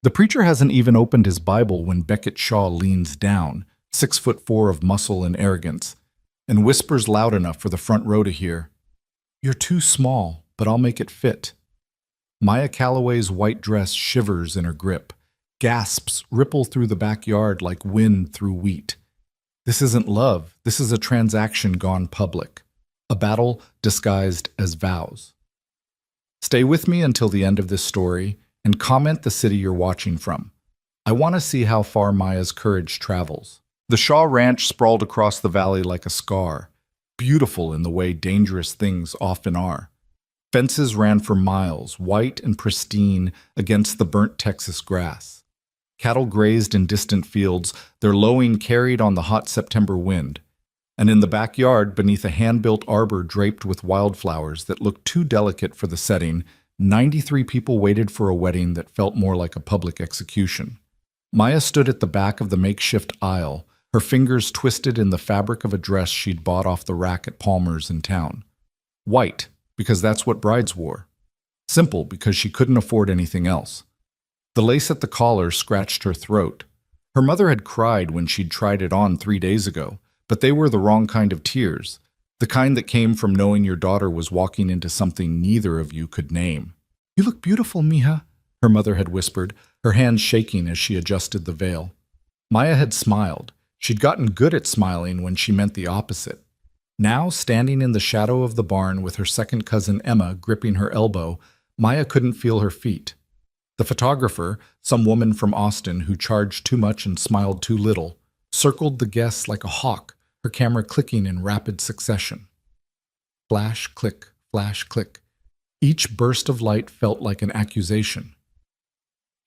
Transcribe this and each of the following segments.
The preacher hasn't even opened his Bible when Beckett Shaw leans down, 6'4" of muscle and arrogance, and whispers loud enough for the front row to hear, "You're too small, but I'll make it fit." Maya Calloway's white dress shivers in her grip. Gasps ripple through the backyard like wind through wheat. This isn't love. This is a transaction gone public. A battle disguised as vows. Stay with me until the end of this story and comment the city you're watching from. I want to see how far Maya's courage travels. The Shaw Ranch sprawled across the valley like a scar, beautiful in the way dangerous things often are. Fences ran for miles, white and pristine against the burnt Texas grass. Cattle grazed in distant fields, their lowing carried on the hot September wind. And in the backyard, beneath a hand-built arbor draped with wildflowers that looked too delicate for the setting, 93 people waited for a wedding that felt more like a public execution. Maya stood at the back of the makeshift aisle, her fingers twisted in the fabric of a dress she'd bought off the rack at Palmer's in town. White, because that's what brides wore. Simple, because she couldn't afford anything else. The lace at the collar scratched her throat. Her mother had cried when she'd tried it on 3 days ago, but they were the wrong kind of tears, the kind that came from knowing your daughter was walking into something neither of you could name. "You look beautiful, mija," her mother had whispered, her hands shaking as she adjusted the veil. Maya had smiled. She'd gotten good at smiling when she meant the opposite. Now, standing in the shadow of the barn with her second cousin Emma gripping her elbow, Maya couldn't feel her feet. The photographer, some woman from Austin who charged too much and smiled too little, circled the guests like a hawk, her camera clicking in rapid succession. Flash, click, flash, click. Each burst of light felt like an accusation.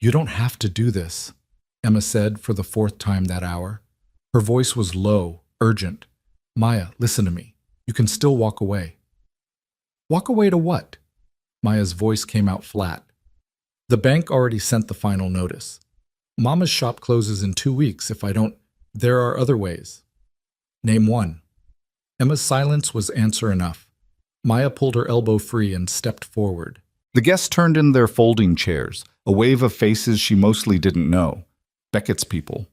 "You don't have to do this," Emma said for the 4th time that hour. Her voice was low, urgent. "Maya, listen to me. You can still walk away." "Walk away to what?" Maya's voice came out flat. "The bank already sent the final notice. Mama's shop closes in 2 weeks if I don't. There are other ways." "Name one." Emma's silence was answer enough. Maya pulled her elbow free and stepped forward. The guests turned in their folding chairs, a wave of faces she mostly didn't know. Beckett's people.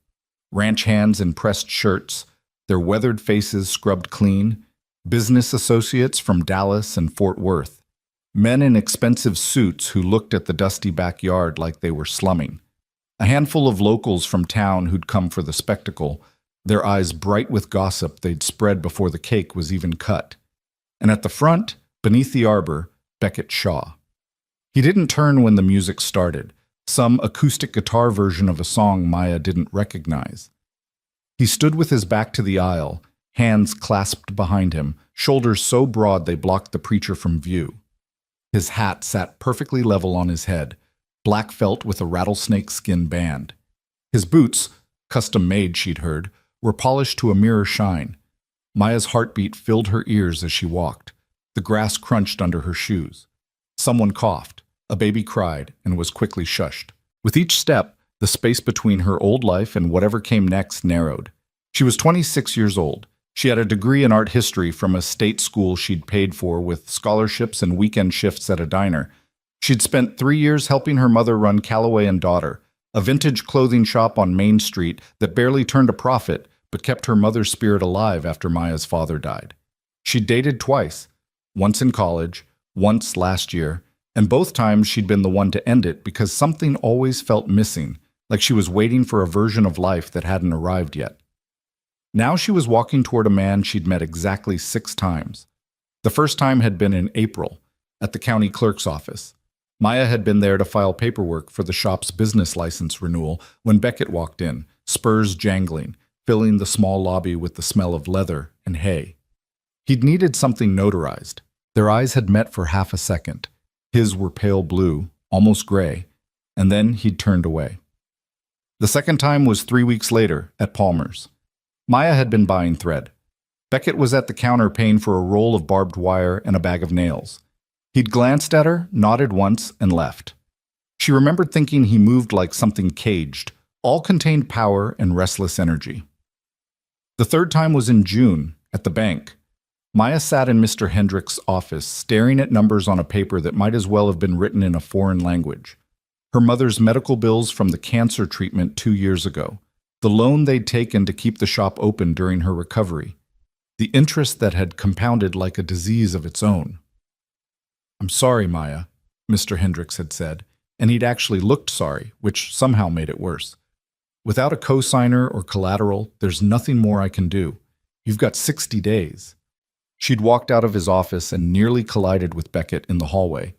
Ranch hands in pressed shirts, their weathered faces scrubbed clean. Business associates from Dallas and Fort Worth. Men in expensive suits who looked at the dusty backyard like they were slumming. A handful of locals from town who'd come for the spectacle, their eyes bright with gossip they'd spread before the cake was even cut. And at the front, beneath the arbor, Beckett Shaw. He didn't turn when the music started, some acoustic guitar version of a song Maya didn't recognize. He stood with his back to the aisle, hands clasped behind him, shoulders so broad they blocked the preacher from view. His hat sat perfectly level on his head, black felt with a rattlesnake skin band. His boots, custom-made she'd heard, were polished to a mirror shine. Maya's heartbeat filled her ears as she walked. The grass crunched under her shoes. Someone coughed, a baby cried, and was quickly shushed. With each step, the space between her old life and whatever came next narrowed. She was 26 years old. She had a degree in art history from a state school she'd paid for with scholarships and weekend shifts at a diner. She'd spent 3 years helping her mother run Calloway and Daughter, a vintage clothing shop on Main Street that barely turned a profit but kept her mother's spirit alive after Maya's father died. She'd dated twice, once in college, once last year, and both times she'd been the one to end it because something always felt missing, like she was waiting for a version of life that hadn't arrived yet. Now she was walking toward a man she'd met exactly 6 times. The first time had been in April, at the county clerk's office. Maya had been there to file paperwork for the shop's business license renewal when Beckett walked in, spurs jangling, filling the small lobby with the smell of leather and hay. He'd needed something notarized. Their eyes had met for half a second. His were pale blue, almost gray, and then he'd turned away. The second time was 3 weeks later, at Palmer's. Maya had been buying thread. Beckett was at the counter paying for a roll of barbed wire and a bag of nails. He'd glanced at her, nodded once, and left. She remembered thinking he moved like something caged, all contained power and restless energy. The third time was in June, at the bank. Maya sat in Mr. Hendrick's office, staring at numbers on a paper that might as well have been written in a foreign language. Her mother's medical bills from the cancer treatment 2 years ago. The loan they'd taken to keep the shop open during her recovery. The interest that had compounded like a disease of its own. "I'm sorry, Maya," Mr. Hendricks had said, and he'd actually looked sorry, which somehow made it worse. "Without a cosigner or collateral, there's nothing more I can do. You've got 60 days. She'd walked out of his office and nearly collided with Beckett in the hallway.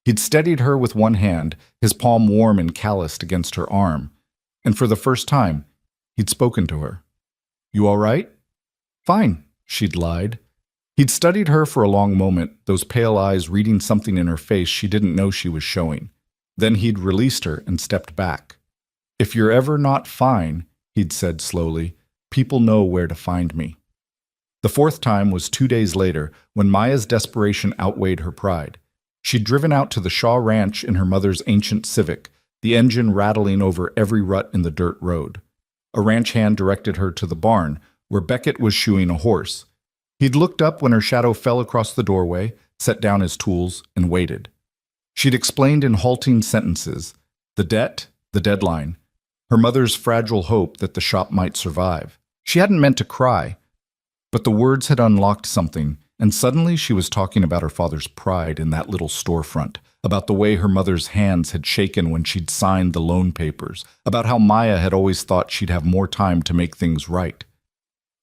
He'd steadied her with one hand, his palm warm and calloused against her arm, and for the first time, he'd spoken to her. "You all right?" "Fine," she'd lied. He'd studied her for a long moment, those pale eyes reading something in her face she didn't know she was showing. Then he'd released her and stepped back. "If you're ever not fine," he'd said slowly, "people know where to find me." The fourth time was 2 days later, when Maya's desperation outweighed her pride. She'd driven out to the Shaw Ranch in her mother's ancient Civic, the engine rattling over every rut in the dirt road. A ranch hand directed her to the barn, where Beckett was shoeing a horse. He'd looked up when her shadow fell across the doorway, set down his tools, and waited. She'd explained in halting sentences the debt, the deadline, her mother's fragile hope that the shop might survive. She hadn't meant to cry, but the words had unlocked something, and suddenly she was talking about her father's pride in that little storefront, about the way her mother's hands had shaken when she'd signed the loan papers, about how Maya had always thought she'd have more time to make things right.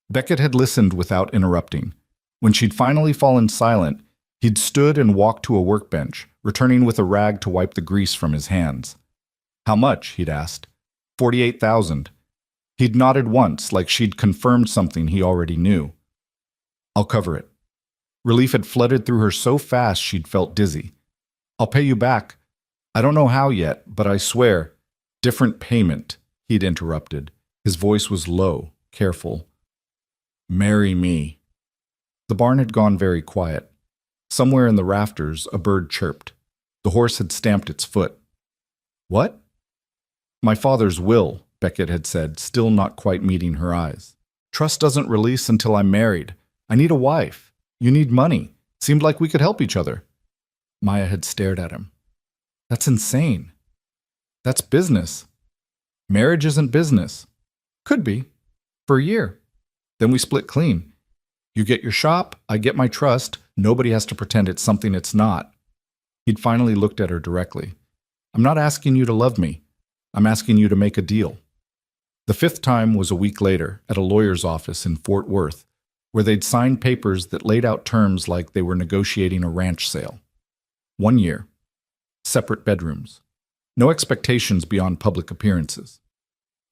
Beckett had listened without interrupting. When she'd finally fallen silent, he'd stood and walked to a workbench, returning with a rag to wipe the grease from his hands. "How much?" he'd asked. "48,000. He'd nodded once, like she'd confirmed something he already knew. "I'll cover it." Relief had flooded through her so fast she'd felt dizzy. "I'll pay you back. I don't know how yet, but I swear." "Different payment," he'd interrupted. His voice was low, careful. "Marry me." The barn had gone very quiet. Somewhere in the rafters, a bird chirped. The horse had stamped its foot. "What?" "My father's will," Beckett had said, still not quite meeting her eyes. "Trust doesn't release until I'm married. I need a wife. You need money. Seemed like we could help each other." Maya had stared at him. "That's insane. That's business." "Marriage isn't business." "Could be. For a year. Then we split clean. You get your shop, I get my trust. Nobody has to pretend it's something it's not." He'd finally looked at her directly. "I'm not asking you to love me. I'm asking you to make a deal." The fifth time was a week later, at a lawyer's office in Fort Worth, where they'd signed papers that laid out terms like they were negotiating a ranch sale. 1 year. Separate bedrooms. No expectations beyond public appearances.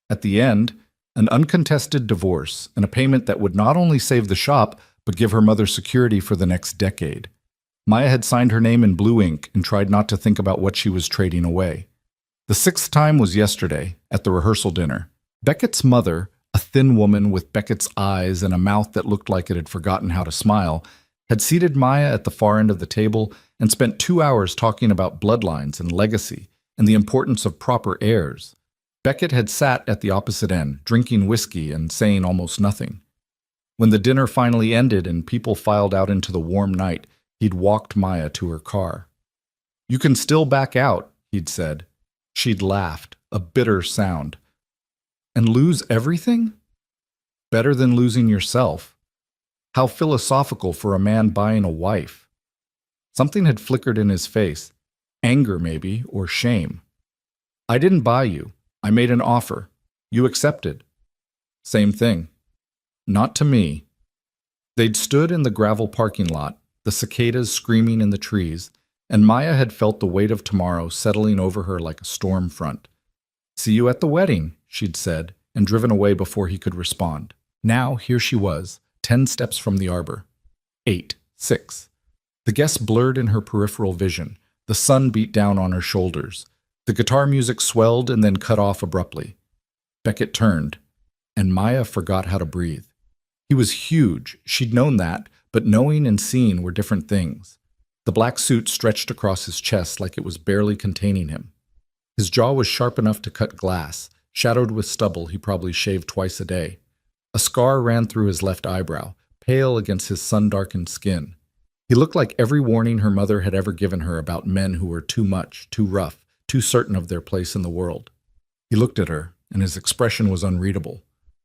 At the end, an uncontested divorce and a payment that would not only save the shop, but give her mother security for the next decade. Maya had signed her name in blue ink and tried not to think about what she was trading away. The sixth time was yesterday, at the rehearsal dinner. Beckett's mother, a thin woman with Beckett's eyes and a mouth that looked like it had forgotten how to smile, had seated Maya at the far end of the table and spent 2 hours talking about bloodlines and legacy and the importance of proper heirs. Beckett had sat at the opposite end, drinking whiskey and saying almost nothing. When the dinner finally ended and people filed out into the warm night, he'd walked Maya to her car. "You can still back out," he'd said. She'd laughed, a bitter sound. "And lose everything? Better than losing yourself. How philosophical for a man buying a wife." Something had flickered in his face. Anger, maybe, or shame. "I didn't buy you. I made an offer. You accepted." "Same thing." "Not to me." They'd stood in the gravel parking lot, the cicadas screaming in the trees, and Maya had felt the weight of tomorrow settling over her like a storm front. "See you at the wedding," she'd said, and driven away before he could respond. Now, here she was, 10 steps from the arbor. 8, 6. The guests blurred in her peripheral vision. The sun beat down on her shoulders. The guitar music swelled and then cut off abruptly. Beckett turned, and Maya forgot how to breathe. He was huge, she'd known that, but knowing and seeing were different things. The black suit stretched across his chest like it was barely containing him. His jaw was sharp enough to cut glass, shadowed with stubble he probably shaved twice a day. A scar ran through his left eyebrow, pale against his sun-darkened skin. He looked like every warning her mother had ever given her about men who were too much, too rough, too certain of their place in the world. He looked at her, and his expression was unreadable.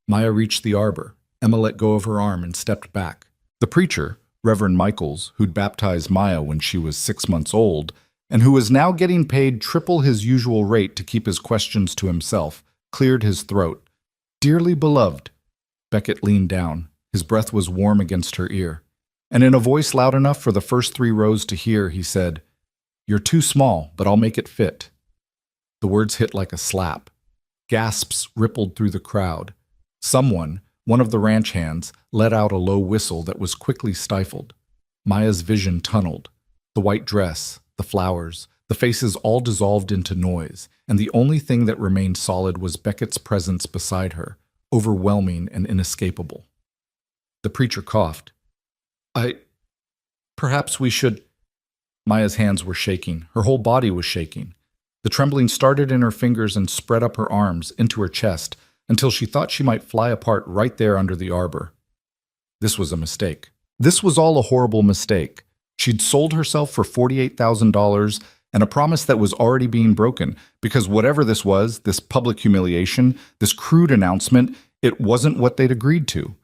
Maya reached the arbor. Emma let go of her arm and stepped back. The preacher, Reverend Michaels, who'd baptized Maya when she was 6 months old, and who was now getting paid triple his usual rate to keep his questions to himself, cleared his throat. "Dearly beloved." Beckett leaned down. His breath was warm against her ear. And in a voice loud enough for the first 3 rows to hear, he said, "You're too small, but I'll make it fit." The words hit like a slap. Gasps rippled through the crowd. Someone, one of the ranch hands, let out a low whistle that was quickly stifled. Maya's vision tunneled. The white dress, the flowers, the faces all dissolved into noise, and the only thing that remained solid was Beckett's presence beside her, overwhelming and inescapable. The preacher coughed. Perhaps we should—" Maya's hands were shaking. Her whole body was shaking. The trembling started in her fingers and spread up her arms, into her chest, until she thought she might fly apart right there under the arbor. This was a mistake. This was all a horrible mistake. She'd sold herself for $48,000 and a promise that was already being broken, because whatever this was, this public humiliation, this crude announcement, it wasn't what they'd agreed to.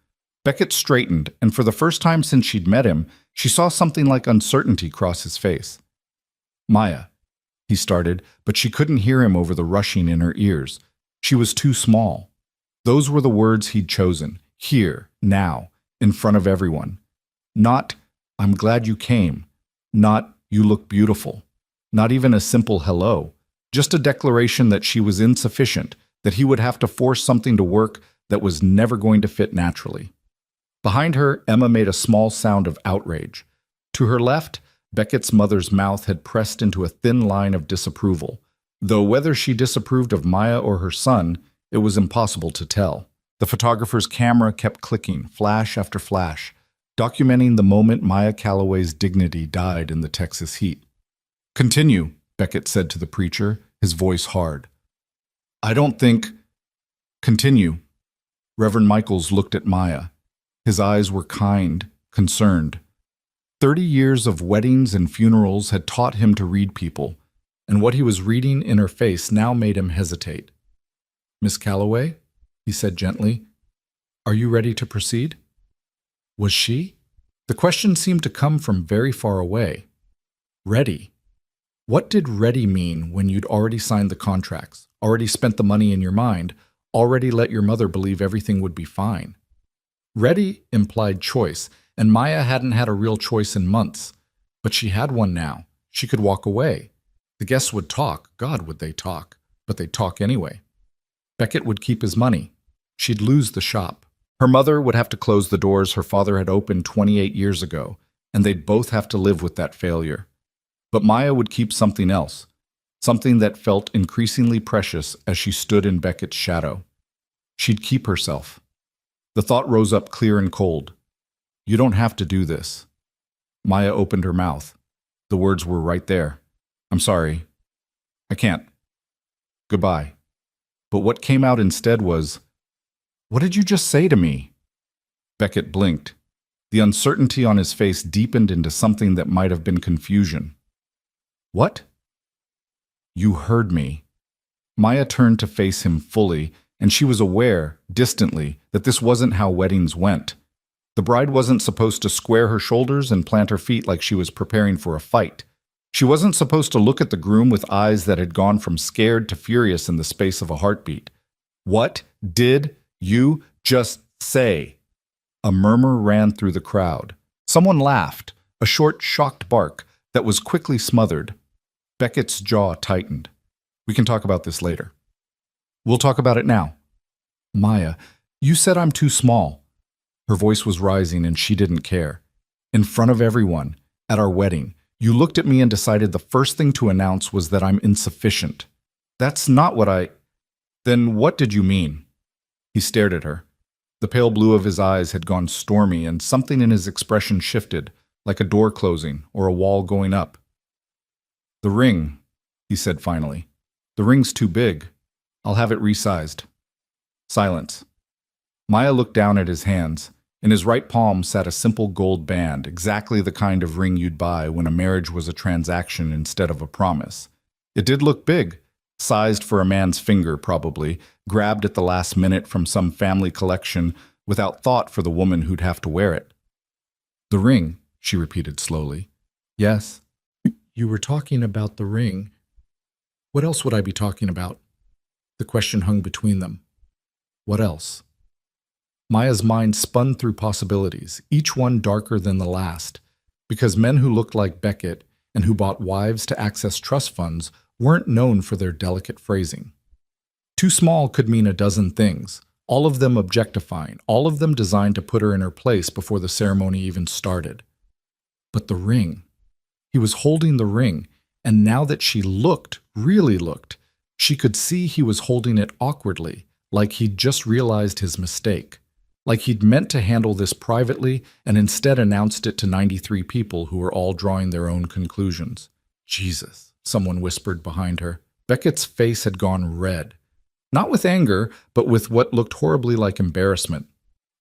Beckett straightened, and for the first time since she'd met him, she saw something like uncertainty cross his face. "Maya," he started, but she couldn't hear him over the rushing in her ears. She was too small. Those were the words he'd chosen, here, now, in front of everyone. Not, "I'm glad you came." Not, "You look beautiful." Not even a simple hello. Just a declaration that she was insufficient, that he would have to force something to work that was never going to fit naturally. Behind her, Emma made a small sound of outrage. To her left, Beckett's mother's mouth had pressed into a thin line of disapproval, though whether she disapproved of Maya or her son, it was impossible to tell. The photographer's camera kept clicking, flash after flash, documenting the moment Maya Calloway's dignity died in the Texas heat. "Continue," Beckett said to the preacher, his voice hard. "I don't think—" "Continue." Reverend Michaels looked at Maya. His eyes were kind, concerned. 30 years of weddings and funerals had taught him to read people, and what he was reading in her face now made him hesitate. "Miss Calloway," he said gently, "are you ready to proceed?" Was she? The question seemed to come from very far away. Ready? What did ready mean when you'd already signed the contracts, already spent the money in your mind, already let your mother believe everything would be fine? Ready implied choice, and Maya hadn't had a real choice in months. But she had one now. She could walk away. The guests would talk. God, would they talk. But they'd talk anyway. Beckett would keep his money. She'd lose the shop. Her mother would have to close the doors her father had opened 28 years ago, and they'd both have to live with that failure. But Maya would keep something else, something that felt increasingly precious as she stood in Beckett's shadow. She'd keep herself. The thought rose up clear and cold. "You don't have to do this." Maya opened her mouth. The words were right there. "I'm sorry. I can't. Goodbye." But what came out instead was, "What did you just say to me?" Beckett blinked. The uncertainty on his face deepened into something that might have been confusion. "What?" "You heard me." Maya turned to face him fully, and she was aware, distantly, that this wasn't how weddings went. The bride wasn't supposed to square her shoulders and plant her feet like she was preparing for a fight. She wasn't supposed to look at the groom with eyes that had gone from scared to furious in the space of a heartbeat. "What did you just say?" A murmur ran through the crowd. Someone laughed, a short, shocked bark that was quickly smothered. Beckett's jaw tightened. "We can talk about this later." "We'll talk about it now." "Maya, you said I'm too small." Her voice was rising and she didn't care. "In front of everyone, at our wedding, you looked at me and decided the first thing to announce was that I'm insufficient. That's not what I—" "Then what did you mean?" He stared at her. The pale blue of his eyes had gone stormy and something in his expression shifted, like a door closing or a wall going up. "The ring," he said finally. "The ring's too big. I'll have it resized." Silence. Maya looked down at his hands. In his right palm sat a simple gold band, exactly the kind of ring you'd buy when a marriage was a transaction instead of a promise. It did look big, sized for a man's finger probably, grabbed at the last minute from some family collection without thought for the woman who'd have to wear it. The ring, she repeated slowly. Yes. You were talking about the ring. What else would I be talking about? The question hung between them. What else? Maya's mind spun through possibilities, each one darker than the last, because men who looked like Beckett and who bought wives to access trust funds weren't known for their delicate phrasing. Too small could mean a dozen things, all of them objectifying, all of them designed to put her in her place before the ceremony even started. But the ring. He was holding the ring, and now that she looked, really looked, she could see he was holding it awkwardly, like he'd just realized his mistake, like he'd meant to handle this privately and instead announced it to 93 people who were all drawing their own conclusions. Jesus, someone whispered behind her. Beckett's face had gone red. Not with anger, but with what looked horribly like embarrassment.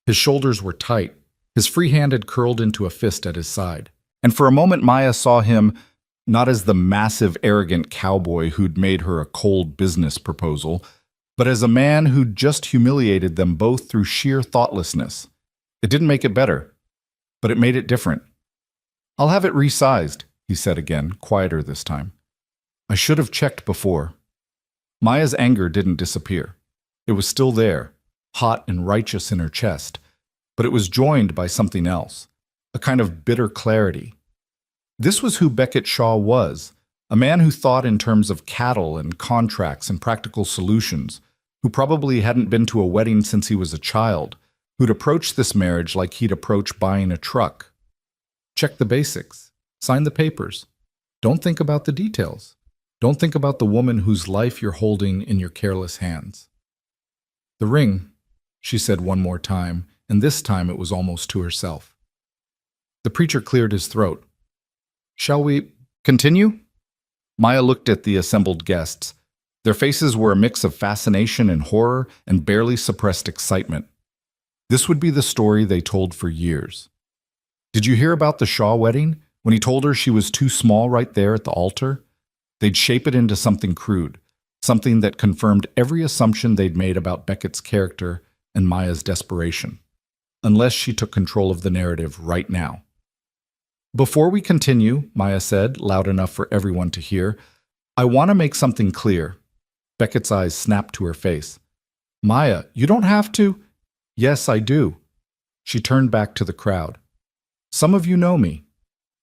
His shoulders were tight. His free hand had curled into a fist at his side. And for a moment Maya saw him not as the massive, arrogant cowboy who'd made her a cold business proposal, but as a man who'd just humiliated them both through sheer thoughtlessness. It didn't make it better, but it made it different. I'll have it resized, he said again, quieter this time. I should have checked before. Maya's anger didn't disappear. It was still there, hot and righteous in her chest, but it was joined by something else, a kind of bitter clarity. This was who Beckett Shaw was, a man who thought in terms of cattle and contracts and practical solutions, who probably hadn't been to a wedding since he was a child, who'd approach this marriage like he'd approach buying a truck. Check the basics. Sign the papers. Don't think about the details. Don't think about the woman whose life you're holding in your careless hands. The ring, she said one more time, and this time it was almost to herself. The preacher cleared his throat. Shall we continue? Maya looked at the assembled guests. Their faces were a mix of fascination and horror and barely suppressed excitement. This would be the story they told for years. Did you hear about the Shaw wedding? When he told her she was too small right there at the altar? They'd shape it into something crude, something that confirmed every assumption they'd made about Beckett's character and Maya's desperation, unless she took control of the narrative right now. Before we continue, Maya said, loud enough for everyone to hear, I want to make something clear. Beckett's eyes snapped to her face. Maya, you don't have to. Yes, I do. She turned back to the crowd. Some of you know me.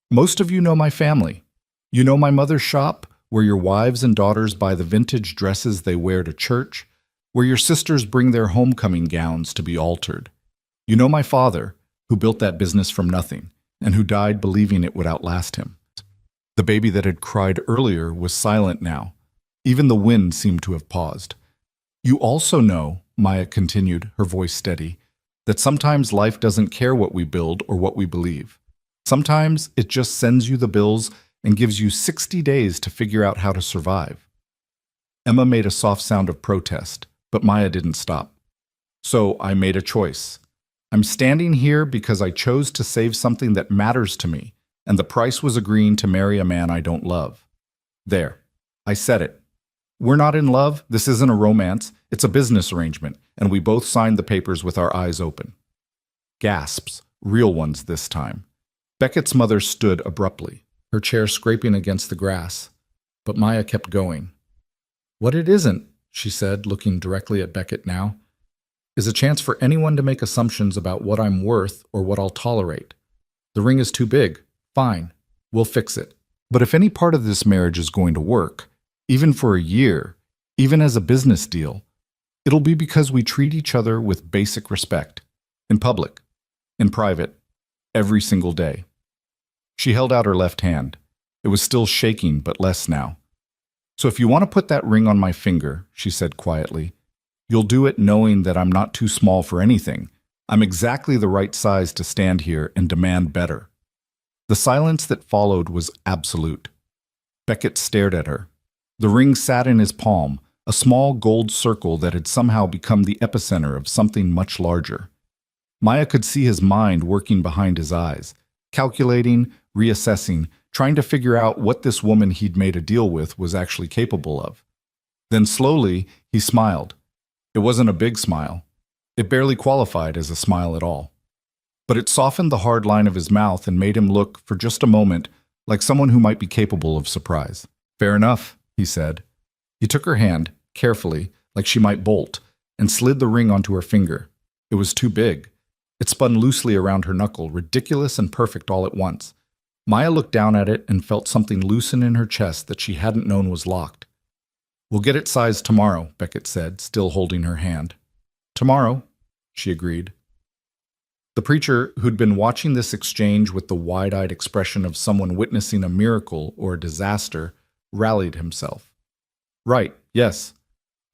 Most of you know my family. You know my mother's shop, where your wives and daughters buy the vintage dresses they wear to church, where your sisters bring their homecoming gowns to be altered. You know my father, who built that business from nothing, and who died believing it would outlast him. The baby that had cried earlier was silent now. Even the wind seemed to have paused. You also know, Maya continued, her voice steady, that sometimes life doesn't care what we build or what we believe. Sometimes it just sends you the bills and gives you 60 days to figure out how to survive. Emma made a soft sound of protest, but Maya didn't stop. So I made a choice. I'm standing here because I chose to save something that matters to me, and the price was agreeing to marry a man I don't love. There. I said it. We're not in love, this isn't a romance, it's a business arrangement, and we both signed the papers with our eyes open. Gasps, real ones this time. Beckett's mother stood abruptly, her chair scraping against the grass, but Maya kept going. What it isn't, she said, looking directly at Beckett now, is a chance for anyone to make assumptions about what I'm worth or what I'll tolerate. The ring is too big. Fine. We'll fix it. But if any part of this marriage is going to work, even for a year, even as a business deal, it'll be because we treat each other with basic respect. In public, in private, every single day. She held out her left hand. It was still shaking, but less now. So if you want to put that ring on my finger, she said quietly, you'll do it knowing that I'm not too small for anything. I'm exactly the right size to stand here and demand better. The silence that followed was absolute. Beckett stared at her. The ring sat in his palm, a small gold circle that had somehow become the epicenter of something much larger. Maya could see his mind working behind his eyes, calculating, reassessing, trying to figure out what this woman he'd made a deal with was actually capable of. Then slowly, he smiled. It wasn't a big smile. It barely qualified as a smile at all. But it softened the hard line of his mouth and made him look, for just a moment, like someone who might be capable of surprise. "Fair enough," he said. He took her hand, carefully, like she might bolt, and slid the ring onto her finger. It was too big. It spun loosely around her knuckle, ridiculous and perfect all at once. Maya looked down at it and felt something loosen in her chest that she hadn't known was locked. "We'll get it sized tomorrow," Beckett said, still holding her hand. "Tomorrow," she agreed. The preacher, who'd been watching this exchange with the wide-eyed expression of someone witnessing a miracle or a disaster, rallied himself. "Right, yes.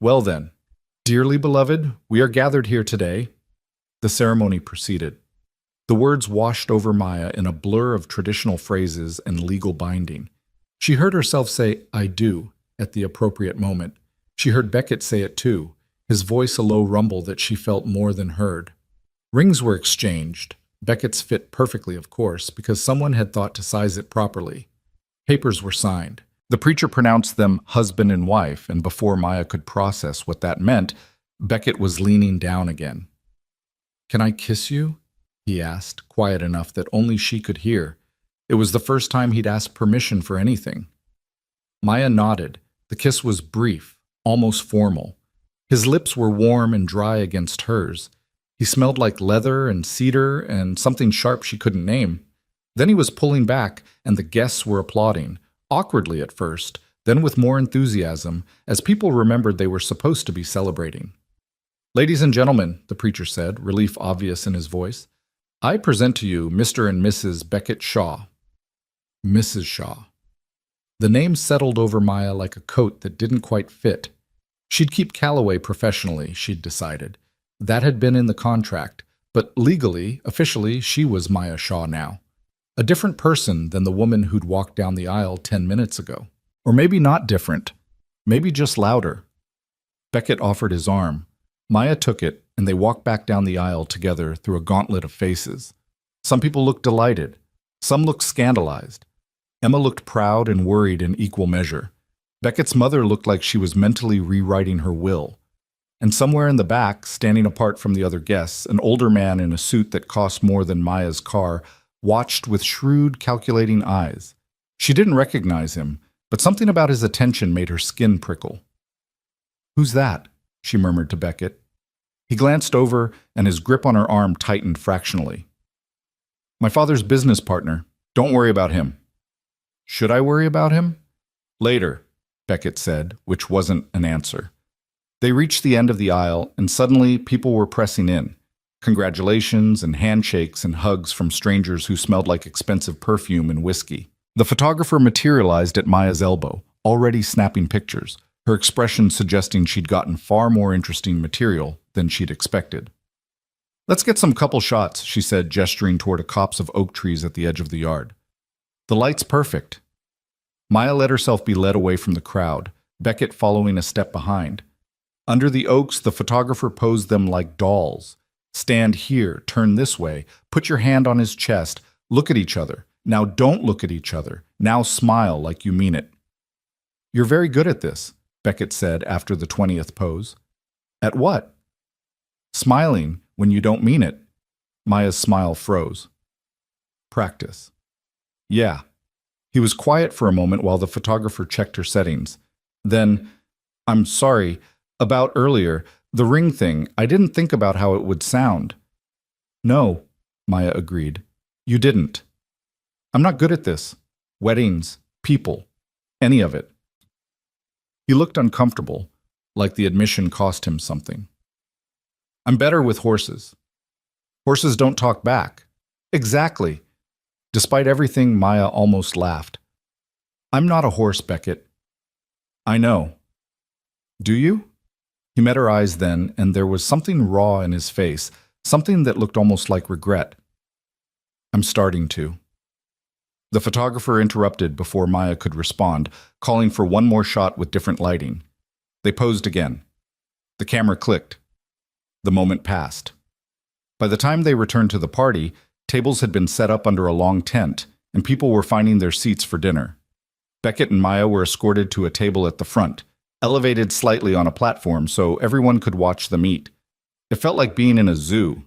Well then, dearly beloved, we are gathered here today." The ceremony proceeded. The words washed over Maya in a blur of traditional phrases and legal binding. She heard herself say, "I do," at the appropriate moment. She heard Beckett say it too, his voice a low rumble that she felt more than heard. Rings were exchanged. Beckett's fit perfectly, of course, because someone had thought to size it properly. Papers were signed. The preacher pronounced them husband and wife, and before Maya could process what that meant, Beckett was leaning down again. "Can I kiss you?" he asked, quiet enough that only she could hear. It was the first time he'd asked permission for anything. Maya nodded. The kiss was brief, almost formal. His lips were warm and dry against hers. He smelled like leather and cedar and something sharp she couldn't name. Then he was pulling back, and the guests were applauding, awkwardly at first, then with more enthusiasm, as people remembered they were supposed to be celebrating. "Ladies and gentlemen," the preacher said, relief obvious in his voice, "I present to you Mr. and Mrs. Beckett Shaw." Mrs. Shaw. The name settled over Maya like a coat that didn't quite fit. She'd keep Calloway professionally, she'd decided. That had been in the contract, but legally, officially, she was Maya Shaw now. A different person than the woman who'd walked down the aisle 10 minutes ago. Or maybe not different. Maybe just louder. Beckett offered his arm. Maya took it, and they walked back down the aisle together through a gauntlet of faces. Some people looked delighted. Some looked scandalized. Emma looked proud and worried in equal measure. Beckett's mother looked like she was mentally rewriting her will. And somewhere in the back, standing apart from the other guests, an older man in a suit that cost more than Maya's car watched with shrewd, calculating eyes. She didn't recognize him, but something about his attention made her skin prickle. "Who's that?" she murmured to Beckett. He glanced over, and his grip on her arm tightened fractionally. "My father's business partner. Don't worry about him." "Should I worry about him?" "Later," Beckett said, which wasn't an answer. They reached the end of the aisle, and suddenly people were pressing in. Congratulations and handshakes and hugs from strangers who smelled like expensive perfume and whiskey. The photographer materialized at Maya's elbow, already snapping pictures, her expression suggesting she'd gotten far more interesting material than she'd expected. "Let's get some couple shots," she said, gesturing toward a copse of oak trees at the edge of the yard. "The light's perfect." Maya let herself be led away from the crowd, Beckett following a step behind. Under the oaks, the photographer posed them like dolls. "Stand here, turn this way, put your hand on his chest, look at each other. Now don't look at each other. Now smile like you mean it." "You're very good at this," Beckett said after the 20th pose. "At what?" "Smiling when you don't mean it." Maya's smile froze. "Practice." "Yeah." He was quiet for a moment while the photographer checked her settings. Then, "I'm sorry. About earlier, the ring thing, I didn't think about how it would sound." "No," Maya agreed. "You didn't. I'm not good at this. Weddings, people, any of it." He looked uncomfortable, like the admission cost him something. "I'm better with horses." "Horses don't talk back." "Exactly." Despite everything, Maya almost laughed. "I'm not a horse, Beckett." "I know." "Do you?" He met her eyes then, and there was something raw in his face, something that looked almost like regret. "I'm starting to." The photographer interrupted before Maya could respond, calling for one more shot with different lighting. They posed again. The camera clicked. The moment passed. By the time they returned to the party, tables had been set up under a long tent, and people were finding their seats for dinner. Beckett and Maya were escorted to a table at the front, elevated slightly on a platform so everyone could watch them eat. It felt like being in a zoo.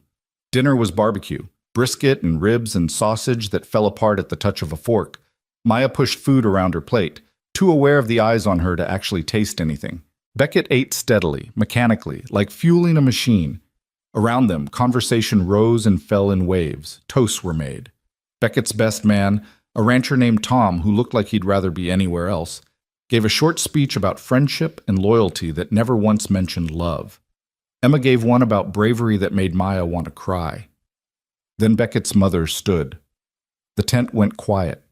Dinner was barbecue, brisket and ribs and sausage that fell apart at the touch of a fork. Maya pushed food around her plate, too aware of the eyes on her to actually taste anything. Beckett ate steadily, mechanically, like fueling a machine. Around them, conversation rose and fell in waves. Toasts were made. Beckett's best man, a rancher named Tom who looked like he'd rather be anywhere else, gave a short speech about friendship and loyalty that never once mentioned love. Emma gave one about bravery that made Maya want to cry. Then Beckett's mother stood. The tent went quiet.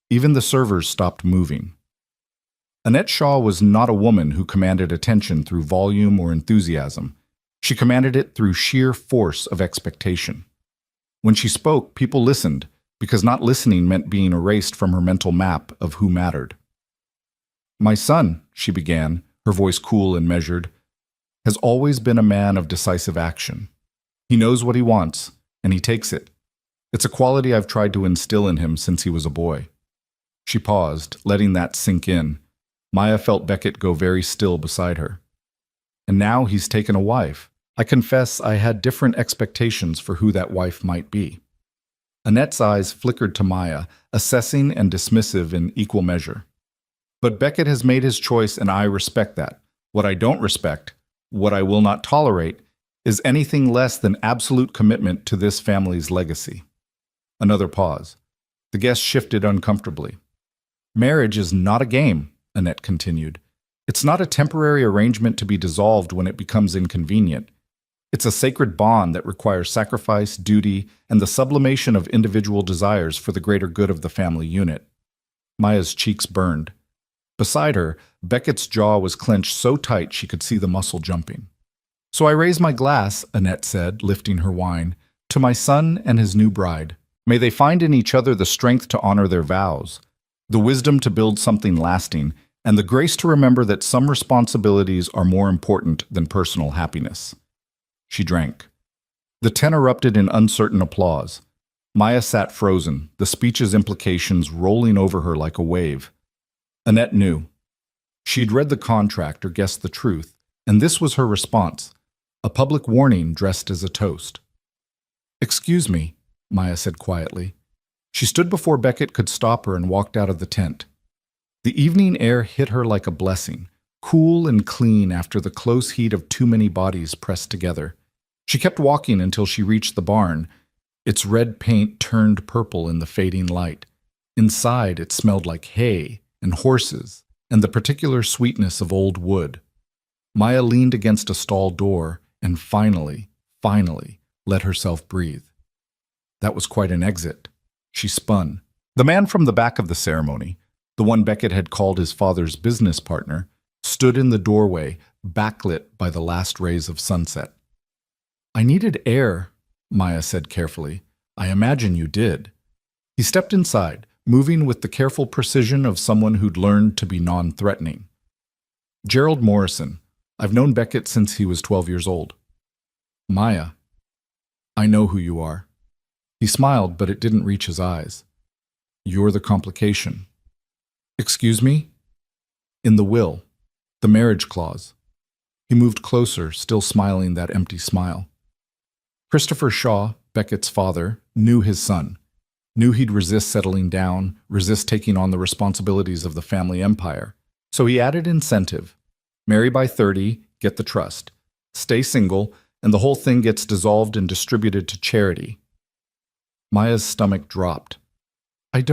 Even the servers stopped moving. Annette Shaw was not a woman who commanded attention through volume or enthusiasm. She commanded it through sheer force of expectation. When she spoke, people listened, because not listening meant being erased from her mental map of who mattered. "My son," she began, her voice cool and measured, "has always been a man of decisive action. He knows what he wants, and he takes it. It's a quality I've tried to instill in him since he was a boy." She paused, letting that sink in. Maya felt Beckett go very still beside her. "And now he's taken a wife. I confess I had different expectations for who that wife might be." Annette's eyes flickered to Maya, assessing and dismissive in equal measure. "But Beckett has made his choice, and I respect that. What I don't respect, what I will not tolerate, is anything less than absolute commitment to this family's legacy." Another pause. The guest shifted uncomfortably. "Marriage is not a game," Annette continued. "It's not a temporary arrangement to be dissolved when it becomes inconvenient. It's a sacred bond that requires sacrifice, duty, and the sublimation of individual desires for the greater good of the family unit." Maya's cheeks burned. Beside her, Beckett's jaw was clenched so tight she could see the muscle jumping. "So I raise my glass," Annette said, lifting her wine, "to my son and his new bride. May they find in each other the strength to honor their vows, the wisdom to build something lasting, and the grace to remember that some responsibilities are more important than personal happiness." She drank. The tent erupted in uncertain applause. Maya sat frozen, the speech's implications rolling over her like a wave. Annette knew. She'd read the contract or guessed the truth, and this was her response, a public warning dressed as a toast. "Excuse me," Maya said quietly. She stood before Beckett could stop her and walked out of the tent. The evening air hit her like a blessing, cool and clean after the close heat of too many bodies pressed together. She kept walking until she reached the barn. Its red paint turned purple in the fading light. Inside, it smelled like hay and horses and the particular sweetness of old wood. Maya leaned against a stall door and finally let herself breathe. That was quite an exit. She spun. The man from the back of the ceremony, the one Beckett had called his father's business partner, stood in the doorway, backlit by the last rays of sunset. "I needed air," Maya said carefully. "I imagine you did." He stepped inside, moving with the careful precision of someone who'd learned to be non-threatening. "Gerald Morrison. I've known Beckett since he was 12 years old." "Maya, I know who you are." He smiled, but it didn't reach his eyes. "You're the complication." "Excuse me?" "In the will, the marriage clause." He moved closer, still smiling that empty smile. Christopher Shaw, Beckett's father, knew his son, knew he'd resist settling down, resist taking on the responsibilities of the family empire. So he added incentive. Marry by 30, get the trust. Stay single, and the whole thing gets dissolved and distributed to charity. Maya's stomach dropped. You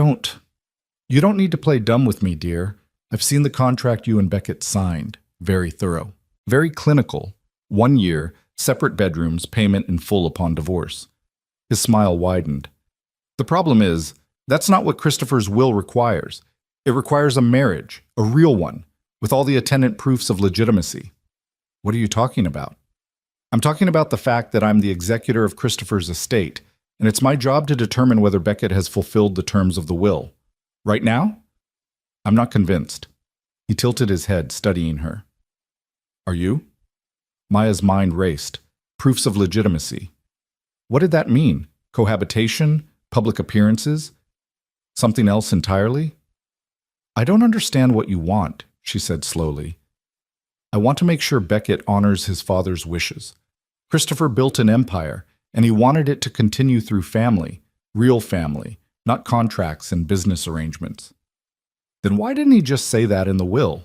don't need to play dumb with me, dear. I've seen the contract you and Beckett signed. Very thorough. Very clinical. 1 year, separate bedrooms, payment in full upon divorce. His smile widened. The problem is, that's not what Christopher's will requires. It requires a marriage, a real one, with all the attendant proofs of legitimacy. What are you talking about? I'm talking about the fact that I'm the executor of Christopher's estate, and it's my job to determine whether Beckett has fulfilled the terms of the will. Right now? I'm not convinced. He tilted his head, studying her. Are you? Maya's mind raced. Proofs of legitimacy. What did that mean? Cohabitation? Public appearances? Something else entirely? I don't understand what you want, she said slowly. I want to make sure Beckett honors his father's wishes. Christopher built an empire, and he wanted it to continue through family, real family, not contracts and business arrangements. Then why didn't he just say that in the will?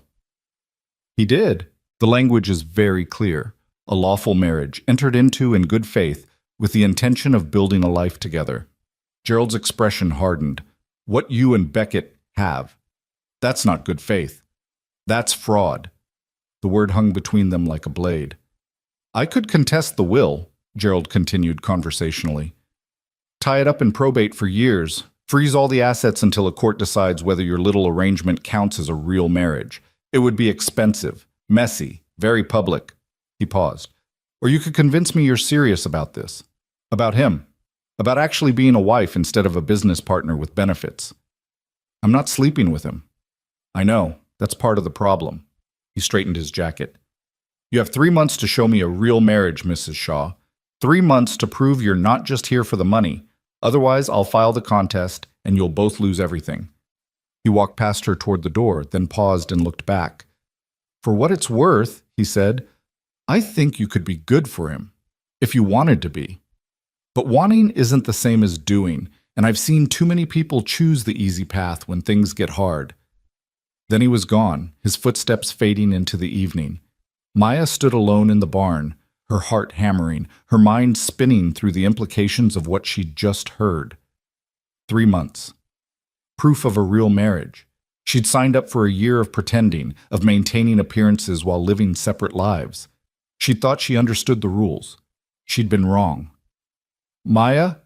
He did. The language is very clear. A lawful marriage, entered into in good faith, with the intention of building a life together. Gerald's expression hardened. What you and Beckett have. That's not good faith. That's fraud. The word hung between them like a blade. I could contest the will, Gerald continued conversationally. Tie it up in probate for years. Freeze all the assets until a court decides whether your little arrangement counts as a real marriage. It would be expensive, messy, very public. He paused. Or you could convince me you're serious about this. About him. About actually being a wife instead of a business partner with benefits. I'm not sleeping with him. I know. That's part of the problem. He straightened his jacket. You have 3 months to show me a real marriage, Mrs. Shaw. 3 months to prove you're not just here for the money. Otherwise, I'll file the contest, and you'll both lose everything. He walked past her toward the door, then paused and looked back. For what it's worth, he said, I think you could be good for him, if you wanted to be. But wanting isn't the same as doing, and I've seen too many people choose the easy path when things get hard. Then he was gone, his footsteps fading into the evening. Maya stood alone in the barn, her heart hammering, her mind spinning through the implications of what she'd just heard. 3 months. Proof of a real marriage. She'd signed up for a year of pretending, of maintaining appearances while living separate lives. She'd thought she understood the rules. She'd been wrong. Maya?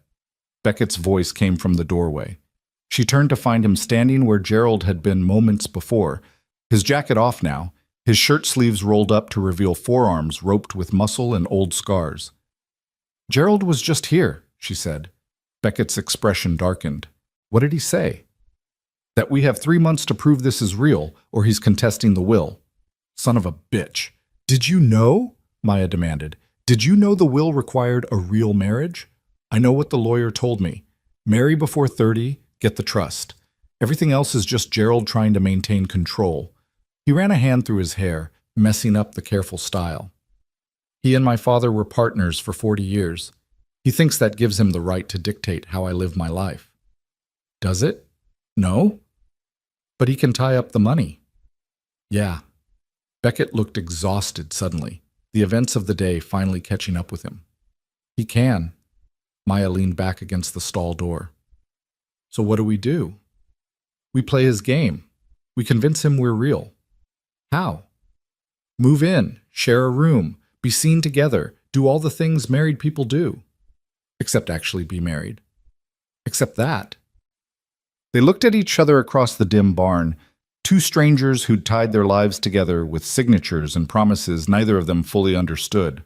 Beckett's voice came from the doorway. She turned to find him standing where Gerald had been moments before, his jacket off now, his shirt sleeves rolled up to reveal forearms roped with muscle and old scars. Gerald was just here, she said. Beckett's expression darkened. What did he say? That we have 3 months to prove this is real, or he's contesting the will. Son of a bitch. Did you know? Maya demanded. Did you know the will required a real marriage? I know what the lawyer told me. Marry before 30, get the trust. Everything else is just Gerald trying to maintain control. He ran a hand through his hair, messing up the careful style. He and my father were partners for 40 years. He thinks that gives him the right to dictate how I live my life. Does it? No? But he can tie up the money. Yeah. Beckett looked exhausted suddenly, the events of the day finally catching up with him. He can. Maya leaned back against the stall door. So what do? We play his game. We convince him we're real. How? Move in, share a room, be seen together, do all the things married people do. Except actually be married. Except that. They looked at each other across the dim barn, two strangers who'd tied their lives together with signatures and promises neither of them fully understood.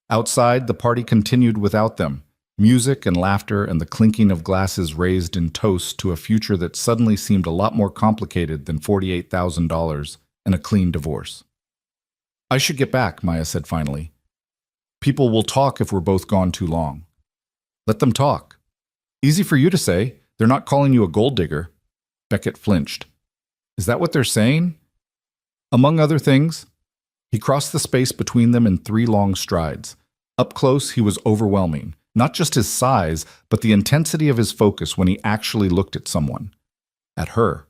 Outside, the party continued without them, music and laughter and the clinking of glasses raised in toast to a future that suddenly seemed a lot more complicated than $48,000 and a clean divorce. I should get back, Maya said finally. People will talk if we're both gone too long. Let them talk. Easy for you to say. They're not calling you a gold digger. Beckett flinched. Is that what they're saying? Among other things. He crossed the space between them in 3 long strides. Up close, he was overwhelming. Not just his size, but the intensity of his focus when he actually looked at someone. At her.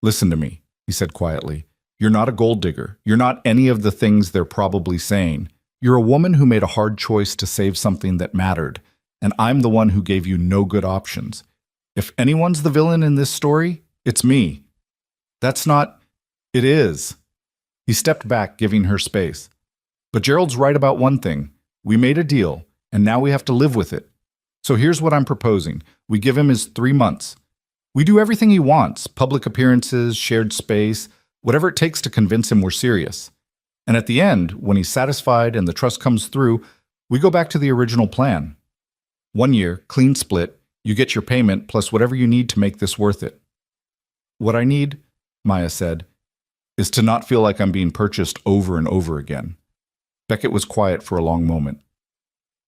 Listen to me, he said quietly. You're not a gold digger. You're not any of the things they're probably saying. You're a woman who made a hard choice to save something that mattered, and I'm the one who gave you no good options. If anyone's the villain in this story, it's me. That's not... It is. He stepped back, giving her space. But Gerald's right about one thing. We made a deal, and now we have to live with it. So here's what I'm proposing. We give him his 3 months. We do everything he wants, public appearances, shared space, whatever it takes to convince him we're serious. And at the end, when he's satisfied and the trust comes through, we go back to the original plan. 1 year, clean split, you get your payment plus whatever you need to make this worth it. What I need, Maya said, is to not feel like I'm being purchased over and over again. Beckett was quiet for a long moment.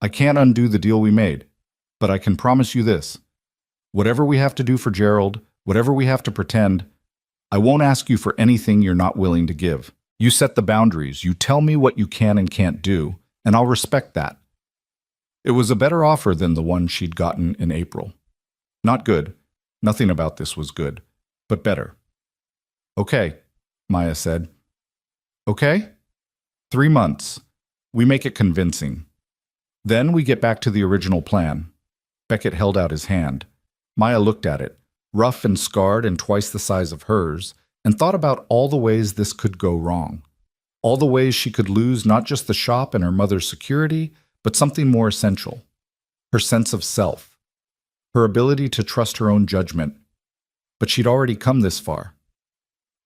I can't undo the deal we made, but I can promise you this. Whatever we have to do for Gerald, whatever we have to pretend, I won't ask you for anything you're not willing to give. You set the boundaries, you tell me what you can and can't do, and I'll respect that. It was a better offer than the one she'd gotten in April. Not good. Nothing about this was good, but better. Okay, Maya said. Okay? 3 months. We make it convincing. Then we get back to the original plan. Beckett held out his hand. Maya looked at it, rough and scarred and twice the size of hers, and thought about all the ways this could go wrong. All the ways she could lose not just the shop and her mother's security, but something more essential. Her sense of self. Her ability to trust her own judgment. But she'd already come this far.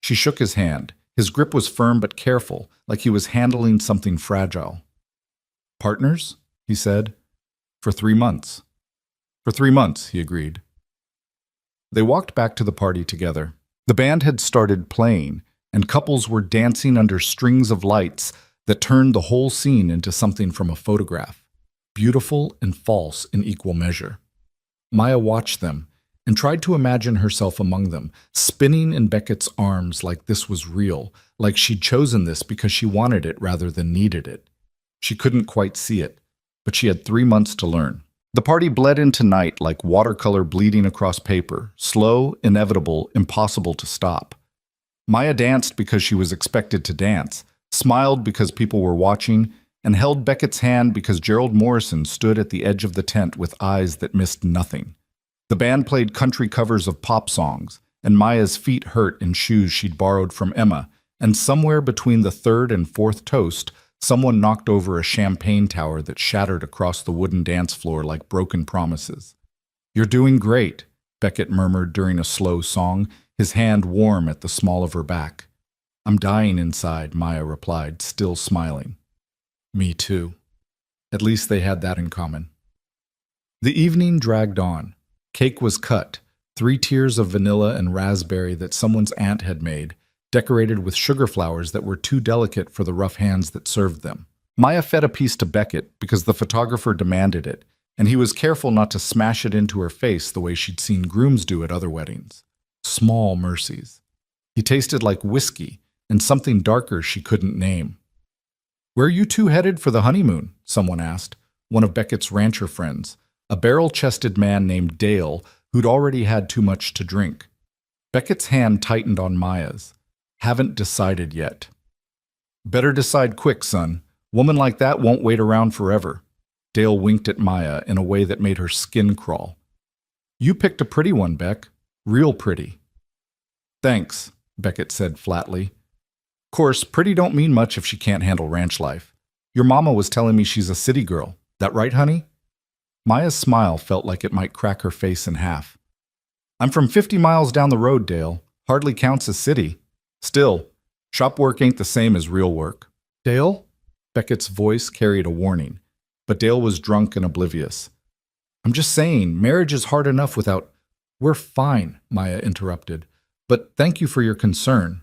She shook his hand. His grip was firm but careful, like he was handling something fragile. Partners? He said. For 3 months. For 3 months, he agreed. They walked back to the party together. The band had started playing, and couples were dancing under strings of lights that turned the whole scene into something from a photograph, beautiful and false in equal measure. Maya watched them and tried to imagine herself among them, spinning in Beckett's arms like this was real, like she'd chosen this because she wanted it rather than needed it. She couldn't quite see it, but she had 3 months to learn. The party bled into night like watercolor bleeding across paper, slow, inevitable, impossible to stop. Maya danced because she was expected to dance, smiled because people were watching, and held Beckett's hand because Gerald Morrison stood at the edge of the tent with eyes that missed nothing. The band played country covers of pop songs, and Maya's feet hurt in shoes she'd borrowed from Emma, and somewhere between the third and fourth toast, someone knocked over a champagne tower that shattered across the wooden dance floor like broken promises. You're doing great, Beckett murmured during a slow song, his hand warm at the small of her back. I'm dying inside, Maya replied, still smiling. Me too. At least they had that in common. The evening dragged on. Cake was cut, 3 tiers of vanilla and raspberry that someone's aunt had made, decorated with sugar flowers that were too delicate for the rough hands that served them. Maya fed a piece to Beckett because the photographer demanded it, and he was careful not to smash it into her face the way she'd seen grooms do at other weddings. Small mercies. He tasted like whiskey and something darker she couldn't name. Where are you two headed for the honeymoon? Someone asked, one of Beckett's rancher friends, a barrel-chested man named Dale who'd already had too much to drink. Beckett's hand tightened on Maya's. Haven't decided yet. Better decide quick, son. Woman like that won't wait around forever. Dale winked at Maya in a way that made her skin crawl. You picked a pretty one, Beck. Real pretty. Thanks, Beckett said flatly. Course, pretty don't mean much if she can't handle ranch life. Your mama was telling me she's a city girl. That right, honey? Maya's smile felt like it might crack her face in half. I'm from 50 miles down the road, Dale. Hardly counts as city. Still, shop work ain't the same as real work. Dale? Beckett's voice carried a warning, but Dale was drunk and oblivious. I'm just saying, marriage is hard enough without... We're fine, Maya interrupted, but thank you for your concern.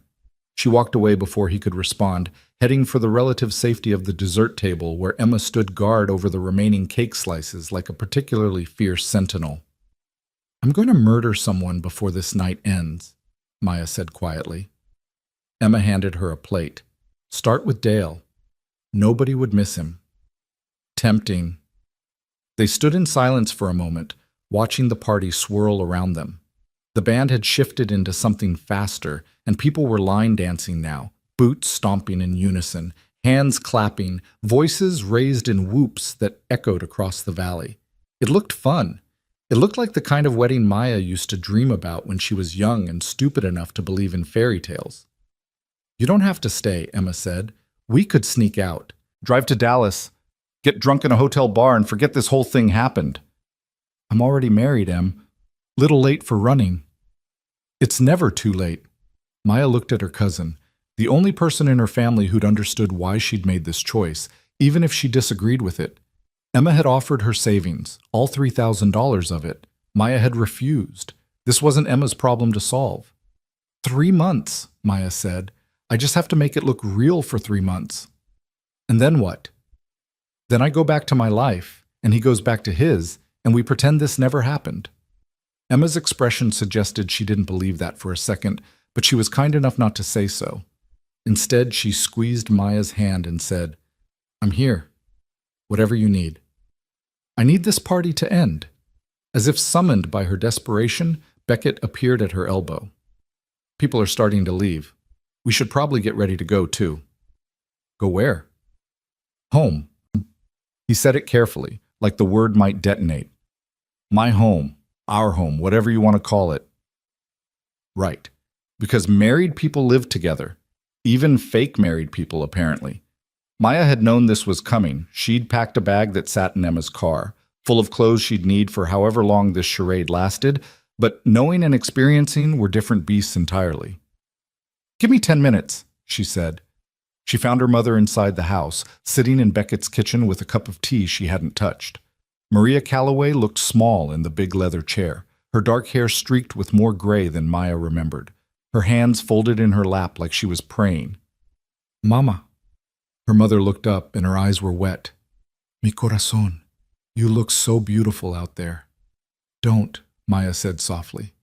She walked away before he could respond, heading for the relative safety of the dessert table where Emma stood guard over the remaining cake slices like a particularly fierce sentinel. I'm going to murder someone before this night ends, Maya said quietly. Emma handed her a plate. Start with Dale. Nobody would miss him. Tempting. They stood in silence for a moment, watching the party swirl around them. The band had shifted into something faster, and people were line dancing now, boots stomping in unison, hands clapping, voices raised in whoops that echoed across the valley. It looked fun. It looked like the kind of wedding Maya used to dream about when she was young and stupid enough to believe in fairy tales. You don't have to stay, Emma said. We could sneak out, drive to Dallas, get drunk in a hotel bar and forget this whole thing happened. I'm already married, Em. Little late for running. It's never too late. Maya looked at her cousin, the only person in her family who'd understood why she'd made this choice, even if she disagreed with it. Emma had offered her savings, all $3,000 of it. Maya had refused. This wasn't Emma's problem to solve. 3 months, Maya said. I just have to make it look real for 3 months. And then what? Then I go back to my life, and he goes back to his, and we pretend this never happened. Emma's expression suggested she didn't believe that for a second, but she was kind enough not to say so. Instead, she squeezed Maya's hand and said, "I'm here. Whatever you need." "I need this party to end." As if summoned by her desperation, Beckett appeared at her elbow. "People are starting to leave. We should probably get ready to go, too." "Go where?" "Home." He said it carefully, like the word might detonate. "My home, our home, whatever you want to call it." "Right. Because married people live together. Even fake married people, apparently." Maya had known this was coming. She'd packed a bag that sat in Emma's car, full of clothes she'd need for however long this charade lasted, but knowing and experiencing were different beasts entirely. "Give me 10 minutes, she said. She found her mother inside the house, sitting in Beckett's kitchen with a cup of tea she hadn't touched. Maria Calloway looked small in the big leather chair, her dark hair streaked with more gray than Maya remembered, her hands folded in her lap like she was praying. "Mama." Her mother looked up and her eyes were wet. "Mi corazón, you look so beautiful out there." "Don't," Maya said softly.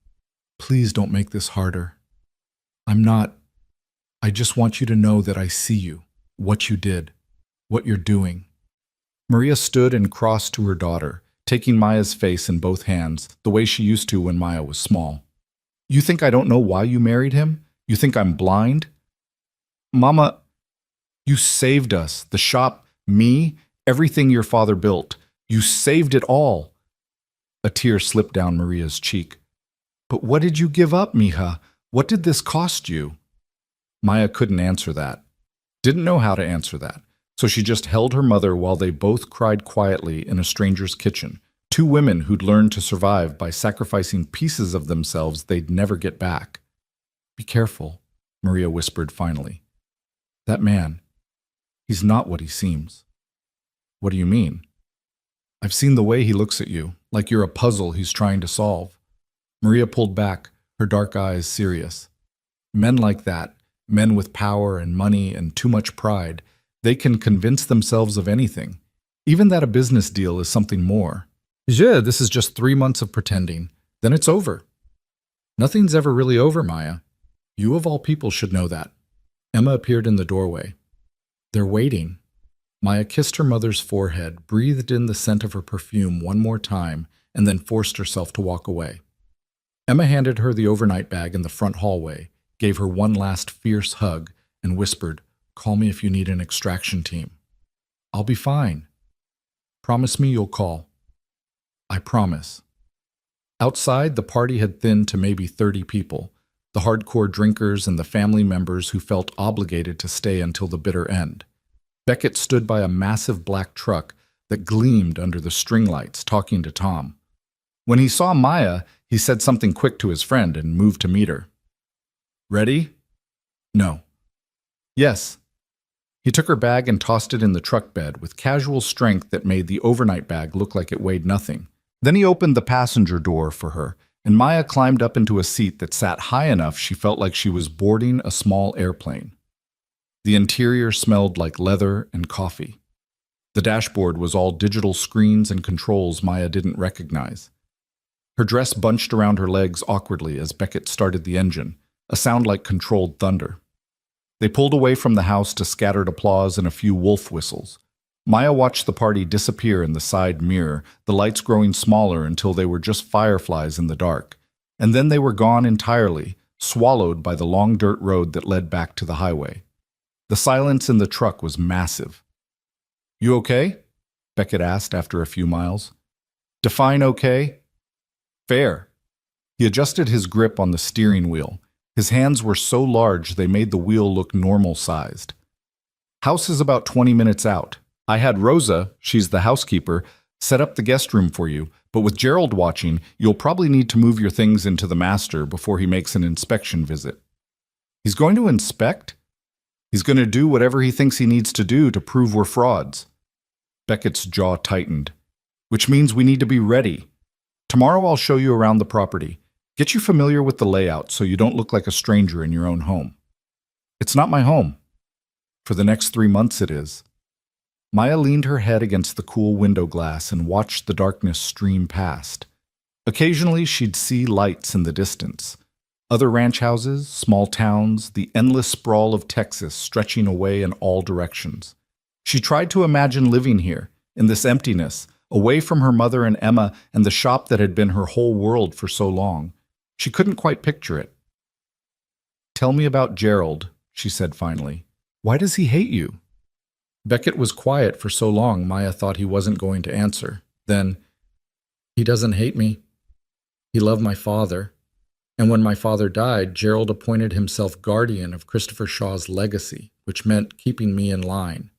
"Please don't make this harder. I just want you to know that I see you, what you did, what you're doing." Maria stood and crossed to her daughter, taking Maya's face in both hands, the way she used to when Maya was small. "You think I don't know why you married him? You think I'm blind?" "Mama, you saved us, the shop, me, everything your father built. You saved it all." A tear slipped down Maria's cheek. "But what did you give up, mija? What did this cost you?" Maya couldn't answer that. Didn't know how to answer that. So she just held her mother while they both cried quietly in a stranger's kitchen. Two women who'd learned to survive by sacrificing pieces of themselves they'd never get back. "Be careful," Maria whispered finally. "That man, he's not what he seems." "What do you mean?" "I've seen the way he looks at you, like you're a puzzle he's trying to solve." Maria pulled back, her dark eyes serious. Men like that, men with power and money and too much pride, they can convince themselves of anything, even that a business deal is something more. This is just 3 months of pretending. Then it's over." "Nothing's ever really over, Maya. You of all people should know that." Emma appeared in the doorway. "They're waiting." Maya kissed her mother's forehead, breathed in the scent of her perfume one more time, and then forced herself to walk away. Emma handed her the overnight bag in the front hallway, gave her one last fierce hug, and whispered, "Call me if you need an extraction team." "I'll be fine." "Promise me you'll call." "I promise." Outside, the party had thinned to maybe 30 people, the hardcore drinkers and the family members who felt obligated to stay until the bitter end. Beckett stood by a massive black truck that gleamed under the string lights, talking to Tom. When he saw Maya, he said something quick to his friend and moved to meet her. "Ready?" "No." "Yes." He took her bag and tossed it in the truck bed with casual strength that made the overnight bag look like it weighed nothing. Then he opened the passenger door for her, and Maya climbed up into a seat that sat high enough she felt like she was boarding a small airplane. The interior smelled like leather and coffee. The dashboard was all digital screens and controls Maya didn't recognize. Her dress bunched around her legs awkwardly as Beckett started the engine, a sound like controlled thunder. They pulled away from the house to scattered applause and a few wolf whistles. Maya watched the party disappear in the side mirror, the lights growing smaller until they were just fireflies in the dark. And then they were gone entirely, swallowed by the long dirt road that led back to the highway. The silence in the truck was massive. "You okay?" Beckett asked after a few miles. "Define okay?" "Fair." He adjusted his grip on the steering wheel. His hands were so large they made the wheel look normal-sized. "House is about 20 minutes out. I had Rosa, she's the housekeeper, set up the guest room for you, but with Gerald watching, you'll probably need to move your things into the master before he makes an inspection visit." "He's going to inspect?" "He's going to do whatever he thinks he needs to do to prove we're frauds." Beckett's jaw tightened. "Which means we need to be ready. Tomorrow I'll show you around the property. Get you familiar with the layout so you don't look like a stranger in your own home." "It's not my home." "For the next 3 months it is." Maya leaned her head against the cool window glass and watched the darkness stream past. Occasionally, she'd see lights in the distance. Other ranch houses, small towns, the endless sprawl of Texas stretching away in all directions. She tried to imagine living here, in this emptiness, away from her mother and Emma and the shop that had been her whole world for so long. She couldn't quite picture it. "Tell me about Gerald," she said finally. "Why does he hate you?" Beckett was quiet for so long Maya thought he wasn't going to answer. Then, "He doesn't hate me. He loved my father. And when my father died, Gerald appointed himself guardian of Christopher Shaw's legacy, which meant keeping me in line.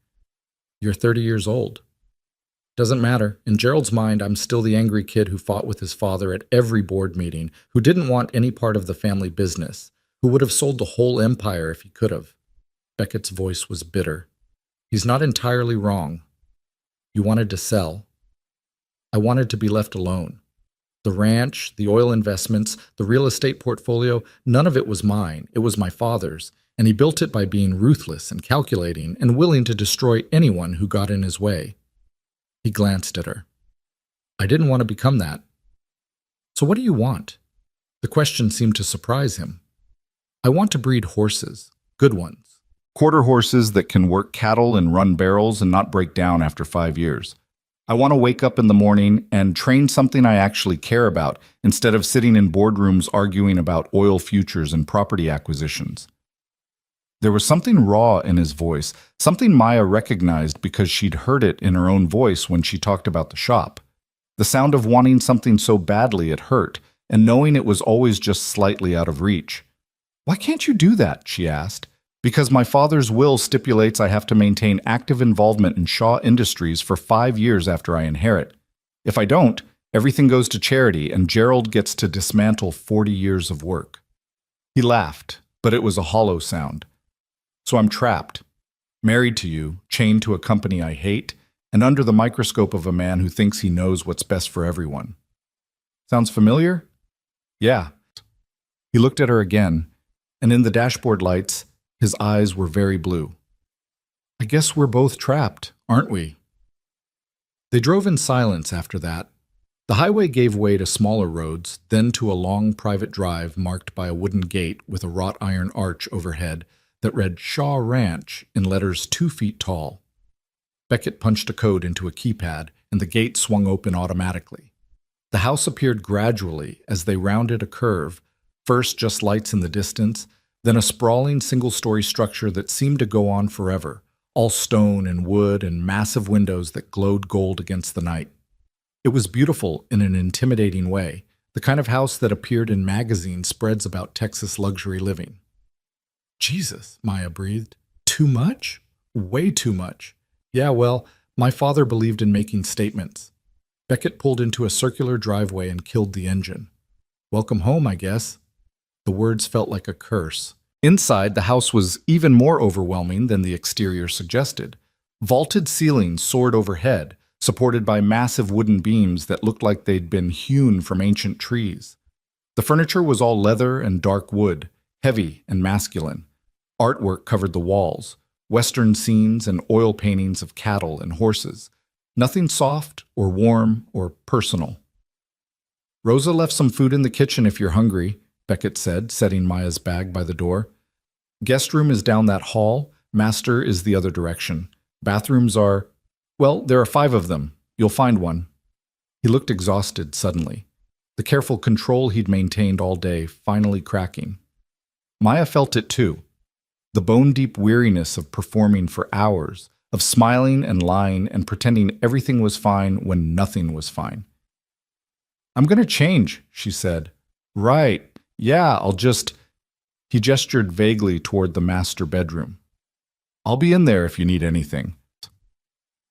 You're 30 years old. Doesn't matter. In Gerald's mind, I'm still the angry kid who fought with his father at every board meeting, who didn't want any part of the family business, who would have sold the whole empire if he could have." Beckett's voice was bitter. "He's not entirely wrong. You wanted to sell. I wanted to be left alone. The ranch, the oil investments, the real estate portfolio, none of it was mine. It was my father's, and he built it by being ruthless and calculating and willing to destroy anyone who got in his way." He glanced at her. "I didn't want to become that. So what do you want?" The question seemed to surprise him. "I want to breed horses, good ones. Quarter horses that can work cattle and run barrels and not break down after 5 years. I want to wake up in the morning and train something I actually care about instead of sitting in boardrooms arguing about oil futures and property acquisitions." There was something raw in his voice, something Maya recognized because she'd heard it in her own voice when she talked about the shop. The sound of wanting something so badly it hurt, and knowing it was always just slightly out of reach. "Why can't you do that?" she asked. "Because my father's will stipulates I have to maintain active involvement in Shaw Industries for 5 years after I inherit. If I don't, everything goes to charity and Gerald gets to dismantle 40 years of work." He laughed, but it was a hollow sound. "So I'm trapped, married to you, chained to a company I hate, and under the microscope of a man who thinks he knows what's best for everyone. Sounds familiar?" "Yeah." He looked at her again, and in the dashboard lights, his eyes were very blue. "I guess we're both trapped, aren't we?" They drove in silence after that. The highway gave way to smaller roads, then to a long private drive marked by a wooden gate with a wrought iron arch overhead that read Shaw Ranch in letters 2 feet tall. Beckett punched a code into a keypad, and the gate swung open automatically. The house appeared gradually as they rounded a curve, first just lights in the distance, then a sprawling single-story structure that seemed to go on forever, all stone and wood and massive windows that glowed gold against the night. It was beautiful in an intimidating way, the kind of house that appeared in magazine spreads about Texas luxury living. "Jesus," Maya breathed. "Too much? Way too much. Yeah, well, my father believed in making statements." Beckett pulled into a circular driveway and killed the engine. "Welcome home, I guess." The words felt like a curse. Inside, the house was even more overwhelming than the exterior suggested. Vaulted ceilings soared overhead, supported by massive wooden beams that looked like they'd been hewn from ancient trees. The furniture was all leather and dark wood, heavy and masculine. Artwork covered the walls, Western scenes and oil paintings of cattle and horses. Nothing soft or warm or personal. "Rosa left some food in the kitchen if you're hungry," Beckett said, setting Maya's bag by the door. "Guest room is down that hall. Master is the other direction. Bathrooms are, well, there are 5 of them. You'll find one." He looked exhausted suddenly, the careful control he'd maintained all day finally cracking. Maya felt it too. The bone-deep weariness of performing for hours, of smiling and lying and pretending everything was fine when nothing was fine. "I'm going to change," she said. "Right. Yeah, I'll just—" He gestured vaguely toward the master bedroom. "I'll be in there if you need anything."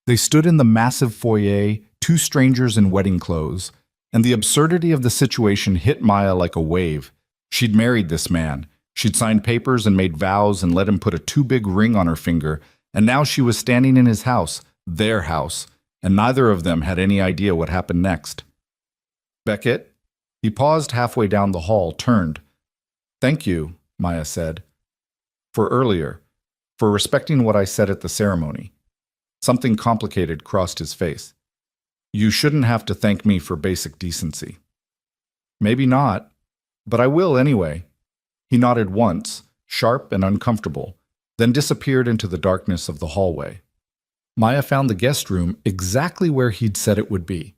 They stood in the massive foyer, 2 strangers in wedding clothes, and the absurdity of the situation hit Maya like a wave. She'd married this man. She'd signed papers and made vows and let him put a too big ring on her finger, and now she was standing in his house, their house, and neither of them had any idea what happened next. "Beckett?" He paused halfway down the hall, turned. "Thank you," Maya said. "For earlier. For respecting what I said at the ceremony." Something complicated crossed his face. "You shouldn't have to thank me for basic decency." Maybe not, but I will anyway. He nodded once, sharp and uncomfortable, then disappeared into the darkness of the hallway. Maya found the guest room exactly where he'd said it would be.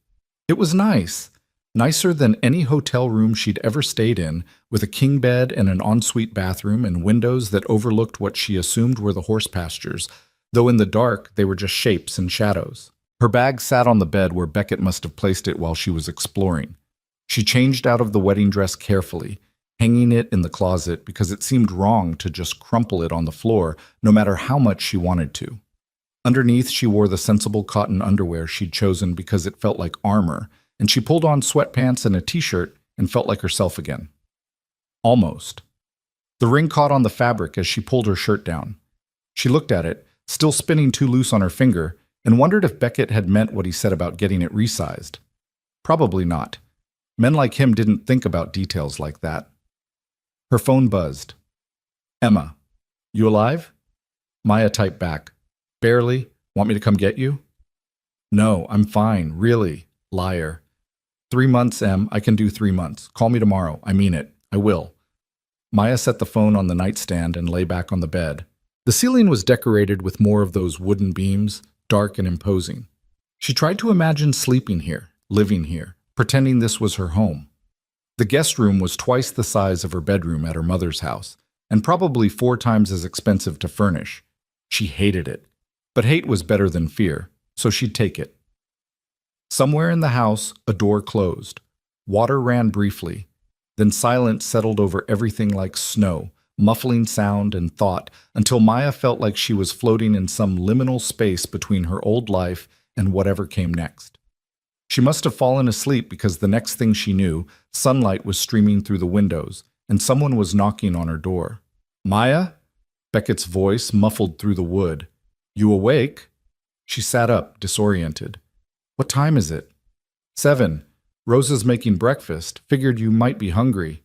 It was nice. Nicer than any hotel room she'd ever stayed in, with a king bed and an ensuite bathroom and windows that overlooked what she assumed were the horse pastures, though in the dark they were just shapes and shadows. Her bag sat on the bed where Beckett must have placed it while she was exploring. She changed out of the wedding dress carefully, hanging it in the closet because it seemed wrong to just crumple it on the floor, no matter how much she wanted to. Underneath, she wore the sensible cotton underwear she'd chosen because it felt like armor, and she pulled on sweatpants and a t-shirt and felt like herself again. Almost. The ring caught on the fabric as she pulled her shirt down. She looked at it, still spinning too loose on her finger, and wondered if Beckett had meant what he said about getting it resized. Probably not. Men like him didn't think about details like that. Her phone buzzed. Emma, you alive? Maya typed back. Barely. Want me to come get you? No, I'm fine, really. Liar. 3 months, Em. I can do 3 months. Call me tomorrow. I mean it. I will. Maya set the phone on the nightstand and lay back on the bed. The ceiling was decorated with more of those wooden beams, dark and imposing. She tried to imagine sleeping here, living here, pretending this was her home. The guest room was twice the size of her bedroom at her mother's house, and probably 4 times as expensive to furnish. She hated it, but hate was better than fear, so she'd take it. Somewhere in the house, a door closed. Water ran briefly. Then silence settled over everything like snow, muffling sound and thought, until Maya felt like she was floating in some liminal space between her old life and whatever came next. She must have fallen asleep because the next thing she knew, sunlight was streaming through the windows, and someone was knocking on her door. Maya? Beckett's voice muffled through the wood. You awake? She sat up, disoriented. What time is it? 7. Rosa's making breakfast. Figured you might be hungry.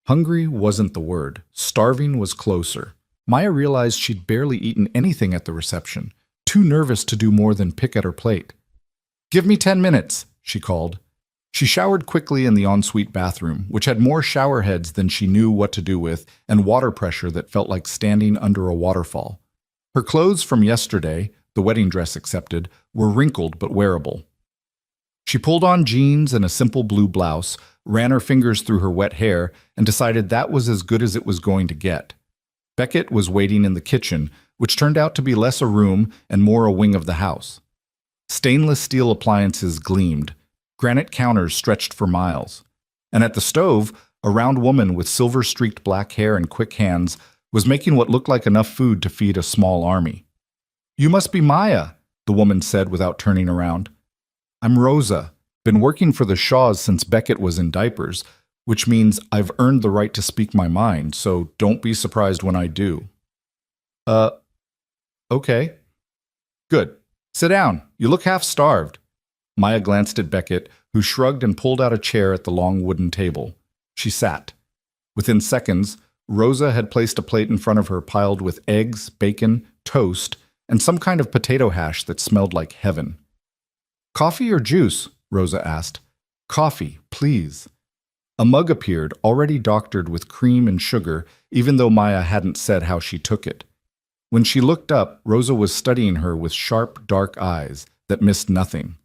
Hungry wasn't the word. Starving was closer. Maya realized she'd barely eaten anything at the reception, too nervous to do more than pick at her plate. Give me 10 minutes, she called. She showered quickly in the ensuite bathroom, which had more shower heads than she knew what to do with and water pressure that felt like standing under a waterfall. Her clothes from yesterday, the wedding dress excepted, were wrinkled but wearable. She pulled on jeans and a simple blue blouse, ran her fingers through her wet hair, and decided that was as good as it was going to get. Beckett was waiting in the kitchen, which turned out to be less a room and more a wing of the house. Stainless steel appliances gleamed. Granite counters stretched for miles. And at the stove, a round woman with silver-streaked black hair and quick hands was making what looked like enough food to feed a small army. You must be Maya, the woman said without turning around. I'm Rosa. Been working for the Shaws since Beckett was in diapers, which means I've earned the right to speak my mind, so don't be surprised when I do. Okay. Good. Sit down. You look half-starved. Maya glanced at Beckett, who shrugged and pulled out a chair at the long wooden table. She sat. Within seconds, Rosa had placed a plate in front of her piled with eggs, bacon, toast, and some kind of potato hash that smelled like heaven. Coffee or juice? Rosa asked. Coffee, please. A mug appeared, already doctored with cream and sugar, even though Maya hadn't said how she took it. When she looked up, Rosa was studying her with sharp, dark eyes that missed nothing.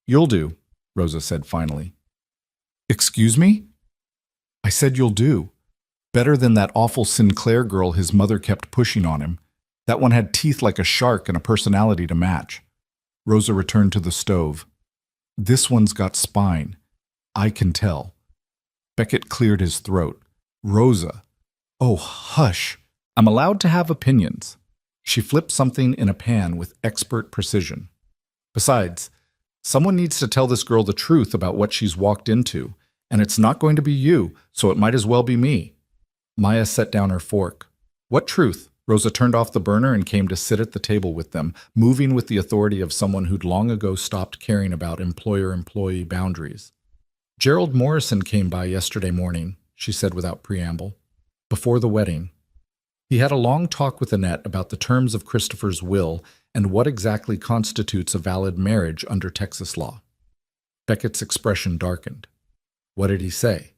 You'll do, Rosa said finally. Excuse me? I said you'll do. Better than that awful Sinclair girl his mother kept pushing on him. That one had teeth like a shark and a personality to match. Rosa returned to the stove. This one's got spine. I can tell. Beckett cleared his throat. Rosa. Oh, hush. I'm allowed to have opinions. She flipped something in a pan with expert precision. Besides, someone needs to tell this girl the truth about what she's walked into, and it's not going to be you, so it might as well be me. Maya set down her fork. What truth? Rosa turned off the burner and came to sit at the table with them, moving with the authority of someone who'd long ago stopped caring about employer-employee boundaries. Gerald Morrison came by yesterday morning, she said without preamble, before the wedding. He had a long talk with Annette about the terms of Christopher's will and what exactly constitutes a valid marriage under Texas law. Beckett's expression darkened. What did he say?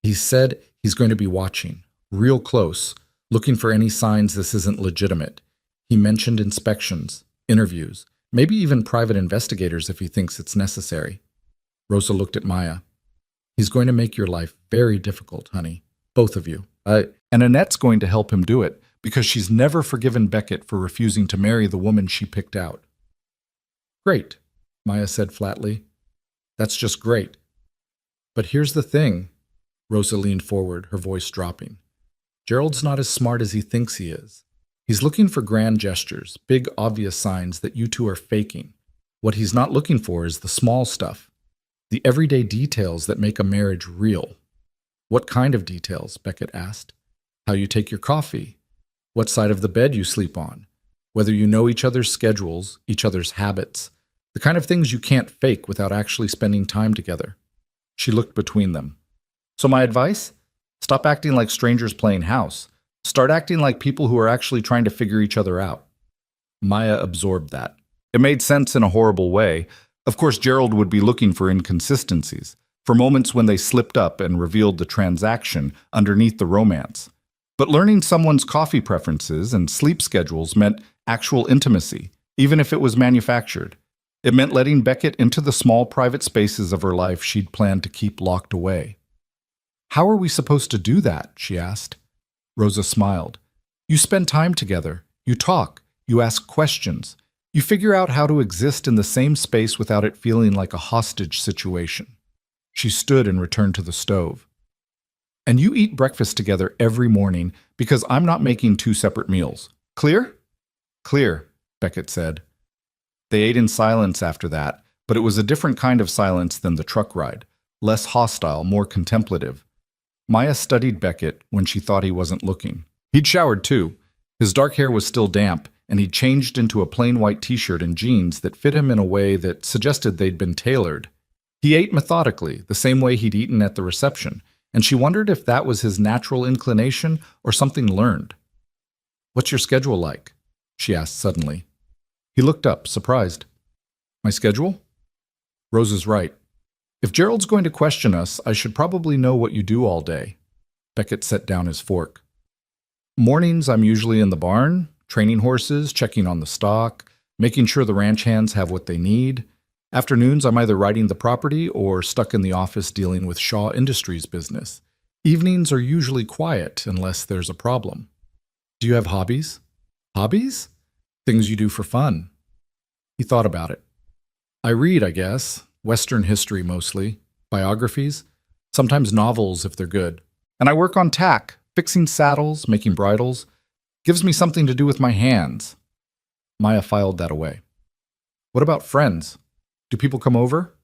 He said he's going to be watching, real close, looking for any signs this isn't legitimate. He mentioned inspections, interviews, maybe even private investigators if he thinks it's necessary. Rosa looked at Maya. He's going to make your life very difficult, honey. Both of you. And Annette's going to help him do it, because she's never forgiven Beckett for refusing to marry the woman she picked out. Great, Maya said flatly. That's just great. But here's the thing. Rosa leaned forward, her voice dropping. Gerald's not as smart as he thinks he is. He's looking for grand gestures, big obvious signs that you two are faking. What he's not looking for is the small stuff, the everyday details that make a marriage real. What kind of details? Beckett asked. How you take your coffee, what side of the bed you sleep on, whether you know each other's schedules, each other's habits, the kind of things you can't fake without actually spending time together. She looked between them. So my advice? Stop acting like strangers playing house. Start acting like people who are actually trying to figure each other out. Maya absorbed that. It made sense in a horrible way. Of course, Gerald would be looking for inconsistencies, for moments when they slipped up and revealed the transaction underneath the romance. But learning someone's coffee preferences and sleep schedules meant actual intimacy, even if it was manufactured. It meant letting Beckett into the small private spaces of her life she'd planned to keep locked away. How are we supposed to do that? She asked. Rosa smiled. You spend time together. You talk. You ask questions. You figure out how to exist in the same space without it feeling like a hostage situation. She stood and returned to the stove. And you eat breakfast together every morning because I'm not making 2 separate meals. Clear? Clear, Beckett said. They ate in silence after that, but it was a different kind of silence than the truck ride, less hostile, more contemplative. Maya studied Beckett when she thought he wasn't looking. He'd showered too. His dark hair was still damp, and he'd changed into a plain white t-shirt and jeans that fit him in a way that suggested they'd been tailored. He ate methodically, the same way he'd eaten at the reception, and she wondered if that was his natural inclination or something learned. What's your schedule like? She asked suddenly. He looked up, surprised. My schedule? Rosa's right. If Gerald's going to question us, I should probably know what you do all day. Beckett set down his fork. Mornings, I'm usually in the barn, training horses, checking on the stock, making sure the ranch hands have what they need. Afternoons, I'm either riding the property or stuck in the office dealing with Shaw Industries business. Evenings are usually quiet unless there's a problem. Do you have hobbies? Hobbies? Things you do for fun. He thought about it. I read, I guess. Western history mostly, biographies, sometimes novels if they're good. And I work on tack, fixing saddles, making bridles. Gives me something to do with my hands. Maya filed that away. What about friends? Do people come over?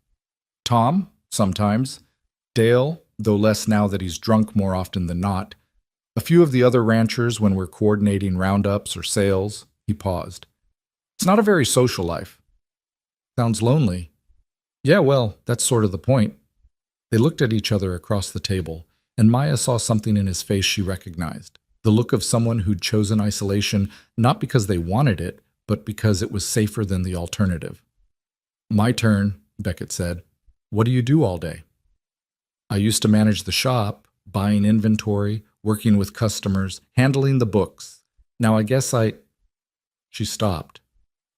Tom, sometimes. Dale, though less now that he's drunk more often than not. A few of the other ranchers when we're coordinating roundups or sales. He paused. It's not a very social life. Sounds lonely. Yeah, well, that's sort of the point. They looked at each other across the table, and Maya saw something in his face she recognized. The look of someone who'd chosen isolation not because they wanted it, but because it was safer than the alternative. My turn, Beckett said. What do you do all day? I used to manage the shop, buying inventory, working with customers, handling the books. Now I guess She stopped.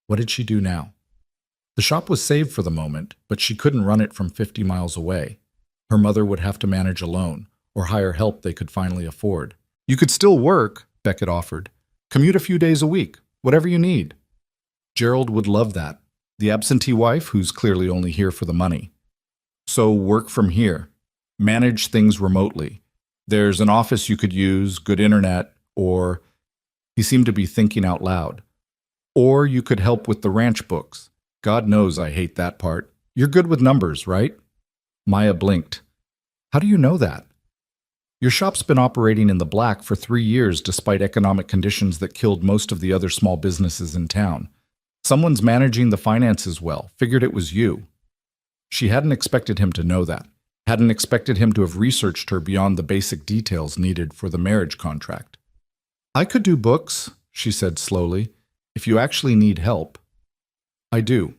What did she do now? The shop was saved for the moment, but she couldn't run it from 50 miles away. Her mother would have to manage alone, or hire help they could finally afford. You could still work, Beckett offered. Commute a few days a week, whatever you need. Gerald would love that. The absentee wife who's clearly only here for the money. So work from here. Manage things remotely. There's an office you could use, good internet, or... He seemed to be thinking out loud. Or you could help with the ranch books. God knows I hate that part. You're good with numbers, right? Maya blinked. How do you know that? Your shop's been operating in the black for 3 years despite economic conditions that killed most of the other small businesses in town. Someone's managing the finances well. Figured it was you. She hadn't expected him to know that. Hadn't expected him to have researched her beyond the basic details needed for the marriage contract. I could do books, she said slowly, if you actually need help. I do.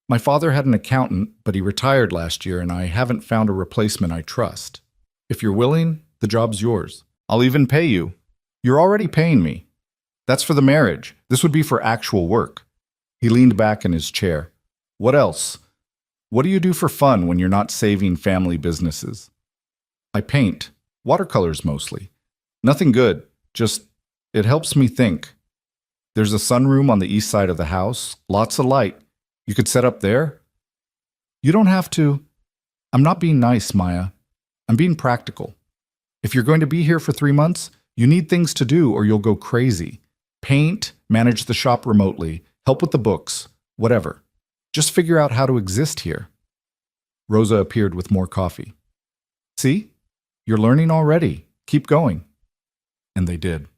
My father had an accountant, but he retired last year and I haven't found a replacement I trust. If you're willing, the job's yours. I'll even pay you. You're already paying me. That's for the marriage. This would be for actual work. He leaned back in his chair. What else? What do you do for fun when you're not saving family businesses? I paint. Watercolors mostly. Nothing good. Just, it helps me think. There's a sunroom on the east side of the house. Lots of light. You could set up there? You don't have to. I'm not being nice, Maya. I'm being practical. If you're going to be here for 3 months, you need things to do or you'll go crazy. Paint, manage the shop remotely, help with the books, whatever. Just figure out how to exist here. Rosa appeared with more coffee. See? You're learning already. Keep going. And they did.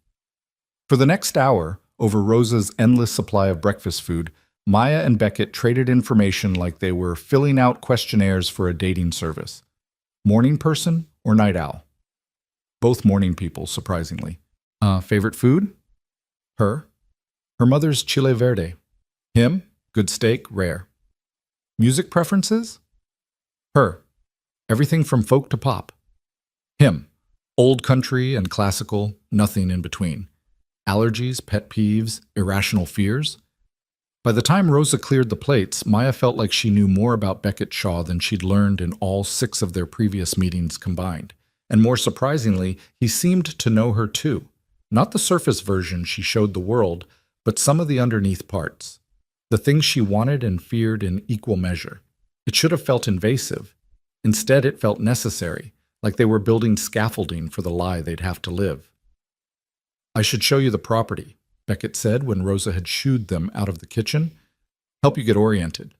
For the next hour, over Rosa's endless supply of breakfast food, Maya and Beckett traded information like they were filling out questionnaires for a dating service. Morning person or night owl? Both morning people, surprisingly. Favorite food? Her. Her mother's chile verde. Him? Good steak, rare. Music preferences? Her. Everything from folk to pop. Him. Old country and classical, nothing in between. Allergies, pet peeves, irrational fears? By the time Rosa cleared the plates, Maya felt like she knew more about Beckett Shaw than she'd learned in all 6 of their previous meetings combined. And more surprisingly, he seemed to know her too. Not the surface version she showed the world, but some of the underneath parts. The things she wanted and feared in equal measure. It should have felt invasive. Instead, it felt necessary, like they were building scaffolding for the lie they'd have to live. I should show you the property, Beckett said when Rosa had shooed them out of the kitchen. Help you get oriented.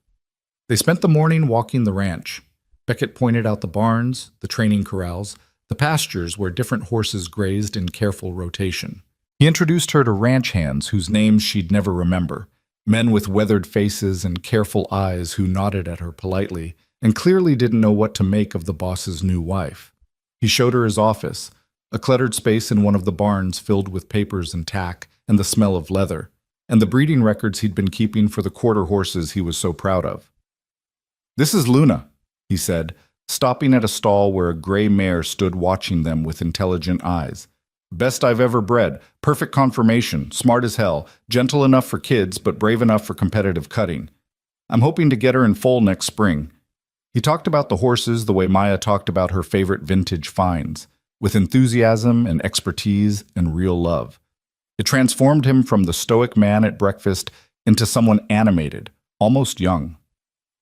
They spent the morning walking the ranch. Beckett pointed out the barns, the training corrals, the pastures where different horses grazed in careful rotation. He introduced her to ranch hands whose names she'd never remember, men with weathered faces and careful eyes who nodded at her politely and clearly didn't know what to make of the boss's new wife. He showed her his office, a cluttered space in one of the barns filled with papers and tack and the smell of leather, and the breeding records he'd been keeping for the quarter horses he was so proud of. This is Luna, he said, stopping at a stall where a gray mare stood watching them with intelligent eyes. Best I've ever bred, perfect conformation, smart as hell, gentle enough for kids but brave enough for competitive cutting. I'm hoping to get her in foal next spring. He talked about the horses the way Maya talked about her favorite vintage finds, with enthusiasm and expertise and real love. It transformed him from the stoic man at breakfast into someone animated, almost young.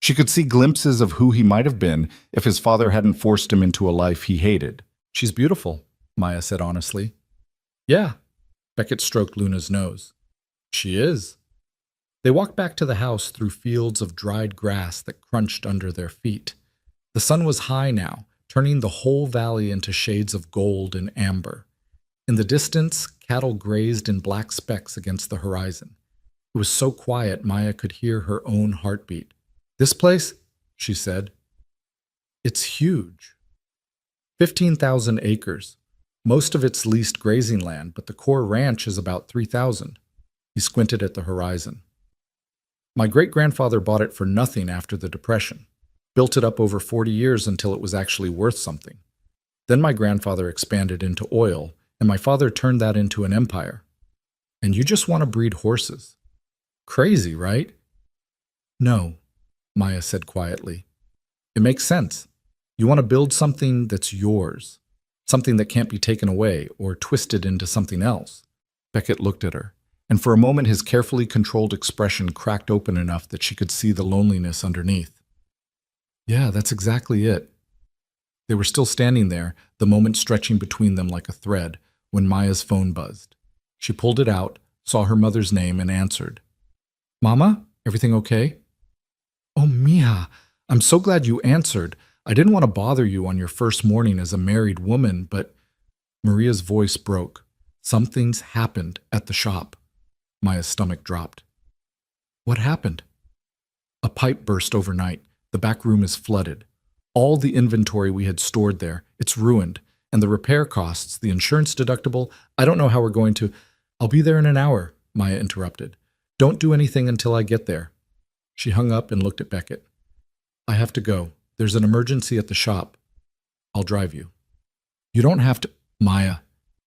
She could see glimpses of who he might have been if his father hadn't forced him into a life he hated. She's beautiful, Maya said honestly. Yeah, Beckett stroked Luna's nose. She is. They walked back to the house through fields of dried grass that crunched under their feet. The sun was high now, turning the whole valley into shades of gold and amber. In the distance, cattle grazed in black specks against the horizon. It was so quiet Maya could hear her own heartbeat. This place, she said, it's huge. 15,000 acres. Most of it's leased grazing land, but the core ranch is about 3,000. He squinted at the horizon. My great-grandfather bought it for nothing after the Depression, built it up over 40 years until it was actually worth something. Then my grandfather expanded into oil, and my father turned that into an empire. And you just want to breed horses. Crazy, right? No, Maya said quietly. It makes sense. You want to build something that's yours, something that can't be taken away or twisted into something else. Beckett looked at her, and for a moment his carefully controlled expression cracked open enough that she could see the loneliness underneath. Yeah, that's exactly it. They were still standing there, the moment stretching between them like a thread, when Maya's phone buzzed. She pulled it out, saw her mother's name, and answered. Mama, everything okay? Oh, Mija, I'm so glad you answered. I didn't want to bother you on your first morning as a married woman, but Maria's voice broke. Something's happened at the shop. Maya's stomach dropped. What happened? A pipe burst overnight. The back room is flooded. All the inventory we had stored there, it's ruined. And the repair costs, the insurance deductible, I don't know how we're going to. I'll be there in an hour, Maya interrupted. Don't do anything until I get there. She hung up and looked at Beckett. I have to go. There's an emergency at the shop. I'll drive you. You don't have to, Maya.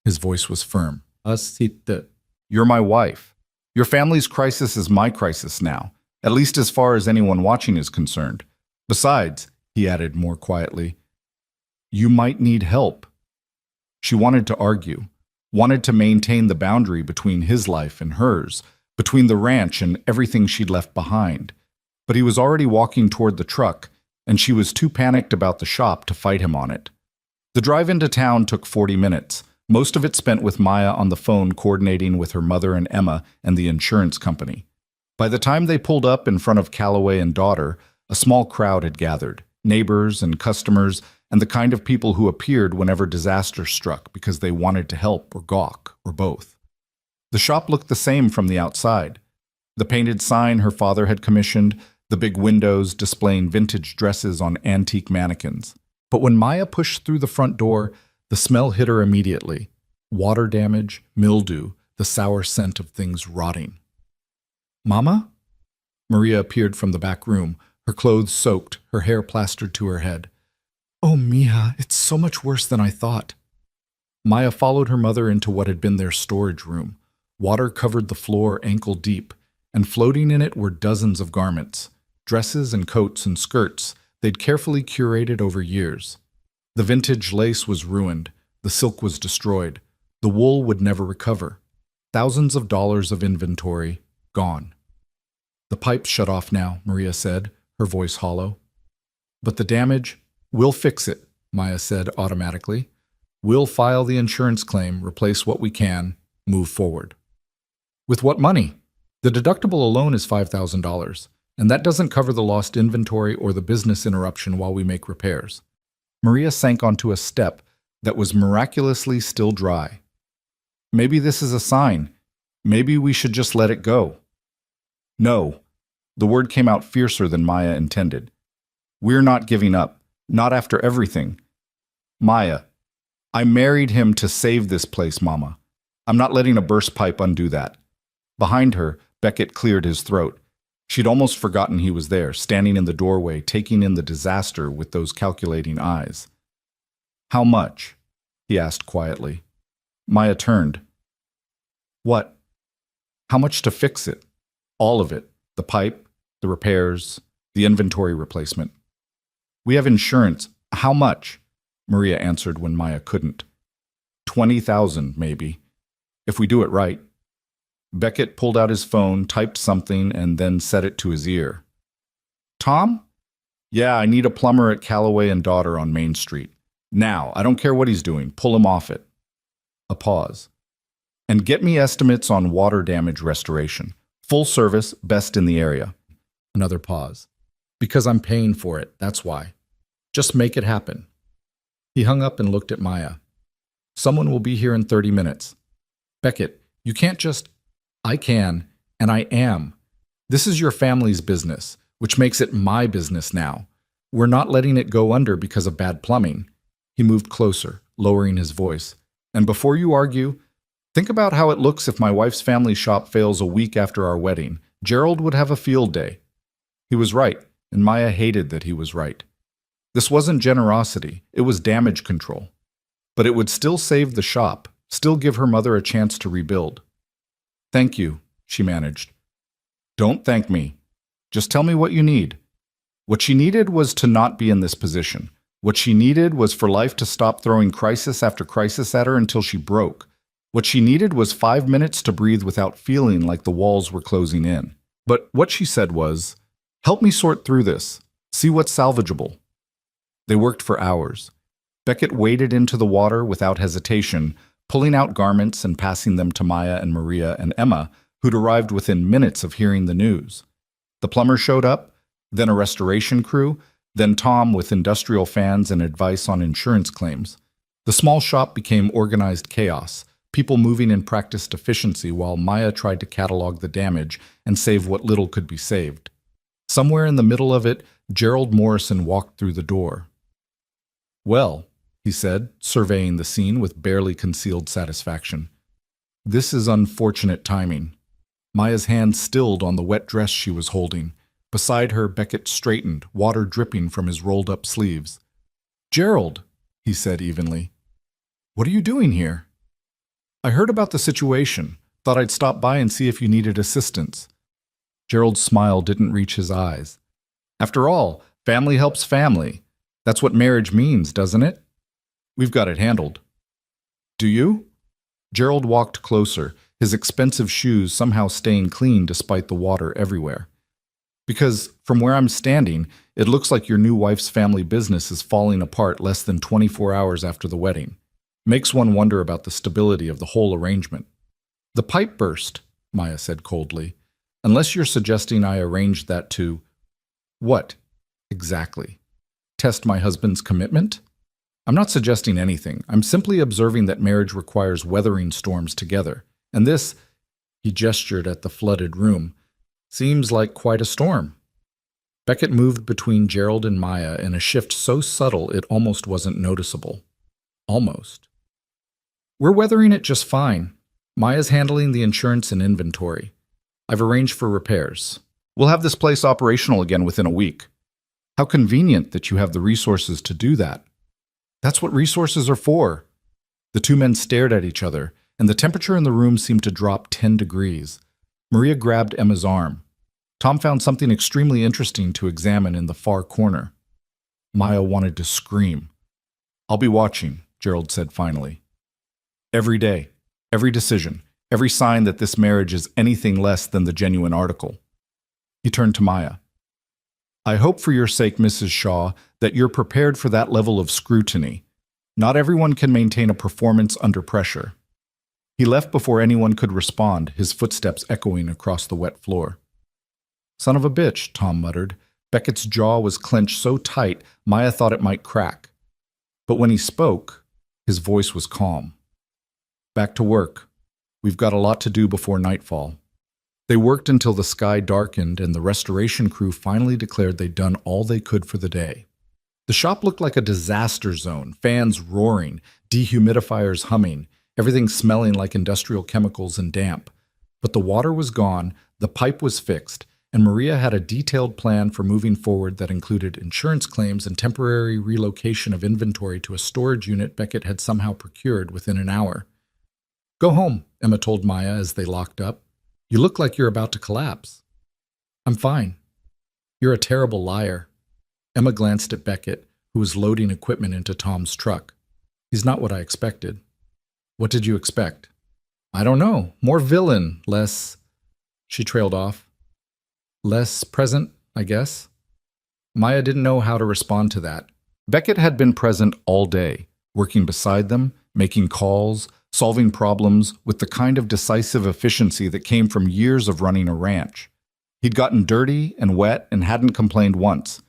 His voice was firm. Asita. You're my wife. Your family's crisis is my crisis now, at least as far as anyone watching is concerned. Besides, he added more quietly, you might need help. She wanted to argue, wanted to maintain the boundary between his life and hers, between the ranch and everything she'd left behind. But he was already walking toward the truck, and she was too panicked about the shop to fight him on it. The drive into town took 40 minutes, most of it spent with Maya on the phone coordinating with her mother and Emma and the insurance company. By the time they pulled up in front of Calloway and Daughter, a small crowd had gathered, neighbors and customers, and the kind of people who appeared whenever disaster struck because they wanted to help or gawk, or both. The shop looked the same from the outside. The painted sign her father had commissioned, the big windows displaying vintage dresses on antique mannequins. But when Maya pushed through the front door, the smell hit her immediately. Water damage, mildew, the sour scent of things rotting. Mama? Maria appeared from the back room, her clothes soaked, her hair plastered to her head. Oh, Mija, it's so much worse than I thought. Maya followed her mother into what had been their storage room. Water covered the floor ankle deep, and floating in it were dozens of garments, dresses and coats and skirts they'd carefully curated over years. The vintage lace was ruined, the silk was destroyed, the wool would never recover. Thousands of dollars of inventory, gone. The pipes shut off now, Maria said, her voice hollow. But the damage, we'll fix it, Maya said automatically. We'll file the insurance claim, replace what we can, move forward. With what money? The deductible alone is $5,000, and that doesn't cover the lost inventory or the business interruption while we make repairs. Maria sank onto a step that was miraculously still dry. Maybe this is a sign. Maybe we should just let it go. No. The word came out fiercer than Maya intended. We're not giving up. Not after everything. Maya, I married him to save this place, Mama. I'm not letting a burst pipe undo that. Behind her, Beckett cleared his throat. She'd almost forgotten he was there, standing in the doorway, taking in the disaster with those calculating eyes. How much? He asked quietly. Maya turned. What? How much to fix it? All of it. The pipe, the repairs, the inventory replacement. We have insurance. How much? Maria answered when Maya couldn't. 20,000, maybe. If we do it right. Beckett pulled out his phone, typed something, and then set it to his ear. Tom? Yeah, I need a plumber at Calloway and Daughter on Main Street. Now, I don't care what he's doing. Pull him off it. A pause. And get me estimates on water damage restoration. Full service, best in the area. Another pause. Because I'm paying for it, that's why. Just make it happen. He hung up and looked at Maya. Someone will be here in 30 minutes. Beckett, you can't just... I can, and I am. This is your family's business, which makes it my business now. We're not letting it go under because of bad plumbing. He moved closer, lowering his voice. And before you argue, think about how it looks if my wife's family shop fails a week after our wedding. Gerald would have a field day. He was right, and Maya hated that he was right. This wasn't generosity, it was damage control. But it would still save the shop, still give her mother a chance to rebuild. Thank you, she managed. Don't thank me. Just tell me what you need. What she needed was to not be in this position. What she needed was for life to stop throwing crisis after crisis at her until she broke. What she needed was 5 minutes to breathe without feeling like the walls were closing in. But what she said was, help me sort through this. See what's salvageable. They worked for hours. Beckett waded into the water without hesitation, pulling out garments and passing them to Maya and Maria and Emma, who'd arrived within minutes of hearing the news. The plumber showed up, then a restoration crew, then Tom with industrial fans and advice on insurance claims. The small shop became organized chaos, people moving in practiced efficiency while Maya tried to catalog the damage and save what little could be saved. Somewhere in the middle of it, Gerald Morrison walked through the door. Well, he said, surveying the scene with barely concealed satisfaction. This is unfortunate timing. Maya's hand stilled on the wet dress she was holding. Beside her, Beckett straightened, water dripping from his rolled-up sleeves. "Gerald," he said evenly, "what are you doing here?" "I heard about the situation. Thought I'd stop by and see if you needed assistance." Gerald's smile didn't reach his eyes. "After all, family helps family. That's what marriage means, doesn't it? We've got it handled." "Do you?" Gerald walked closer, his expensive shoes somehow staying clean despite the water everywhere. "Because, from where I'm standing, it looks like your new wife's family business is falling apart less than 24 hours after the wedding. Makes one wonder about the stability of the whole arrangement." "The pipe burst," Maya said coldly. "Unless you're suggesting I arranged that to—" "What, exactly? Test my husband's commitment?" "I'm not suggesting anything. I'm simply observing that marriage requires weathering storms together. And this," he gestured at the flooded room, "seems like quite a storm." Beckett moved between Gerald and Maya in a shift so subtle it almost wasn't noticeable. Almost. "We're weathering it just fine. Maya's handling the insurance and inventory. I've arranged for repairs. We'll have this place operational again within a week." "How convenient that you have the resources to do that." "That's what resources are for." The two men stared at each other, and the temperature in the room seemed to drop 10 degrees. Maria grabbed Emma's arm. Tom found something extremely interesting to examine in the far corner. Maya wanted to scream. "I'll be watching," Gerald said finally. "Every day, every decision, every sign that this marriage is anything less than the genuine article." He turned to Maya. "I hope for your sake, Mrs. Shaw, that you're prepared for that level of scrutiny. Not everyone can maintain a performance under pressure." He left before anyone could respond, his footsteps echoing across the wet floor. "Son of a bitch," Tom muttered. Beckett's jaw was clenched so tight, Maya thought it might crack. But when he spoke, his voice was calm. "Back to work. We've got a lot to do before nightfall." They worked until the sky darkened and the restoration crew finally declared they'd done all they could for the day. The shop looked like a disaster zone, fans roaring, dehumidifiers humming, everything smelling like industrial chemicals and damp. But the water was gone, the pipe was fixed, and Maria had a detailed plan for moving forward that included insurance claims and temporary relocation of inventory to a storage unit Beckett had somehow procured within an hour. "Go home," Emma told Maya as they locked up. "You look like you're about to collapse." "I'm fine." "You're a terrible liar." Emma glanced at Beckett, who was loading equipment into Tom's truck. "He's not what I expected." "What did you expect?" "I don't know. More villain, less—" She trailed off. "Less present, I guess." Maya didn't know how to respond to that. Beckett had been present all day, working beside them, making calls, solving problems with the kind of decisive efficiency that came from years of running a ranch. He'd gotten dirty and wet and hadn't complained once.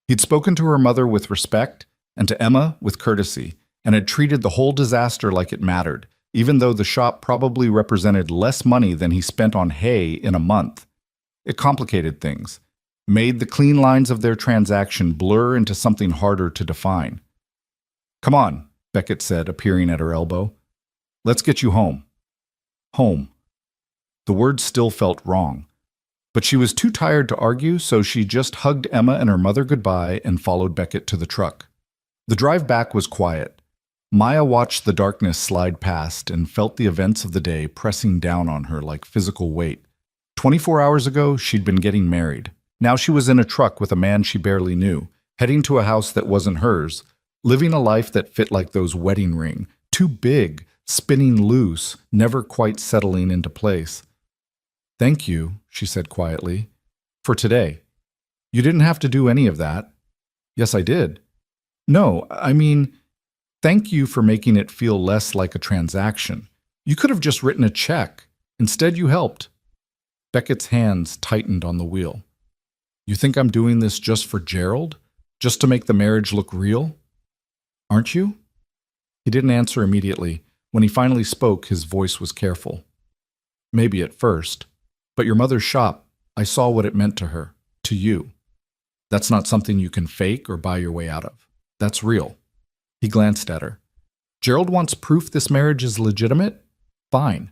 He'd spoken to her mother with respect and to Emma with courtesy, and had treated the whole disaster like it mattered, even though the shop probably represented less money than he spent on hay in a month. It complicated things, made the clean lines of their transaction blur into something harder to define. "Come on," Beckett said, appearing at her elbow. "Let's get you home." Home. The word still felt wrong. But she was too tired to argue, so she just hugged Emma and her mother goodbye and followed Beckett to the truck. The drive back was quiet. Maya watched the darkness slide past and felt the events of the day pressing down on her like physical weight. 24 hours ago, she'd been getting married. Now she was in a truck with a man she barely knew, heading to a house that wasn't hers, living a life that fit like those wedding ring, too big, spinning loose, never quite settling into place. "Thank you," she said quietly, "for today. You didn't have to do any of that." "Yes, I did." "No, I mean, thank you for making it feel less like a transaction. You could have just written a check. Instead, you helped." Beckett's hands tightened on the wheel. "You think I'm doing this just for Gerald? Just to make the marriage look real? Aren't you?" He didn't answer immediately. When he finally spoke, his voice was careful. "Maybe at first. But your mother's shop, I saw what it meant to her, to you. That's not something you can fake or buy your way out of. That's real." He glanced at her. "Gerald wants proof this marriage is legitimate? Fine.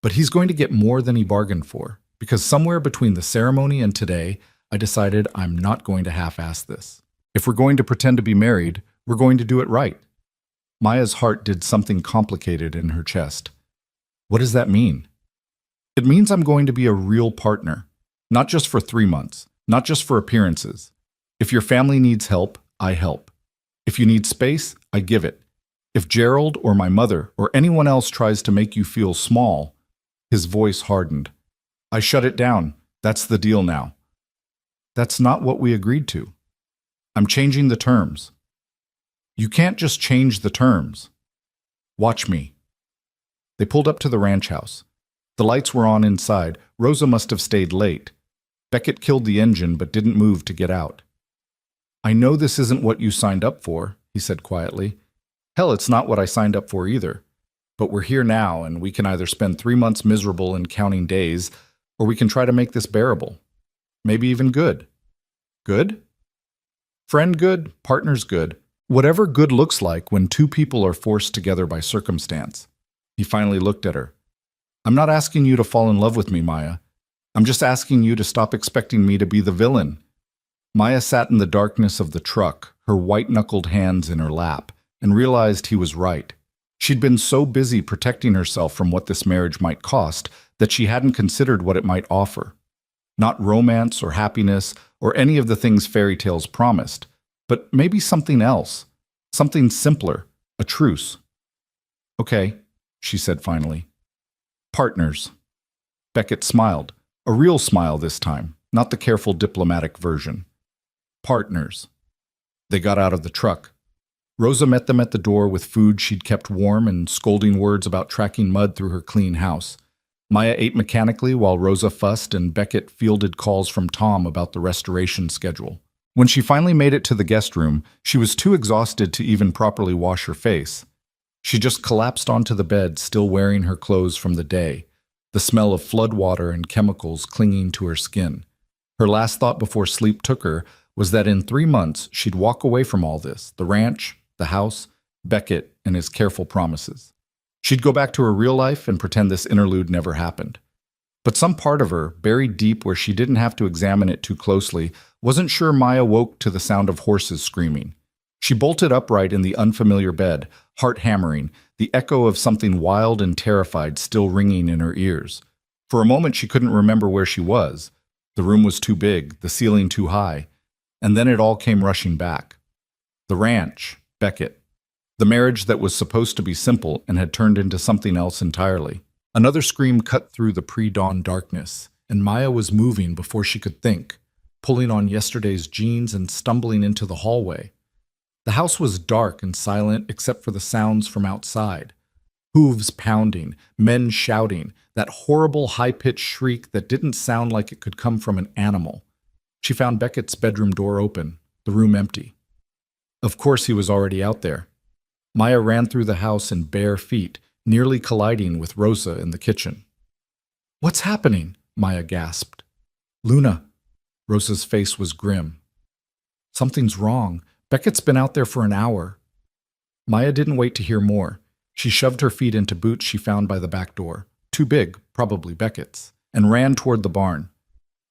But he's going to get more than he bargained for, because somewhere between the ceremony and today, I decided I'm not going to half-ass this. If we're going to pretend to be married, we're going to do it right. Maya's heart did something complicated in her chest. What does that mean? It means I'm going to be a real partner, not just for 3 months, not just for appearances. If your family needs help, I help. If you need space, I give it. If Gerald or my mother or anyone else tries to make you feel small, his voice hardened. I shut it down. That's the deal now. That's not what we agreed to. I'm changing the terms. You can't just change the terms. Watch me. They pulled up to the ranch house. The lights were on inside. Rosa must have stayed late. Beckett killed the engine but didn't move to get out. I know this isn't what you signed up for, he said quietly. Hell, it's not what I signed up for either. But we're here now, and we can either spend 3 months miserable and counting days, or we can try to make this bearable. Maybe even good. Good? Friend good, partner's good. Whatever good looks like when 2 people are forced together by circumstance. He finally looked at her. I'm not asking you to fall in love with me, Maya. I'm just asking you to stop expecting me to be the villain. Maya sat in the darkness of the truck, her white-knuckled hands in her lap, and realized he was right. She'd been so busy protecting herself from what this marriage might cost that she hadn't considered what it might offer. Not romance or happiness or any of the things fairy tales promised, but maybe something else, something simpler, a truce. Okay, she said finally. Partners. Beckett smiled, a real smile this time, not the careful diplomatic version. Partners. They got out of the truck. Rosa met them at the door with food she'd kept warm and scolding words about tracking mud through her clean house. Maya ate mechanically while Rosa fussed and Beckett fielded calls from Tom about the restoration schedule. When she finally made it to the guest room, she was too exhausted to even properly wash her face. She just collapsed onto the bed, still wearing her clothes from the day, the smell of floodwater and chemicals clinging to her skin. Her last thought before sleep took her was that in 3 months she'd walk away from all this, the ranch, the house, Beckett, and his careful promises. She'd go back to her real life and pretend this interlude never happened. But some part of her, buried deep where she didn't have to examine it too closely, wasn't sure Maya woke to the sound of horses screaming. She bolted upright in the unfamiliar bed, heart hammering, the echo of something wild and terrified still ringing in her ears. For a moment she couldn't remember where she was. The room was too big, the ceiling too high. And then it all came rushing back. The ranch, Beckett. The marriage that was supposed to be simple and had turned into something else entirely. Another scream cut through the pre-dawn darkness, and Maya was moving before she could think, pulling on yesterday's jeans and stumbling into the hallway. The house was dark and silent except for the sounds from outside. Hooves pounding, men shouting, that horrible high-pitched shriek that didn't sound like it could come from an animal. She found Beckett's bedroom door open, the room empty. Of course he was already out there. Maya ran through the house in bare feet, nearly colliding with Rosa in the kitchen. What's happening? Maya gasped. Luna. Rosa's face was grim. Something's wrong. Beckett's been out there for an hour. Maya didn't wait to hear more. She shoved her feet into boots she found by the back door, too big, probably Beckett's, and ran toward the barn.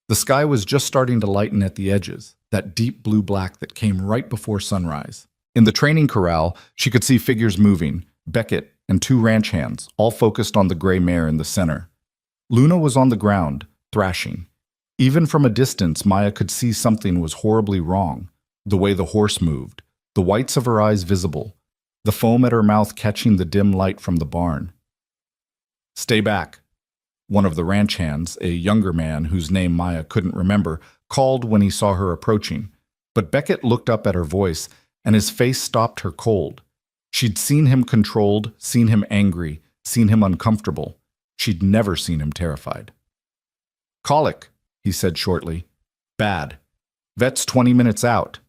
The sky was just starting to lighten at the edges, that deep blue-black that came right before sunrise. In the training corral, she could see figures moving, Beckett and 2 ranch hands, all focused on the gray mare in the center. Luna was on the ground, thrashing. Even from a distance, Maya could see something was horribly wrong. The way the horse moved, the whites of her eyes visible, the foam at her mouth catching the dim light from the barn. Stay back. One of the ranch hands, a younger man whose name Maya couldn't remember, called when he saw her approaching. But Beckett looked up at her voice, and his face stopped her cold. She'd seen him controlled, seen him angry, seen him uncomfortable. She'd never seen him terrified. Colic, he said shortly. Bad. Vet's 20 minutes out.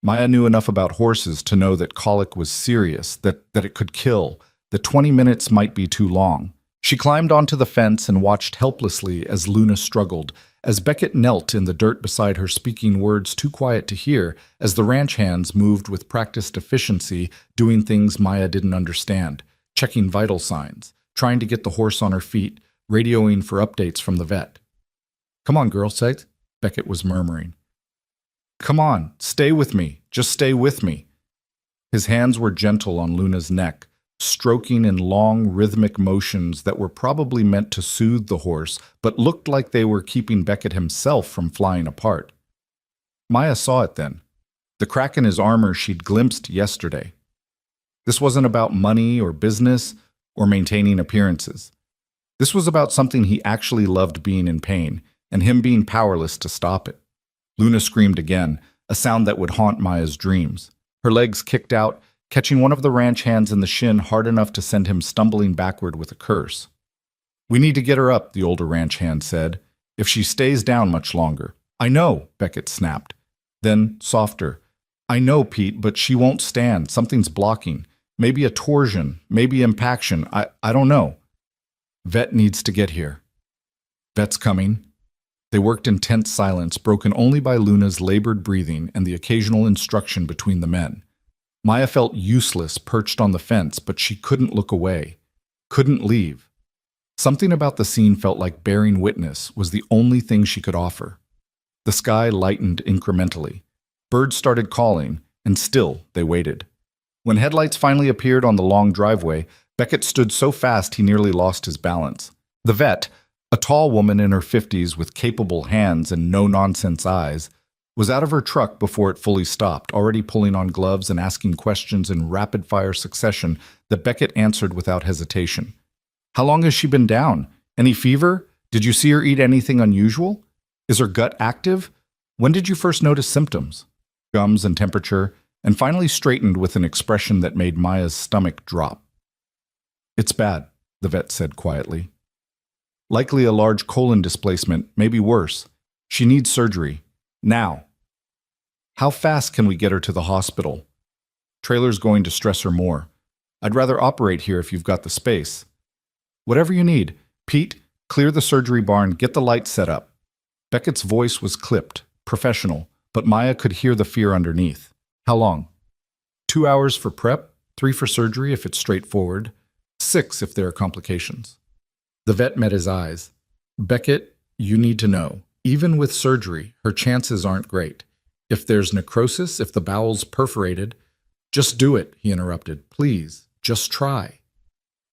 Maya knew enough about horses to know that colic was serious, that it could kill, that 20 minutes might be too long. She climbed onto the fence and watched helplessly as Luna struggled, as Beckett knelt in the dirt beside her speaking words too quiet to hear, as the ranch hands moved with practiced efficiency, doing things Maya didn't understand, checking vital signs, trying to get the horse on her feet, radioing for updates from the vet. Come on, girl, said Beckett was murmuring. "Come on, stay with me. Just stay with me." His hands were gentle on Luna's neck, stroking in long, rhythmic motions that were probably meant to soothe the horse, but looked like they were keeping Beckett himself from flying apart. Maya saw it then, the crack in his armor she'd glimpsed yesterday. This wasn't about money or business or maintaining appearances. This was about something he actually loved, being in pain, and him being powerless to stop it. Luna screamed again, a sound that would haunt Maya's dreams. Her legs kicked out, catching one of the ranch hands in the shin hard enough to send him stumbling backward with a curse. "We need to get her up," the older ranch hand said, "if she stays down much longer." "I know," Beckett snapped. Then, softer, "I know, Pete, but she won't stand. Something's blocking. Maybe a torsion, maybe impaction. I don't know. Vet needs to get here." "Vet's coming." They worked in tense silence, broken only by Luna's labored breathing and the occasional instruction between the men. Maya felt useless perched on the fence, but she couldn't look away, couldn't leave. Something about the scene felt like bearing witness was the only thing she could offer. The sky lightened incrementally. Birds started calling, and still they waited. When headlights finally appeared on the long driveway, Beckett stood so fast he nearly lost his balance. The vet, a tall woman in her 50s with capable hands and no-nonsense eyes, was out of her truck before it fully stopped, already pulling on gloves and asking questions in rapid-fire succession that Beckett answered without hesitation. "How long has she been down? Any fever? Did you see her eat anything unusual? Is her gut active? When did you first notice symptoms?" Gums and temperature, and finally straightened with an expression that made Maya's stomach drop. "It's bad," the vet said quietly. "Likely a large colon displacement, maybe worse. She needs surgery. Now." "How fast can we get her to the hospital?" "Trailer's going to stress her more. I'd rather operate here if you've got the space." "Whatever you need. Pete, clear the surgery barn, get the lights set up." Beckett's voice was clipped, professional, but Maya could hear the fear underneath. "How long?" 2 hours for prep, 3 for surgery if it's straightforward, 6 if there are complications." The vet met his eyes. "Beckett, you need to know, even with surgery, her chances aren't great. If there's necrosis, if the bowel's perforated—" "Just do it," he interrupted. "Please, just try."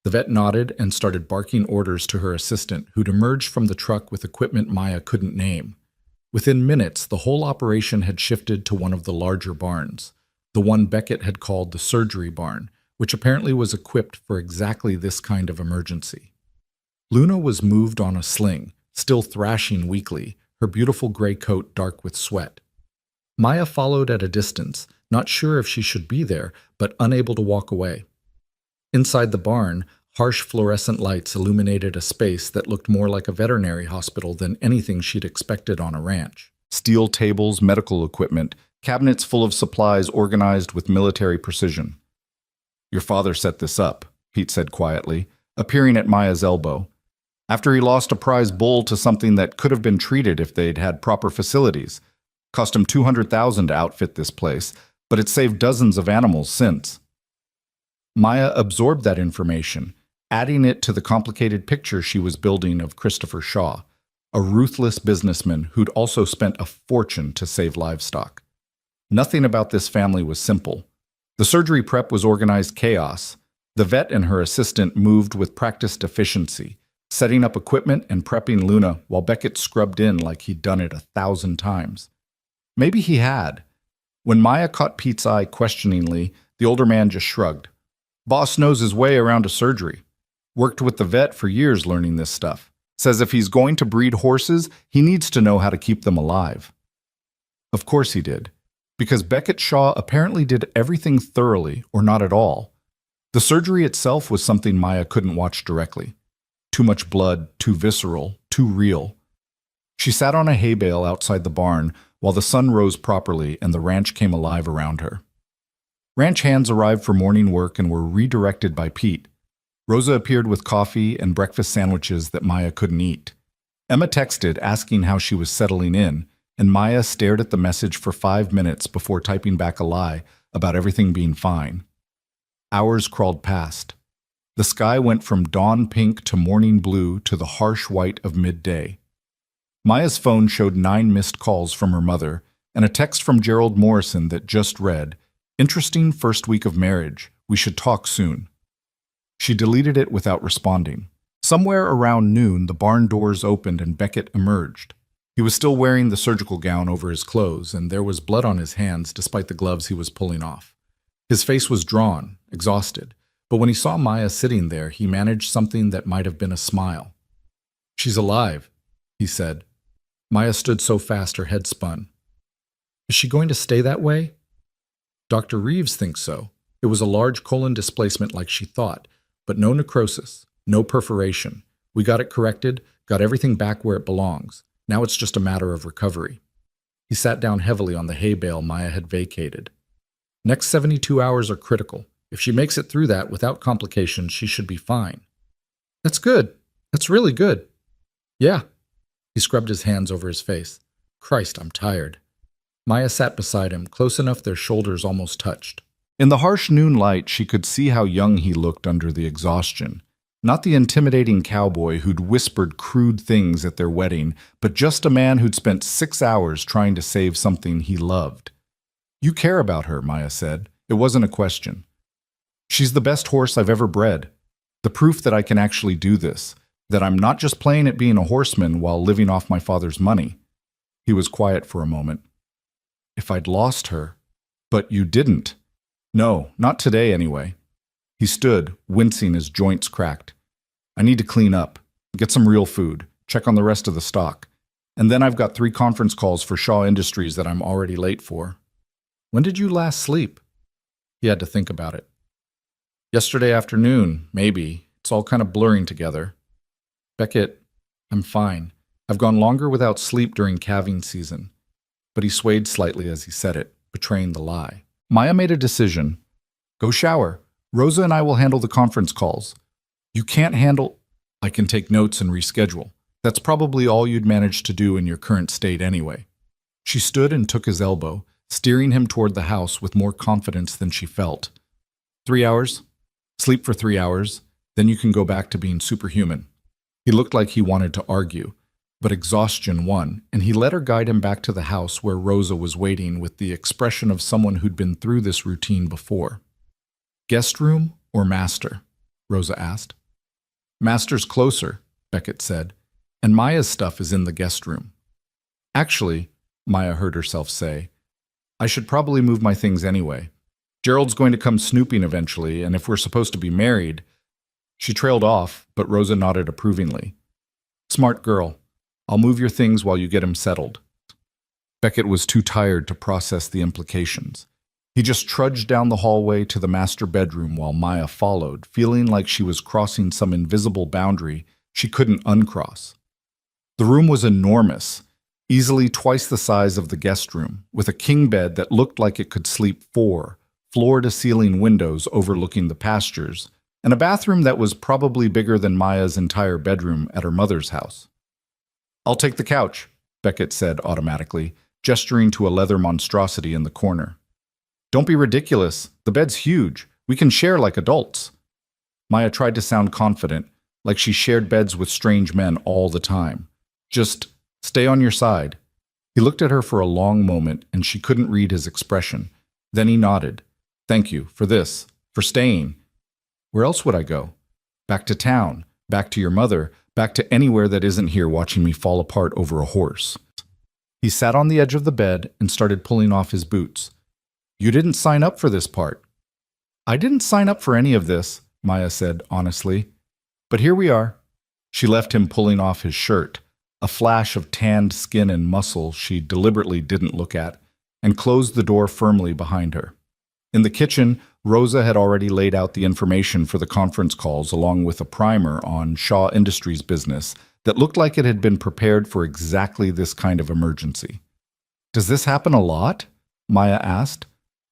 The vet nodded and started barking orders to her assistant, who'd emerged from the truck with equipment Maya couldn't name. Within minutes, the whole operation had shifted to one of the larger barns, the one Beckett had called the surgery barn, which apparently was equipped for exactly this kind of emergency. Luna was moved on a sling, still thrashing weakly, her beautiful gray coat dark with sweat. Maya followed at a distance, not sure if she should be there, but unable to walk away. Inside the barn, harsh fluorescent lights illuminated a space that looked more like a veterinary hospital than anything she'd expected on a ranch. Steel tables, medical equipment, cabinets full of supplies organized with military precision. "Your father set this up," Pete said quietly, appearing at Maya's elbow. "After he lost a prize bull to something that could have been treated if they'd had proper facilities. Cost him $200,000 to outfit this place, but it's saved dozens of animals since." Maya absorbed that information, adding it to the complicated picture she was building of Christopher Shaw, a ruthless businessman who'd also spent a fortune to save livestock. Nothing about this family was simple. The surgery prep was organized chaos. The vet and her assistant moved with practiced efficiency, setting up equipment and prepping Luna while Beckett scrubbed in like he'd done it 1,000 times. Maybe he had. When Maya caught Pete's eye questioningly, the older man just shrugged. "Boss knows his way around a surgery. Worked with the vet for years learning this stuff. Says if he's going to breed horses, he needs to know how to keep them alive." Of course he did, because Beckett Shaw apparently did everything thoroughly or not at all. The surgery itself was something Maya couldn't watch directly. Too much blood, too visceral, too real. She sat on a hay bale outside the barn while the sun rose properly and the ranch came alive around her. Ranch hands arrived for morning work and were redirected by Pete. Rosa appeared with coffee and breakfast sandwiches that Maya couldn't eat. Emma texted asking how she was settling in, and Maya stared at the message for 5 minutes before typing back a lie about everything being fine. Hours crawled past. The sky went from dawn pink to morning blue to the harsh white of midday. Maya's phone showed 9 missed calls from her mother and a text from Gerald Morrison that just read, "Interesting first week of marriage. We should talk soon." She deleted it without responding. Somewhere around noon, the barn doors opened and Beckett emerged. He was still wearing the surgical gown over his clothes, and there was blood on his hands despite the gloves he was pulling off. His face was drawn, exhausted, but when he saw Maya sitting there, he managed something that might have been a smile. "She's alive," he said. Maya stood so fast her head spun. "Is she going to stay that way?" "Dr. Reeves thinks so. It was a large colon displacement like she thought, but no necrosis, no perforation. We got it corrected, got everything back where it belongs. Now it's just a matter of recovery." He sat down heavily on the hay bale Maya had vacated. "Next 72 hours are critical. If she makes it through that without complications, she should be fine." "That's good. That's really good." "Yeah." He scrubbed his hands over his face. "Christ, I'm tired." Maya sat beside him, close enough their shoulders almost touched. In the harsh noon light, she could see how young he looked under the exhaustion. Not the intimidating cowboy who'd whispered crude things at their wedding, but just a man who'd spent 6 hours trying to save something he loved. "You care about her," Maya said. It wasn't a question. "She's the best horse I've ever bred. The proof that I can actually do this, that I'm not just playing at being a horseman while living off my father's money." He was quiet for a moment. "If I'd lost her—" "But you didn't." "No, not today anyway." He stood, wincing as joints cracked. "I need to clean up, get some real food, check on the rest of the stock. And then I've got 3 conference calls for Shaw Industries that I'm already late for." "When did you last sleep?" He had to think about it. "Yesterday afternoon, maybe. It's all kind of blurring together." "Beckett, I'm fine. I've gone longer without sleep during calving season." But he swayed slightly as he said it, betraying the lie. Maya made a decision. "Go shower. Rosa and I will handle the conference calls." "You can't handle—" "I can take notes and reschedule. That's probably all you'd manage to do in your current state anyway." She stood and took his elbow, steering him toward the house with more confidence than she felt. 3 hours? Sleep for 3 hours, then you can go back to being superhuman." He looked like he wanted to argue, but exhaustion won, and he let her guide him back to the house where Rosa was waiting with the expression of someone who'd been through this routine before. "Guest room or master?" Rosa asked. "Master's closer," Beckett said, "and Maya's stuff is in the guest room." "Actually," Maya heard herself say, "I should probably move my things anyway. Gerald's going to come snooping eventually, and if we're supposed to be married—" She trailed off, but Rosa nodded approvingly. "Smart girl. I'll move your things while you get him settled." Beckett was too tired to process the implications. He just trudged down the hallway to the master bedroom while Maya followed, feeling like she was crossing some invisible boundary she couldn't uncross. The room was enormous, easily twice the size of the guest room, with a king bed that looked like it could sleep 4, floor-to-ceiling windows overlooking the pastures, and a bathroom that was probably bigger than Maya's entire bedroom at her mother's house. "I'll take the couch," Beckett said automatically, gesturing to a leather monstrosity in the corner. "Don't be ridiculous. The bed's huge. We can share like adults." Maya tried to sound confident, like she shared beds with strange men all the time. "Just stay on your side." He looked at her for a long moment, and she couldn't read his expression. Then he nodded. "Thank you for this, for staying." "Where else would I go?" "Back to town, back to your mother, back to anywhere that isn't here watching me fall apart over a horse." He sat on the edge of the bed and started pulling off his boots. "You didn't sign up for this part." "I didn't sign up for any of this," Maya said honestly. "But here we are." She left him pulling off his shirt, a flash of tanned skin and muscle she deliberately didn't look at, and closed the door firmly behind her. In the kitchen, Rosa had already laid out the information for the conference calls along with a primer on Shaw Industries business that looked like it had been prepared for exactly this kind of emergency. "Does this happen a lot?" Maya asked.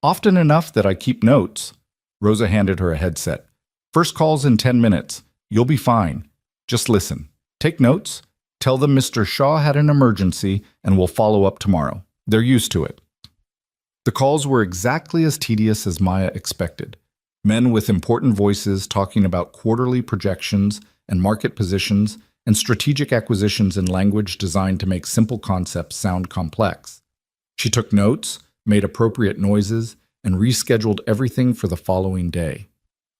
"Often enough that I keep notes." Rosa handed her a headset. "First call's in 10 minutes. You'll be fine. Just listen. Take notes. Tell them Mr. Shaw had an emergency and we'll follow up tomorrow. They're used to it." The calls were exactly as tedious as Maya expected. Men with important voices talking about quarterly projections and market positions and strategic acquisitions in language designed to make simple concepts sound complex. She took notes, made appropriate noises, and rescheduled everything for the following day.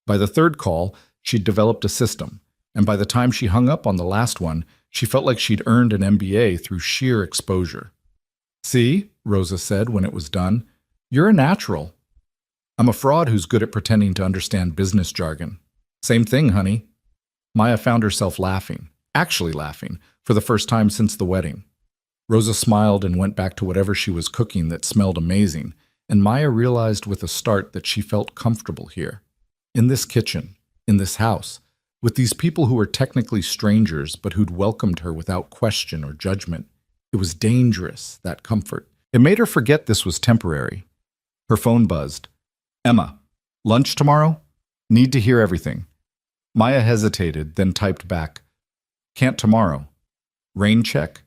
By the third call, she'd developed a system, and by the time she hung up on the last one, she felt like she'd earned an MBA through sheer exposure. "See," Rosa said when it was done, "you're a natural." "I'm a fraud who's good at pretending to understand business jargon." "Same thing, honey." Maya found herself laughing, actually laughing, for the first time since the wedding. Rosa smiled and went back to whatever she was cooking that smelled amazing, and Maya realized with a start that she felt comfortable here. In this kitchen, in this house, with these people who were technically strangers but who'd welcomed her without question or judgment. It was dangerous, that comfort. It made her forget this was temporary. Her phone buzzed. "Emma, lunch tomorrow? Need to hear everything." Maya hesitated, then typed back, "Can't tomorrow. Rain check?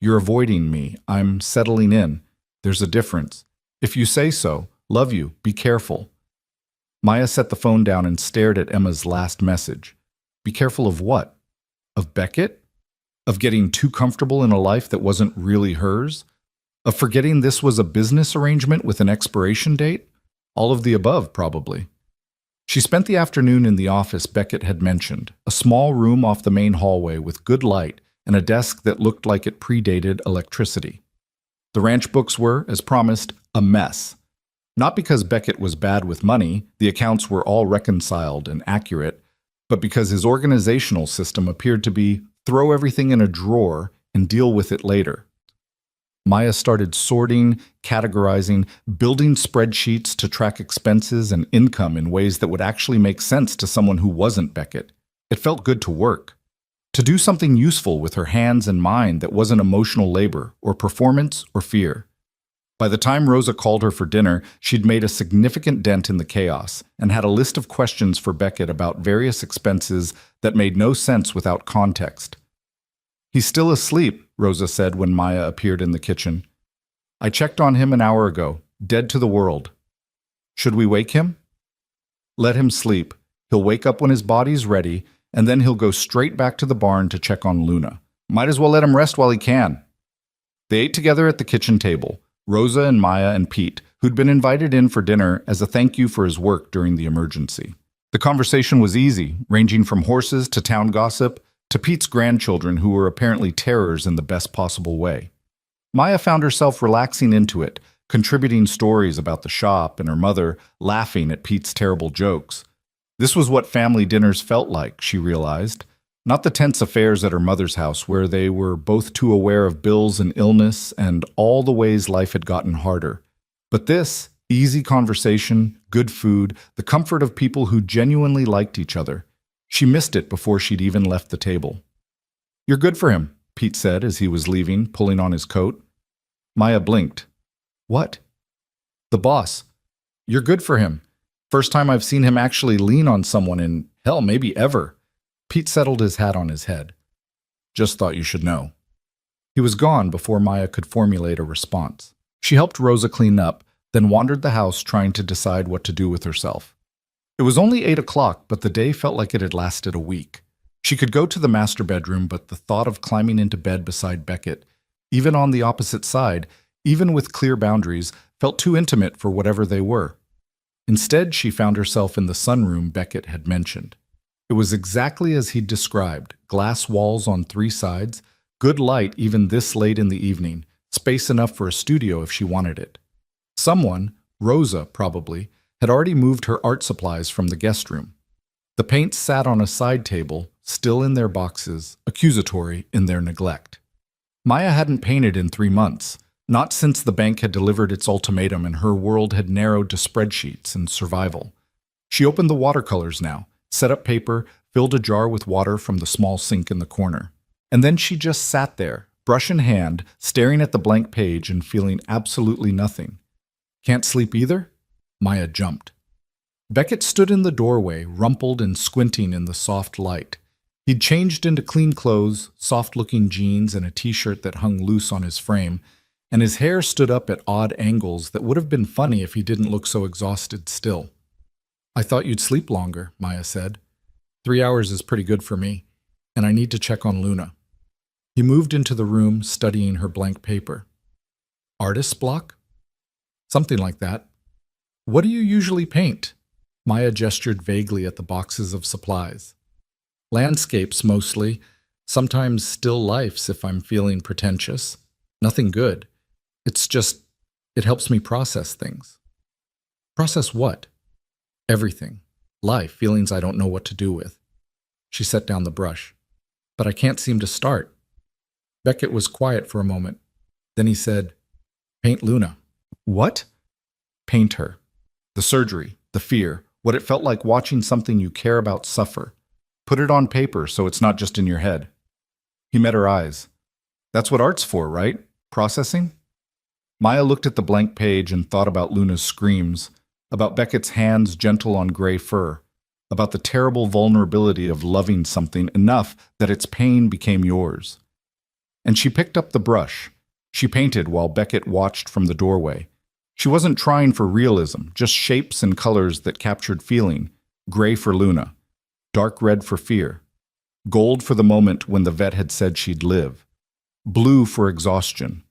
You're avoiding me. I'm settling in. There's a difference. If you say so, love you, be careful." Maya set the phone down and stared at Emma's last message. Be careful of what? Of Beckett? Of getting too comfortable in a life that wasn't really hers? Of forgetting this was a business arrangement with an expiration date? All of the above, probably. She spent the afternoon in the office Beckett had mentioned, a small room off the main hallway with good light and a desk that looked like it predated electricity. The ranch books were, as promised, a mess. Not because Beckett was bad with money, the accounts were all reconciled and accurate, but because his organizational system appeared to be throw everything in a drawer and deal with it later. Maya started sorting, categorizing, building spreadsheets to track expenses and income in ways that would actually make sense to someone who wasn't Beckett. It felt good to work, to do something useful with her hands and mind that wasn't emotional labor or performance or fear. By the time Rosa called her for dinner, she'd made a significant dent in the chaos and had a list of questions for Beckett about various expenses that made no sense without context. "He's still asleep," Rosa said when Maya appeared in the kitchen. "I checked on him an hour ago, dead to the world. Should we wake him?" "Let him sleep. He'll wake up when his body's ready, and then he'll go straight back to the barn to check on Luna. Might as well let him rest while he can." They ate together at the kitchen table, Rosa and Maya and Pete, who'd been invited in for dinner as a thank you for his work during the emergency. The conversation was easy, ranging from horses to town gossip to Pete's grandchildren, who were apparently terrors in the best possible way. Maya found herself relaxing into it, contributing stories about the shop and her mother, laughing at Pete's terrible jokes. This was what family dinners felt like, she realized. Not the tense affairs at her mother's house where they were both too aware of bills and illness and all the ways life had gotten harder. But this, easy conversation, good food, the comfort of people who genuinely liked each other. She missed it before she'd even left the table. "You're good for him," Pete said as he was leaving, pulling on his coat. Maya blinked. "What?" "The boss. You're good for him. First time I've seen him actually lean on someone in, hell, maybe ever." Pete settled his hat on his head. "Just thought you should know." He was gone before Maya could formulate a response. She helped Rosa clean up, then wandered the house trying to decide what to do with herself. It was only 8 o'clock, but the day felt like it had lasted a week. She could go to the master bedroom, but the thought of climbing into bed beside Beckett, even on the opposite side, even with clear boundaries, felt too intimate for whatever they were. Instead, she found herself in the sunroom Beckett had mentioned. It was exactly as he'd described, glass walls on 3 sides, good light even this late in the evening, space enough for a studio if she wanted it. Someone, Rosa probably, had already moved her art supplies from the guest room. The paints sat on a side table, still in their boxes, accusatory in their neglect. Maya hadn't painted in 3 months, not since the bank had delivered its ultimatum and her world had narrowed to spreadsheets and survival. She opened the watercolors now, set up paper, filled a jar with water from the small sink in the corner. And then she just sat there, brush in hand, staring at the blank page and feeling absolutely nothing. "Can't sleep either?" Maya jumped. Beckett stood in the doorway, rumpled and squinting in the soft light. He'd changed into clean clothes, soft-looking jeans and a t-shirt that hung loose on his frame, and his hair stood up at odd angles that would have been funny if he didn't look so exhausted still. "I thought you'd sleep longer," Maya said. 3 hours is pretty good for me." and I need to check on Luna. He moved into the room, studying her blank paper. Artist's block? Something like that. What do you usually paint? Maya gestured vaguely at the boxes of supplies. Landscapes, mostly. Sometimes still lifes if I'm feeling pretentious. Nothing good. It's just, it helps me process things. Process what? Everything. Life, feelings I don't know what to do with. She set down the brush. But I can't seem to start. Beckett was quiet for a moment. Then he said, Paint Luna. What? Paint her. The surgery, the fear, what it felt like watching something you care about suffer. Put it on paper so it's not just in your head. He met her eyes. That's what art's for, right? Processing? Maya looked at the blank page and thought about Luna's screams, about Beckett's hands gentle on gray fur, about the terrible vulnerability of loving something enough that its pain became yours. And she picked up the brush. She painted while Beckett watched from the doorway. She wasn't trying for realism, just shapes and colors that captured feeling. Gray for Luna, dark red for fear, gold for the moment when the vet had said she'd live, blue for exhaustion.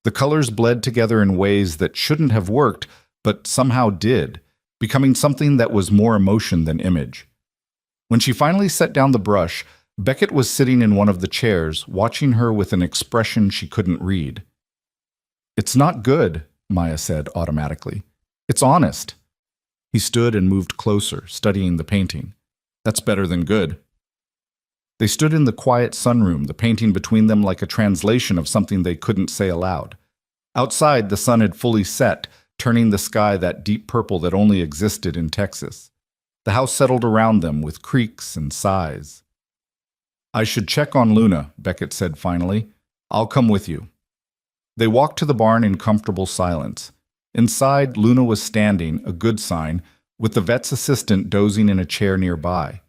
The colors bled together in ways that shouldn't have worked, but somehow did, becoming something that was more emotion than image. When she finally set down the brush, Beckett was sitting in one of the chairs, watching her with an expression she couldn't read. It's not good, Maya said automatically. It's honest. He stood and moved closer, studying the painting. That's better than good. They stood in the quiet sunroom, the painting between them like a translation of something they couldn't say aloud. Outside, the sun had fully set, turning the sky that deep purple that only existed in Texas. The house settled around them with creaks and sighs. I should check on Luna, Beckett said finally. I'll come with you. They walked to the barn in comfortable silence. Inside, Luna was standing, a good sign, with the vet's assistant dozing in a chair nearby.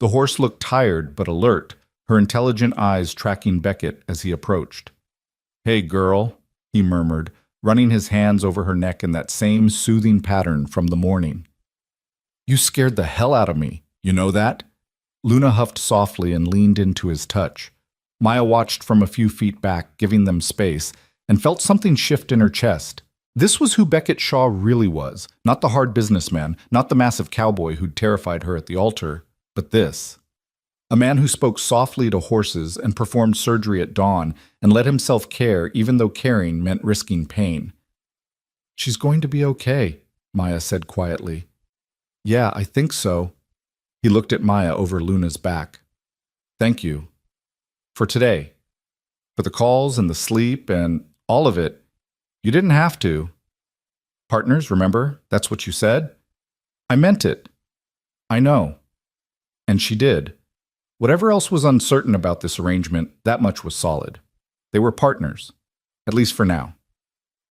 The horse looked tired but alert, her intelligent eyes tracking Beckett as he approached. Hey, girl, he murmured, running his hands over her neck in that same soothing pattern from the morning. You scared the hell out of me, you know that? Luna huffed softly and leaned into his touch. Maya watched from a few feet back, giving them space, and felt something shift in her chest. This was who Beckett Shaw really was, not the hard businessman, not the massive cowboy who'd terrified her at the altar, but this. A man who spoke softly to horses and performed surgery at dawn and let himself care even though caring meant risking pain. She's going to be okay, Maya said quietly. Yeah, I think so. He looked at Maya over Luna's back. Thank you. For today. For the calls and the sleep and all of it. You didn't have to. Partners, remember? That's what you said? I meant it. I know. And she did. Whatever else was uncertain about this arrangement, that much was solid. They were partners. At least for now.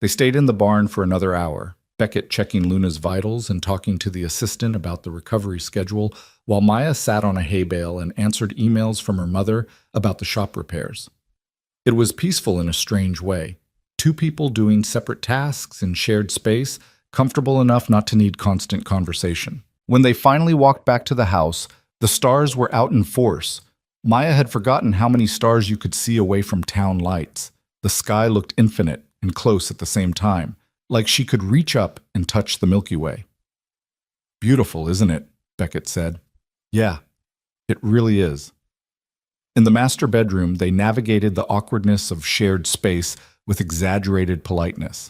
They stayed in the barn for another hour, Beckett checking Luna's vitals and talking to the assistant about the recovery schedule, while Maya sat on a hay bale and answered emails from her mother about the shop repairs. It was peaceful in a strange way. Two people doing separate tasks in shared space, comfortable enough not to need constant conversation. When they finally walked back to the house, the stars were out in force. Maya had forgotten how many stars you could see away from town lights. The sky looked infinite and close at the same time, like she could reach up and touch the Milky Way. Beautiful, isn't it? Beckett said. Yeah, it really is. In the master bedroom, they navigated the awkwardness of shared space with exaggerated politeness.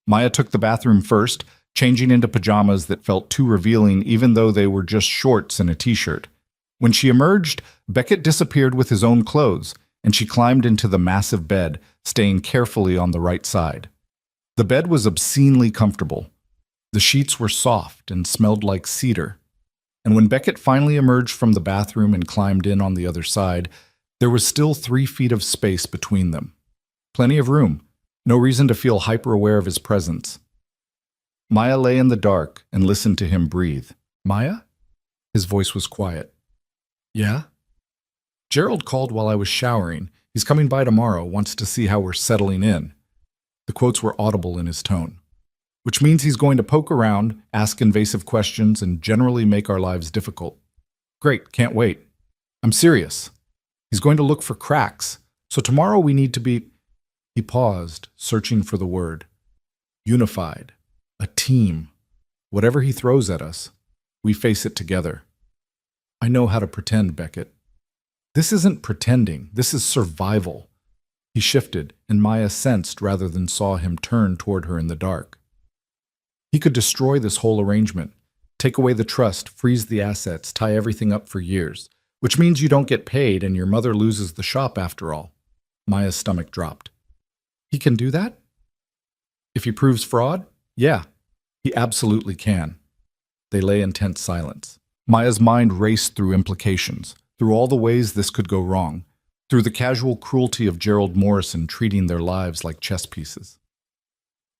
Maya took the bathroom first, changing into pajamas that felt too revealing even though they were just shorts and a t-shirt. When she emerged, Beckett disappeared with his own clothes, and she climbed into the massive bed, staying carefully on the right side. The bed was obscenely comfortable. The sheets were soft and smelled like cedar. And when Beckett finally emerged from the bathroom and climbed in on the other side, there was still 3 feet of space between them. Plenty of room. No reason to feel hyper-aware of his presence. Maya lay in the dark and listened to him breathe. Maya? His voice was quiet. Yeah? Gerald called while I was showering. He's coming by tomorrow, wants to see how we're settling in. The quotes were audible in his tone. Which means he's going to poke around, ask invasive questions, and generally make our lives difficult. Great, can't wait. I'm serious. He's going to look for cracks. So tomorrow we need to be... He paused, searching for the word. Unified. A team. Whatever he throws at us, we face it together. I know how to pretend, Beckett. This isn't pretending. This is survival. He shifted, and Maya sensed rather than saw him turn toward her in the dark. He could destroy this whole arrangement, take away the trust, freeze the assets, tie everything up for years, which means you don't get paid and your mother loses the shop after all. Maya's stomach dropped. He can do that? If he proves fraud? Yeah, he absolutely can. They lay in tense silence. Maya's mind raced through implications, through all the ways this could go wrong, through the casual cruelty of Gerald Morrison treating their lives like chess pieces.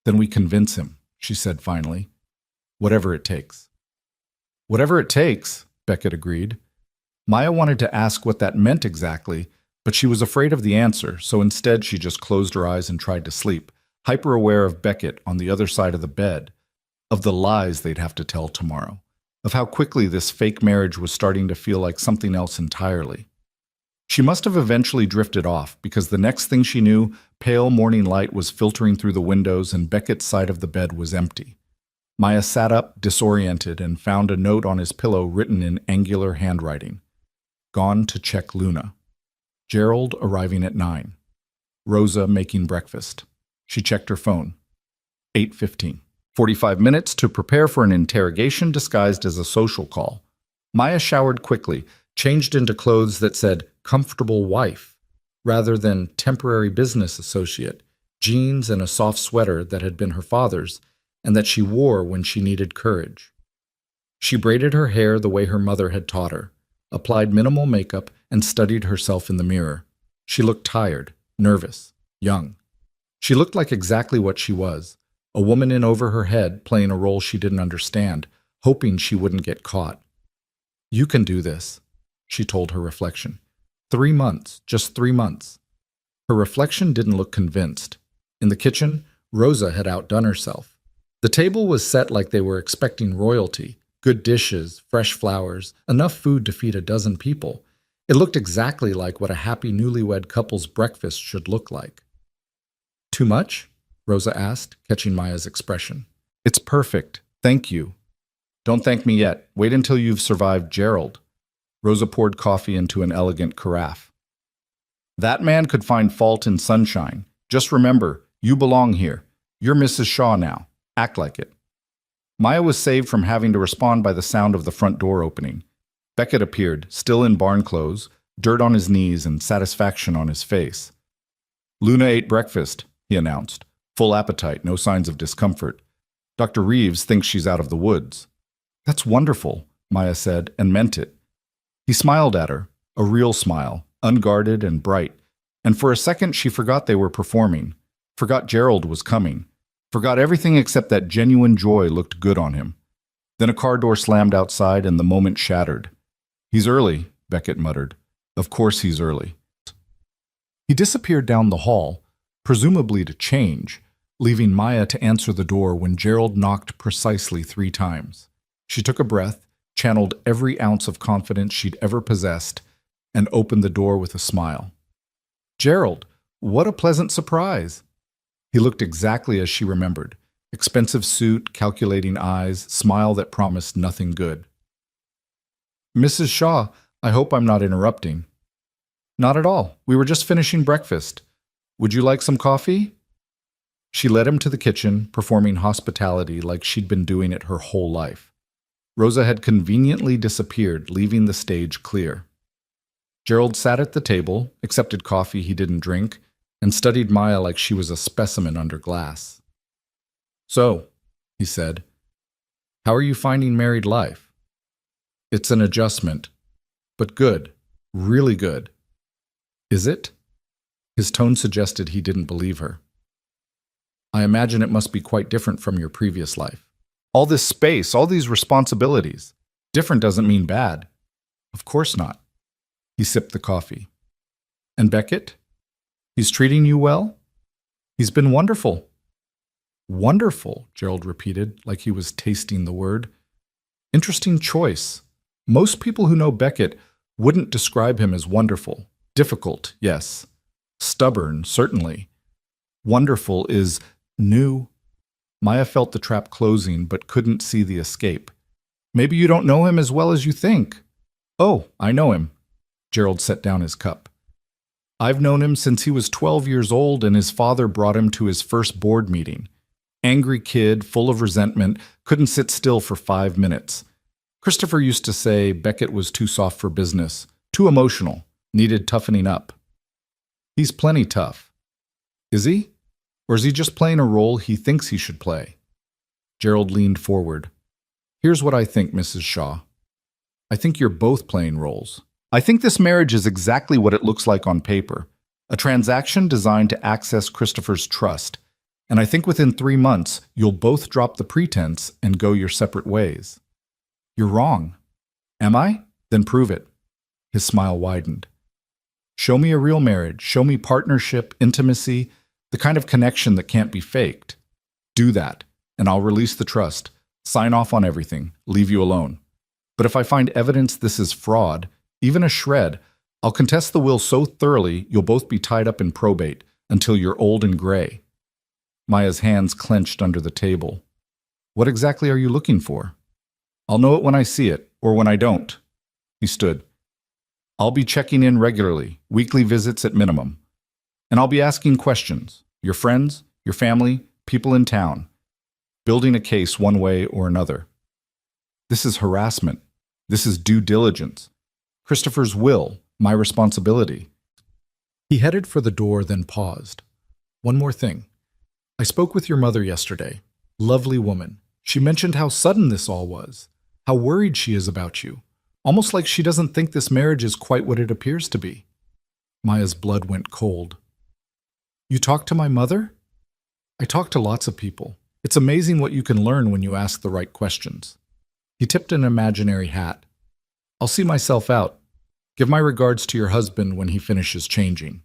Then we convince him, she said finally. Whatever it takes. Whatever it takes, Beckett agreed. Maya wanted to ask what that meant exactly, but she was afraid of the answer, so instead she just closed her eyes and tried to sleep, hyper-aware of Beckett on the other side of the bed, of the lies they'd have to tell tomorrow, of how quickly this fake marriage was starting to feel like something else entirely. She must have eventually drifted off, because the next thing she knew, pale morning light was filtering through the windows and Beckett's side of the bed was empty. Maya sat up, disoriented, and found a note on his pillow written in angular handwriting. Gone to check Luna. Gerald arriving at 9. Rosa making breakfast. She checked her phone. 8:15. 45 minutes to prepare for an interrogation disguised as a social call. Maya showered quickly, changed into clothes that said comfortable wife, rather than temporary business associate, jeans and a soft sweater that had been her father's, and that she wore when she needed courage. She braided her hair the way her mother had taught her, applied minimal makeup, and studied herself in the mirror. She looked tired, nervous, young. She looked like exactly what she was, a woman in over her head playing a role she didn't understand, hoping she wouldn't get caught. You can do this, she told her reflection. 3 months, just 3 months. Her reflection didn't look convinced. In the kitchen, Rosa had outdone herself. The table was set like they were expecting royalty, good dishes, fresh flowers, enough food to feed a dozen people. It looked exactly like what a happy newlywed couple's breakfast should look like. Too much? Rosa asked, catching Maya's expression. It's perfect. Thank you. Don't thank me yet. Wait until you've survived Gerald. Rosa poured coffee into an elegant carafe. That man could find fault in sunshine. Just remember, you belong here. You're Mrs. Shaw now. Act like it. Maya was saved from having to respond by the sound of the front door opening. Beckett appeared, still in barn clothes, dirt on his knees and satisfaction on his face. Luna ate breakfast, he announced. Full appetite, no signs of discomfort. Dr. Reeves thinks she's out of the woods. That's wonderful, Maya said, and meant it. He smiled at her, a real smile, unguarded and bright, and for a second she forgot they were performing, forgot Gerald was coming, forgot everything except that genuine joy looked good on him. Then a car door slammed outside and the moment shattered. He's early, Beckett muttered. Of course he's early. He disappeared down the hall, presumably to change, leaving Maya to answer the door when Gerald knocked precisely 3 times. She took a breath, channeled every ounce of confidence she'd ever possessed, and opened the door with a smile. Gerald, what a pleasant surprise! He looked exactly as she remembered. Expensive suit, calculating eyes, smile that promised nothing good. Mrs. Shaw, I hope I'm not interrupting. Not at all. We were just finishing breakfast. Would you like some coffee? She led him to the kitchen, performing hospitality like she'd been doing it her whole life. Rosa had conveniently disappeared, leaving the stage clear. Gerald sat at the table, accepted coffee he didn't drink, and studied Maya like she was a specimen under glass. So, he said, how are you finding married life? It's an adjustment, but good, really good. Is it? His tone suggested he didn't believe her. I imagine it must be quite different from your previous life. All this space, all these responsibilities. Different doesn't mean bad. Of course not. He sipped the coffee. And Beckett? He's treating you well? He's been wonderful. Wonderful, Gerald repeated, like he was tasting the word. Interesting choice. Most people who know Beckett wouldn't describe him as wonderful. Difficult, yes. Stubborn, certainly. Wonderful is new. Maya felt the trap closing but couldn't see the escape. Maybe you don't know him as well as you think. Oh, I know him. Gerald set down his cup. I've known him since he was 12 years old and his father brought him to his first board meeting. Angry kid, full of resentment, couldn't sit still for 5 minutes. Christopher used to say Beckett was too soft for business, too emotional, needed toughening up. He's plenty tough. Is he? Or is he just playing a role he thinks he should play? Gerald leaned forward. Here's what I think, Mrs. Shaw. I think you're both playing roles. I think this marriage is exactly what it looks like on paper, a transaction designed to access Christopher's trust. And I think within 3 months, you'll both drop the pretense and go your separate ways. You're wrong. Am I? Then prove it. His smile widened. Show me a real marriage. Show me partnership, intimacy, the kind of connection that can't be faked. Do that, and I'll release the trust, sign off on everything, leave you alone. But if I find evidence this is fraud, even a shred, I'll contest the will so thoroughly you'll both be tied up in probate until you're old and gray. Maya's hands clenched under the table. What exactly are you looking for? I'll know it when I see it, or when I don't. He stood. I'll be checking in regularly, weekly visits at minimum. And I'll be asking questions. Your friends, your family, people in town. Building a case one way or another. This is harassment. This is due diligence. Christopher's will, my responsibility. He headed for the door, then paused. One more thing. I spoke with your mother yesterday. Lovely woman. She mentioned how sudden this all was, how worried she is about you, almost like she doesn't think this marriage is quite what it appears to be. Maya's blood went cold. You talked to my mother? I talk to lots of people. It's amazing what you can learn when you ask the right questions. He tipped an imaginary hat. I'll see myself out. Give my regards to your husband when he finishes changing.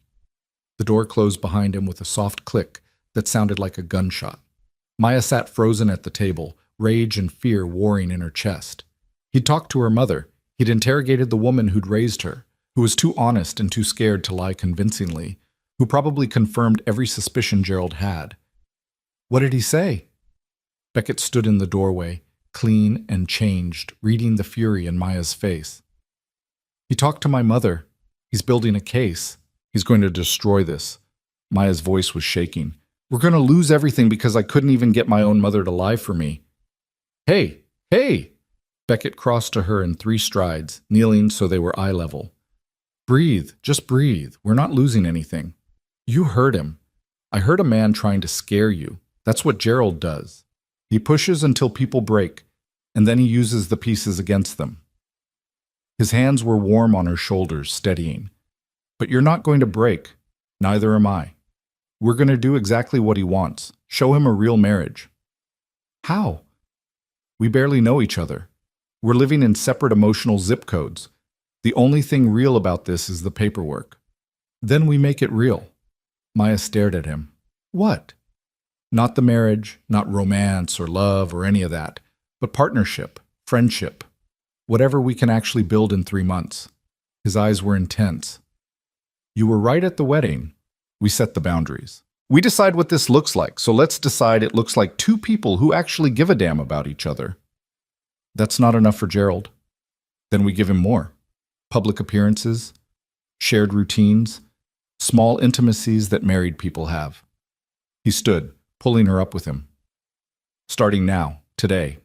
The door closed behind him with a soft click that sounded like a gunshot. Maya sat frozen at the table, rage and fear warring in her chest. He'd talked to her mother. He'd interrogated the woman who'd raised her, who was too honest and too scared to lie convincingly, who probably confirmed every suspicion Gerald had. What did he say? Beckett stood in the doorway, clean and changed, reading the fury in Maya's face. He talked to my mother. He's building a case. He's going to destroy this. Maya's voice was shaking. We're going to lose everything because I couldn't even get my own mother to lie for me. Hey, hey! Beckett crossed to her in 3 strides, kneeling so they were eye level. Breathe, just breathe. We're not losing anything. You heard him. I heard a man trying to scare you. That's what Gerald does. He pushes until people break, and then he uses the pieces against them. His hands were warm on her shoulders, steadying. But you're not going to break. Neither am I. We're going to do exactly what he wants. Show him a real marriage. How? We barely know each other. We're living in separate emotional zip codes. The only thing real about this is the paperwork. Then we make it real. Maya stared at him. What? Not the marriage, not romance or love or any of that, but partnership, friendship, whatever we can actually build in 3 months. His eyes were intense. You were right at the wedding. We set the boundaries. We decide what this looks like, so let's decide it looks like 2 people who actually give a damn about each other. That's not enough for Gerald. Then we give him more. Public appearances, shared routines, small intimacies that married people have. He stood, pulling her up with him. Starting now, today.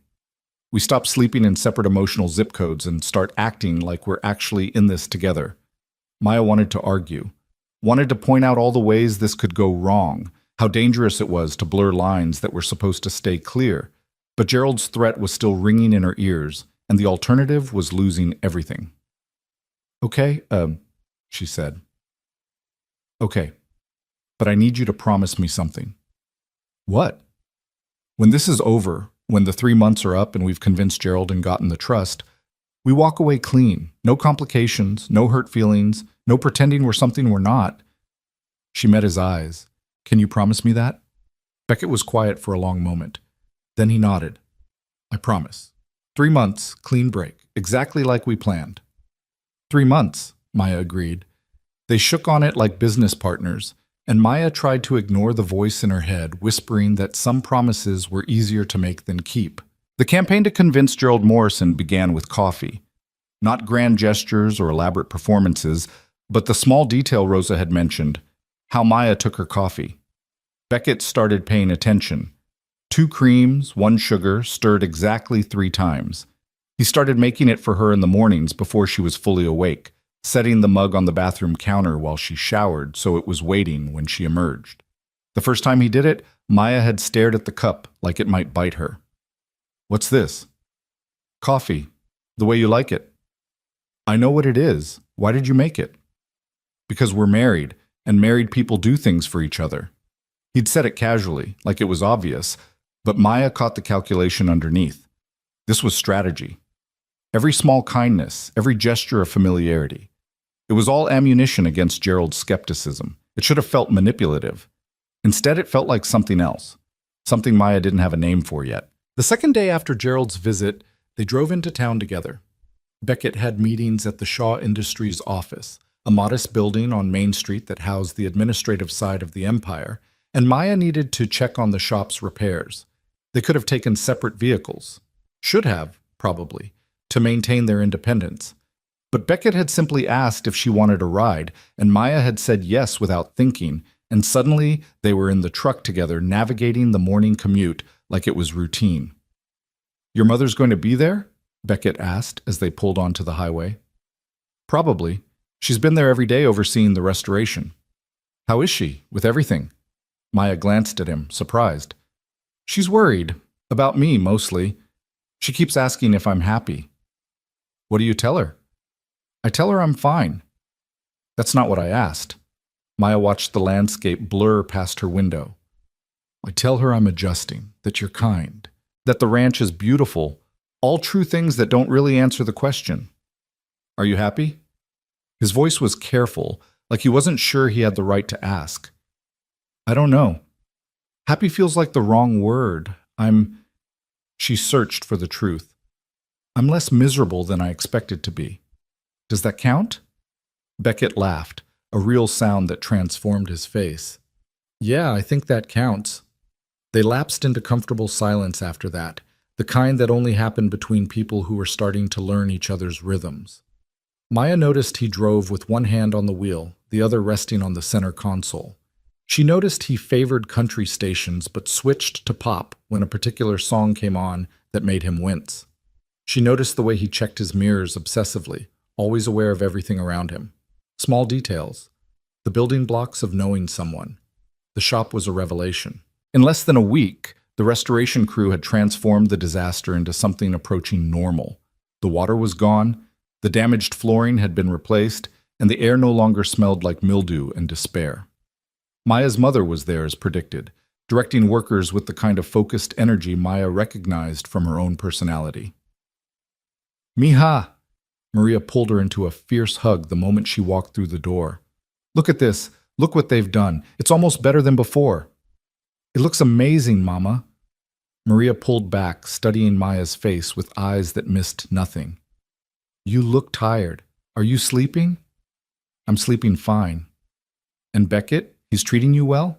We stop sleeping in separate emotional zip codes and start acting like we're actually in this together. Maya wanted to argue, wanted to point out all the ways this could go wrong, how dangerous it was to blur lines that were supposed to stay clear. But Gerald's threat was still ringing in her ears, and the alternative was losing everything. Okay, she said. Okay, but I need you to promise me something. What? When this is over, when the 3 months are up and we've convinced Gerald and gotten the trust, we walk away clean, no complications, no hurt feelings, no pretending we're something we're not. She met his eyes. Can you promise me that? Beckett was quiet for a long moment. Then he nodded. I promise. 3 months, clean break, exactly like we planned. 3 months, Maya agreed. They shook on it like business partners, and Maya tried to ignore the voice in her head, whispering that some promises were easier to make than keep. The campaign to convince Gerald Morrison began with coffee. Not grand gestures or elaborate performances, but the small detail Rosa had mentioned, how Maya took her coffee. Beckett started paying attention. 2 creams, 1 sugar, stirred exactly 3 times. He started making it for her in the mornings before she was fully awake, setting the mug on the bathroom counter while she showered so it was waiting when she emerged. The first time he did it, Maya had stared at the cup like it might bite her. "What's this?" "Coffee. The way you like it." "I know what it is. Why did you make it?" "Because we're married, and married people do things for each other." He'd said it casually, like it was obvious, but Maya caught the calculation underneath. This was strategy. Every small kindness, every gesture of familiarity. It was all ammunition against Gerald's skepticism. It should have felt manipulative. Instead, it felt like something else, something Maya didn't have a name for yet. The second day after Gerald's visit, they drove into town together. Beckett had meetings at the Shaw Industries office, a modest building on Main Street that housed the administrative side of the empire, and Maya needed to check on the shop's repairs. They could have taken separate vehicles. Should have, probably, to maintain their independence. But Beckett had simply asked if she wanted a ride, and Maya had said yes without thinking, and suddenly they were in the truck together navigating the morning commute like it was routine. "Your mother's going to be there?" Beckett asked as they pulled onto the highway. "Probably. She's been there every day overseeing the restoration." "How is she, with everything?" Maya glanced at him, surprised. "She's worried. About me, mostly. She keeps asking if I'm happy." "What do you tell her?" "I tell her I'm fine." "That's not what I asked." Maya watched the landscape blur past her window. "I tell her I'm adjusting, that you're kind, that the ranch is beautiful, all true things that don't really answer the question." "Are you happy?" His voice was careful, like he wasn't sure he had the right to ask. "I don't know. Happy feels like the wrong word. She searched for the truth. "I'm less miserable than I expected to be." "Does that count?" Beckett laughed, a real sound that transformed his face. "Yeah, I think that counts." They lapsed into comfortable silence after that, the kind that only happened between people who were starting to learn each other's rhythms. Maya noticed he drove with one hand on the wheel, the other resting on the center console. She noticed he favored country stations but switched to pop when a particular song came on that made him wince. She noticed the way he checked his mirrors obsessively, always aware of everything around him. Small details. The building blocks of knowing someone. The shop was a revelation. In less than a week, the restoration crew had transformed the disaster into something approaching normal. The water was gone, the damaged flooring had been replaced, and the air no longer smelled like mildew and despair. Maya's mother was there as predicted, directing workers with the kind of focused energy Maya recognized from her own personality. "Mija!" Maria pulled her into a fierce hug the moment she walked through the door. "Look at this. Look what they've done. It's almost better than before." "It looks amazing, Mama." Maria pulled back, studying Maya's face with eyes that missed nothing. "You look tired. Are you sleeping?" "I'm sleeping fine." "And Beckett? He's treating you well?"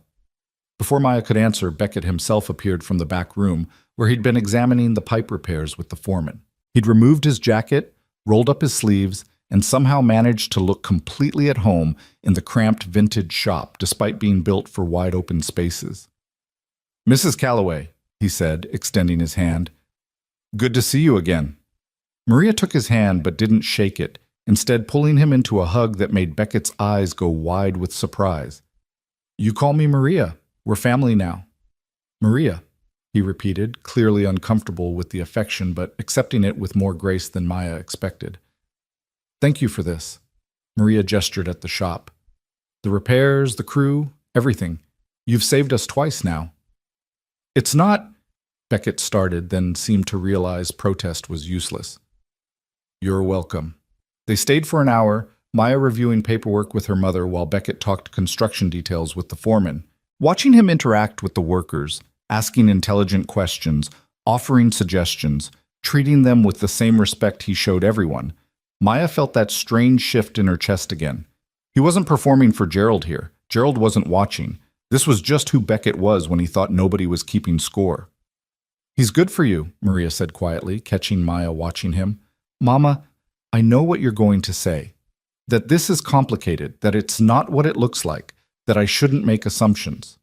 Before Maya could answer, Beckett himself appeared from the back room, where he'd been examining the pipe repairs with the foreman. He'd removed his jacket, rolled up his sleeves, and somehow managed to look completely at home in the cramped vintage shop, despite being built for wide-open spaces. "Mrs. Calloway," he said, extending his hand. "Good to see you again." Maria took his hand but didn't shake it, instead pulling him into a hug that made Beckett's eyes go wide with surprise. "You call me Maria. We're family now." "Maria," he repeated, clearly uncomfortable with the affection but accepting it with more grace than Maya expected. "Thank you for this." Maria gestured at the shop. "The repairs, the crew, everything. You've saved us twice now." "It's not," Beckett started, then seemed to realize protest was useless. "You're welcome." They stayed for an hour, Maya reviewing paperwork with her mother while Beckett talked construction details with the foreman. Watching him interact with the workers, asking intelligent questions, offering suggestions, treating them with the same respect he showed everyone, Maya felt that strange shift in her chest again. He wasn't performing for Gerald here. Gerald wasn't watching. This was just who Beckett was when he thought nobody was keeping score. He's good for you, Maria said quietly, catching Maya watching him. Mama, I know what you're going to say. That this is complicated, that it's not what it looks like, that I shouldn't make assumptions.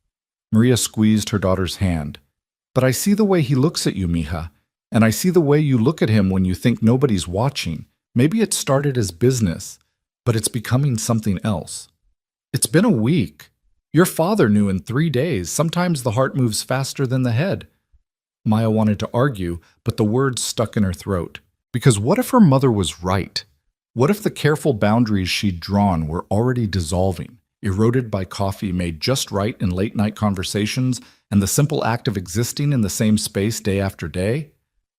Maria squeezed her daughter's hand. But I see the way he looks at you, mija, and I see the way you look at him when you think nobody's watching. Maybe it started as business, but it's becoming something else. It's been a week. Your father knew in 3 days. Sometimes the heart moves faster than the head. Maya wanted to argue, but the words stuck in her throat. Because what if her mother was right? What if the careful boundaries she'd drawn were already dissolving, eroded by coffee made just right in late-night conversations and the simple act of existing in the same space day after day?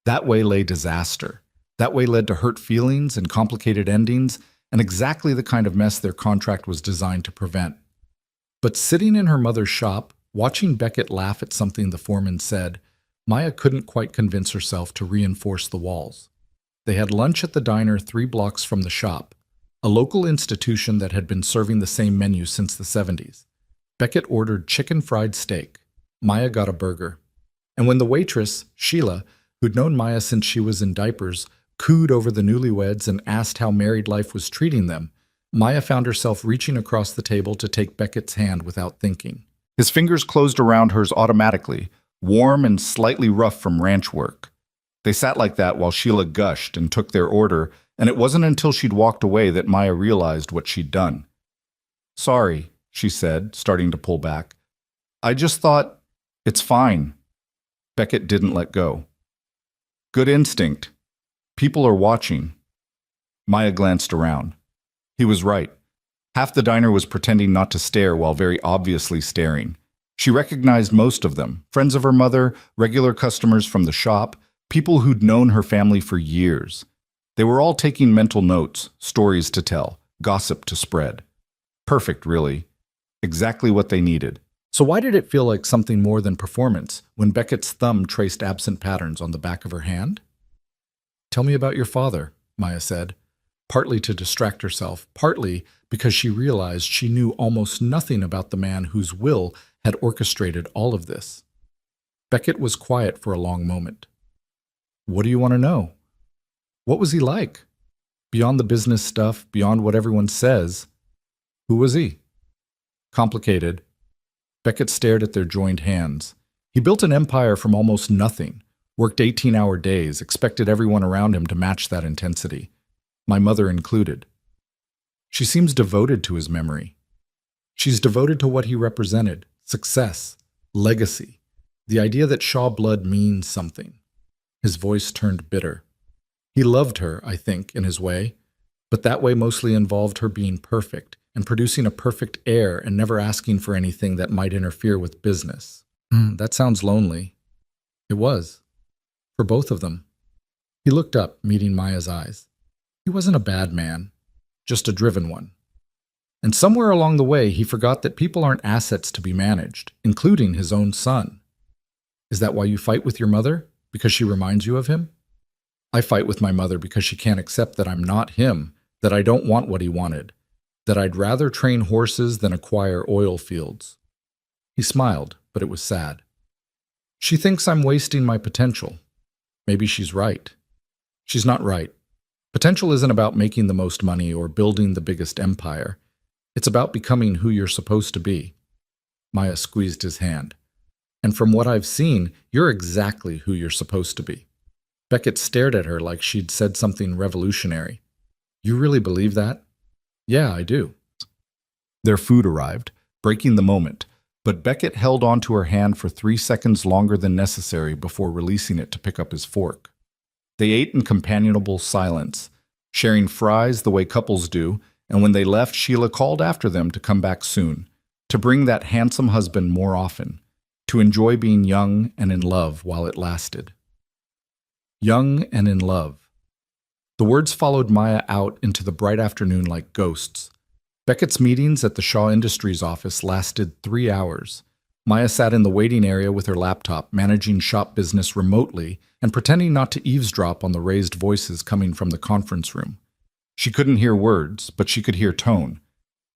That way lay disaster. That way led to hurt feelings and complicated endings, and exactly the kind of mess their contract was designed to prevent. But sitting in her mother's shop, watching Beckett laugh at something the foreman said, Maya couldn't quite convince herself to reinforce the walls. They had lunch at the diner 3 blocks from the shop, a local institution that had been serving the same menu since the 70s. Beckett ordered chicken fried steak. Maya got a burger. And when the waitress, Sheila, who'd known Maya since she was in diapers, cooed over the newlyweds and asked how married life was treating them, Maya found herself reaching across the table to take Beckett's hand without thinking. His fingers closed around hers automatically, warm and slightly rough from ranch work. They sat like that while Sheila gushed and took their order, and it wasn't until she'd walked away that Maya realized what she'd done. Sorry, she said, starting to pull back. I just thought, it's fine. Beckett didn't let go. Good instinct. People are watching. Maya glanced around. He was right. Half the diner was pretending not to stare while very obviously staring. She recognized most of them, friends of her mother, regular customers from the shop, people who'd known her family for years. They were all taking mental notes, stories to tell, gossip to spread. Perfect, really. Exactly what they needed. So why did it feel like something more than performance when Beckett's thumb traced absent patterns on the back of her hand? Tell me about your father, Maya said, partly to distract herself, partly because she realized she knew almost nothing about the man whose will had orchestrated all of this. Beckett was quiet for a long moment. What do you want to know? What was he like? Beyond the business stuff, beyond what everyone says, who was he? Complicated. Beckett stared at their joined hands. He built an empire from almost nothing, worked 18-hour days, expected everyone around him to match that intensity, my mother included. She seems devoted to his memory. She's devoted to what he represented, success, legacy, the idea that Shaw blood means something. His voice turned bitter. He loved her, I think, in his way, but that way mostly involved her being perfect and producing a perfect heir and never asking for anything that might interfere with business. That sounds lonely. It was. For both of them. He looked up, meeting Maya's eyes. He wasn't a bad man, just a driven one. And somewhere along the way, he forgot that people aren't assets to be managed, including his own son. Is that why you fight with your mother? Because she reminds you of him? I fight with my mother because she can't accept that I'm not him, that I don't want what he wanted, that I'd rather train horses than acquire oil fields. He smiled, but it was sad. She thinks I'm wasting my potential. Maybe she's right. She's not right. Potential isn't about making the most money or building the biggest empire. It's about becoming who you're supposed to be. Maya squeezed his hand. And from what I've seen, you're exactly who you're supposed to be. Beckett stared at her like she'd said something revolutionary. You really believe that? Yeah, I do. Their food arrived, breaking the moment, but Beckett held onto her hand for 3 seconds longer than necessary before releasing it to pick up his fork. They ate in companionable silence, sharing fries the way couples do, and when they left, Sheila called after them to come back soon, to bring that handsome husband more often, to enjoy being young and in love while it lasted. Young and in love. The words followed Maya out into the bright afternoon like ghosts. Beckett's meetings at the Shaw Industries office lasted 3 hours. Maya sat in the waiting area with her laptop, managing shop business remotely and pretending not to eavesdrop on the raised voices coming from the conference room. She couldn't hear words, but she could hear tone.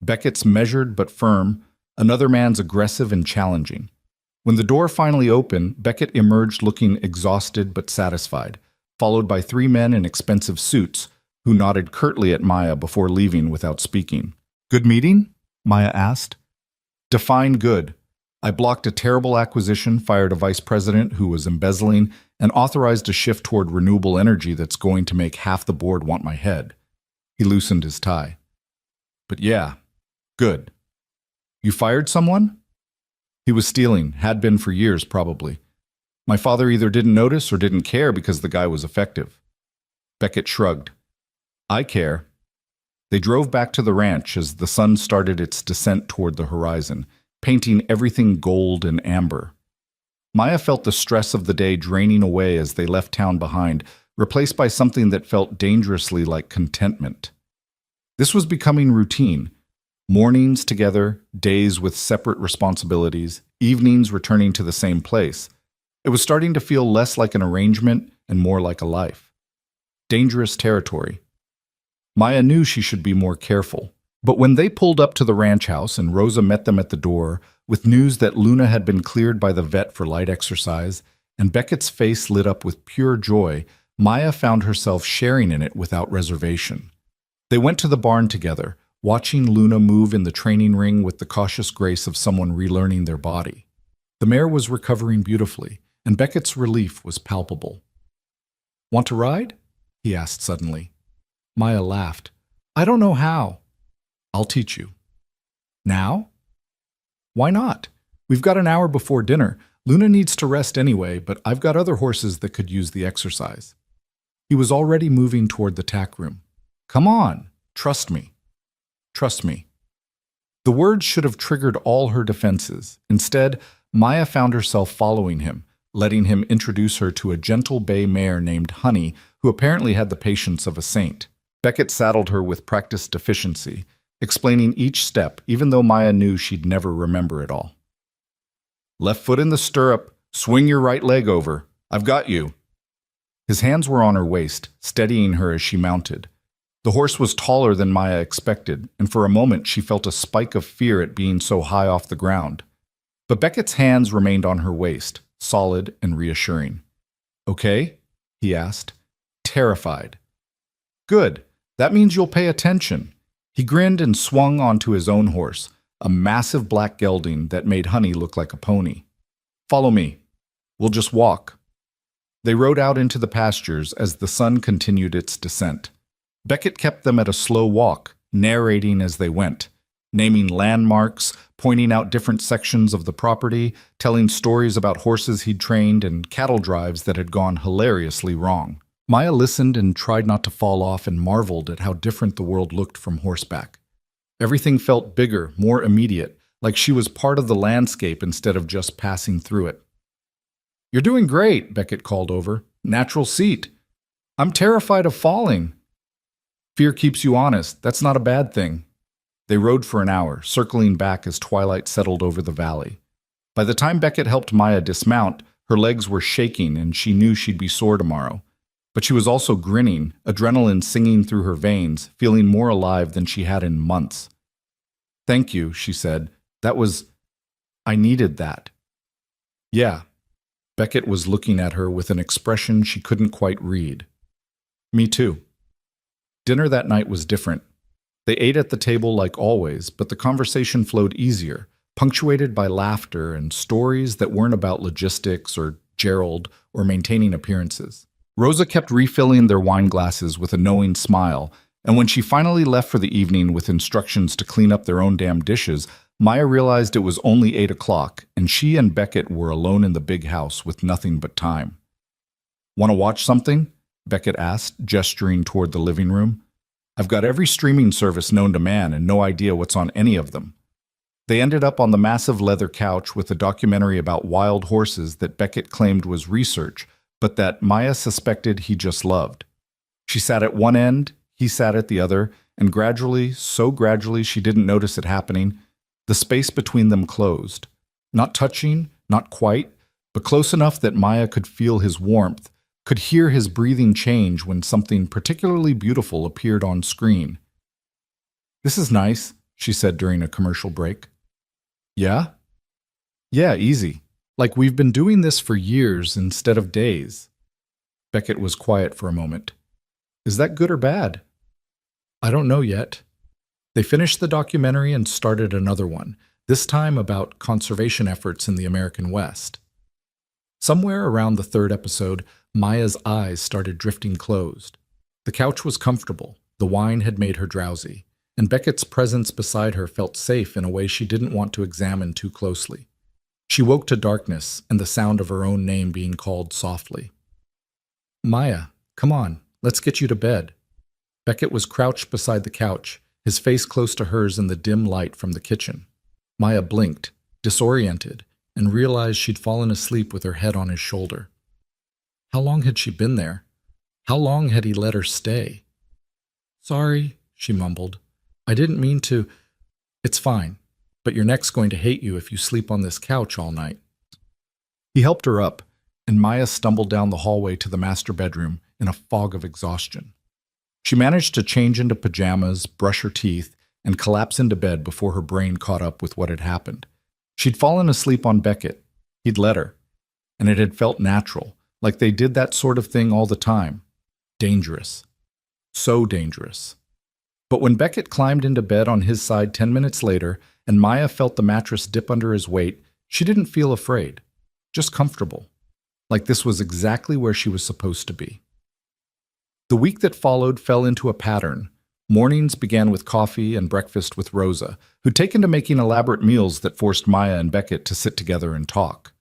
Beckett's measured but firm, another man's aggressive and challenging. When the door finally opened, Beckett emerged looking exhausted but satisfied, followed by 3 men in expensive suits who nodded curtly at Maya before leaving without speaking. "Good meeting?" Maya asked. "Define good. I blocked a terrible acquisition, fired a vice president who was embezzling, and authorized a shift toward renewable energy that's going to make half the board want my head." He loosened his tie. "But yeah, good. You fired someone?" "He was stealing, had been for years probably. My father either didn't notice or didn't care because the guy was effective." Beckett shrugged. "I care." They drove back to the ranch as the sun started its descent toward the horizon, painting everything gold and amber. Maya felt the stress of the day draining away as they left town behind, replaced by something that felt dangerously like contentment. This was becoming routine. Mornings together, days with separate responsibilities, evenings returning to the same place. It was starting to feel less like an arrangement and more like a life. Dangerous territory. Maya knew she should be more careful. But when they pulled up to the ranch house and Rosa met them at the door with news that Luna had been cleared by the vet for light exercise, and Beckett's face lit up with pure joy, Maya found herself sharing in it without reservation. They went to the barn together, watching Luna move in the training ring with the cautious grace of someone relearning their body. The mare was recovering beautifully, and Beckett's relief was palpable. "Want to ride?" he asked suddenly. Maya laughed. "I don't know how." "I'll teach you." "Now?" "Why not? We've got an hour before dinner. Luna needs to rest anyway, but I've got other horses that could use the exercise." He was already moving toward the tack room. "Come on, trust me. Trust me." The words should have triggered all her defenses. Instead, Maya found herself following him, letting him introduce her to a gentle bay mare named Honey, who apparently had the patience of a saint. Beckett saddled her with practiced efficiency, explaining each step, even though Maya knew she'd never remember it all. "Left foot in the stirrup, swing your right leg over. I've got you." His hands were on her waist, steadying her as she mounted. The horse was taller than Maya expected, and for a moment she felt a spike of fear at being so high off the ground. But Beckett's hands remained on her waist, solid and reassuring. "Okay?" he asked. Terrified. "Good. That means you'll pay attention." He grinned and swung onto his own horse, a massive black gelding that made Honey look like a pony. "Follow me. We'll just walk." They rode out into the pastures as the sun continued its descent. Beckett kept them at a slow walk, narrating as they went, naming landmarks, pointing out different sections of the property, telling stories about horses he'd trained and cattle drives that had gone hilariously wrong. Maya listened and tried not to fall off and marveled at how different the world looked from horseback. Everything felt bigger, more immediate, like she was part of the landscape instead of just passing through it. "You're doing great," Beckett called over. "Natural seat." "I'm terrified of falling." "Fear keeps you honest. That's not a bad thing." They rode for an hour, circling back as twilight settled over the valley. By the time Beckett helped Maya dismount, her legs were shaking and she knew she'd be sore tomorrow. But she was also grinning, adrenaline singing through her veins, feeling more alive than she had in months. "Thank you," she said. I needed that." "Yeah." Beckett was looking at her with an expression she couldn't quite read. "Me too." Dinner that night was different. They ate at the table like always, but the conversation flowed easier, punctuated by laughter and stories that weren't about logistics or Gerald or maintaining appearances. Rosa kept refilling their wine glasses with a knowing smile, and when she finally left for the evening with instructions to clean up their own damn dishes, Maya realized it was only 8 o'clock, and she and Beckett were alone in the big house with nothing but time. "Want to watch something?" Beckett asked, gesturing toward the living room. "I've got every streaming service known to man and no idea what's on any of them." They ended up on the massive leather couch with a documentary about wild horses that Beckett claimed was research, but that Maya suspected he just loved. She sat at one end, he sat at the other, and gradually, so gradually she didn't notice it happening, the space between them closed. Not touching, not quite, but close enough that Maya could feel his warmth, could hear his breathing change when something particularly beautiful appeared on screen. "This is nice," she said during a commercial break. Yeah? Yeah, easy. Like we've been doing this for years instead of days. Beckett was quiet for a moment. Is that good or bad? I don't know yet. They finished the documentary and started another one, this time about conservation efforts in the American West. Somewhere around the third episode, Maya's eyes started drifting closed. The couch was comfortable, the wine had made her drowsy, and Beckett's presence beside her felt safe in a way she didn't want to examine too closely. She woke to darkness and the sound of her own name being called softly. Maya, come on, let's get you to bed. Beckett was crouched beside the couch, his face close to hers in the dim light from the kitchen. Maya blinked, disoriented, and realized she'd fallen asleep with her head on his shoulder. How long had she been there? How long had he let her stay? Sorry, she mumbled. I didn't mean to. It's fine, but your neck's going to hate you if you sleep on this couch all night. He helped her up, and Maya stumbled down the hallway to the master bedroom in a fog of exhaustion. She managed to change into pajamas, brush her teeth, and collapse into bed before her brain caught up with what had happened. She'd fallen asleep on Beckett. He'd let her. And it had felt natural, like they did that sort of thing all the time. Dangerous. So dangerous. But when Beckett climbed into bed on his side 10 minutes later, and Maya felt the mattress dip under his weight, she didn't feel afraid. Just comfortable. Like this was exactly where she was supposed to be. The week that followed fell into a pattern. Mornings began with coffee and breakfast with Rosa, who'd taken to making elaborate meals that forced Maya and Beckett to sit together and talk.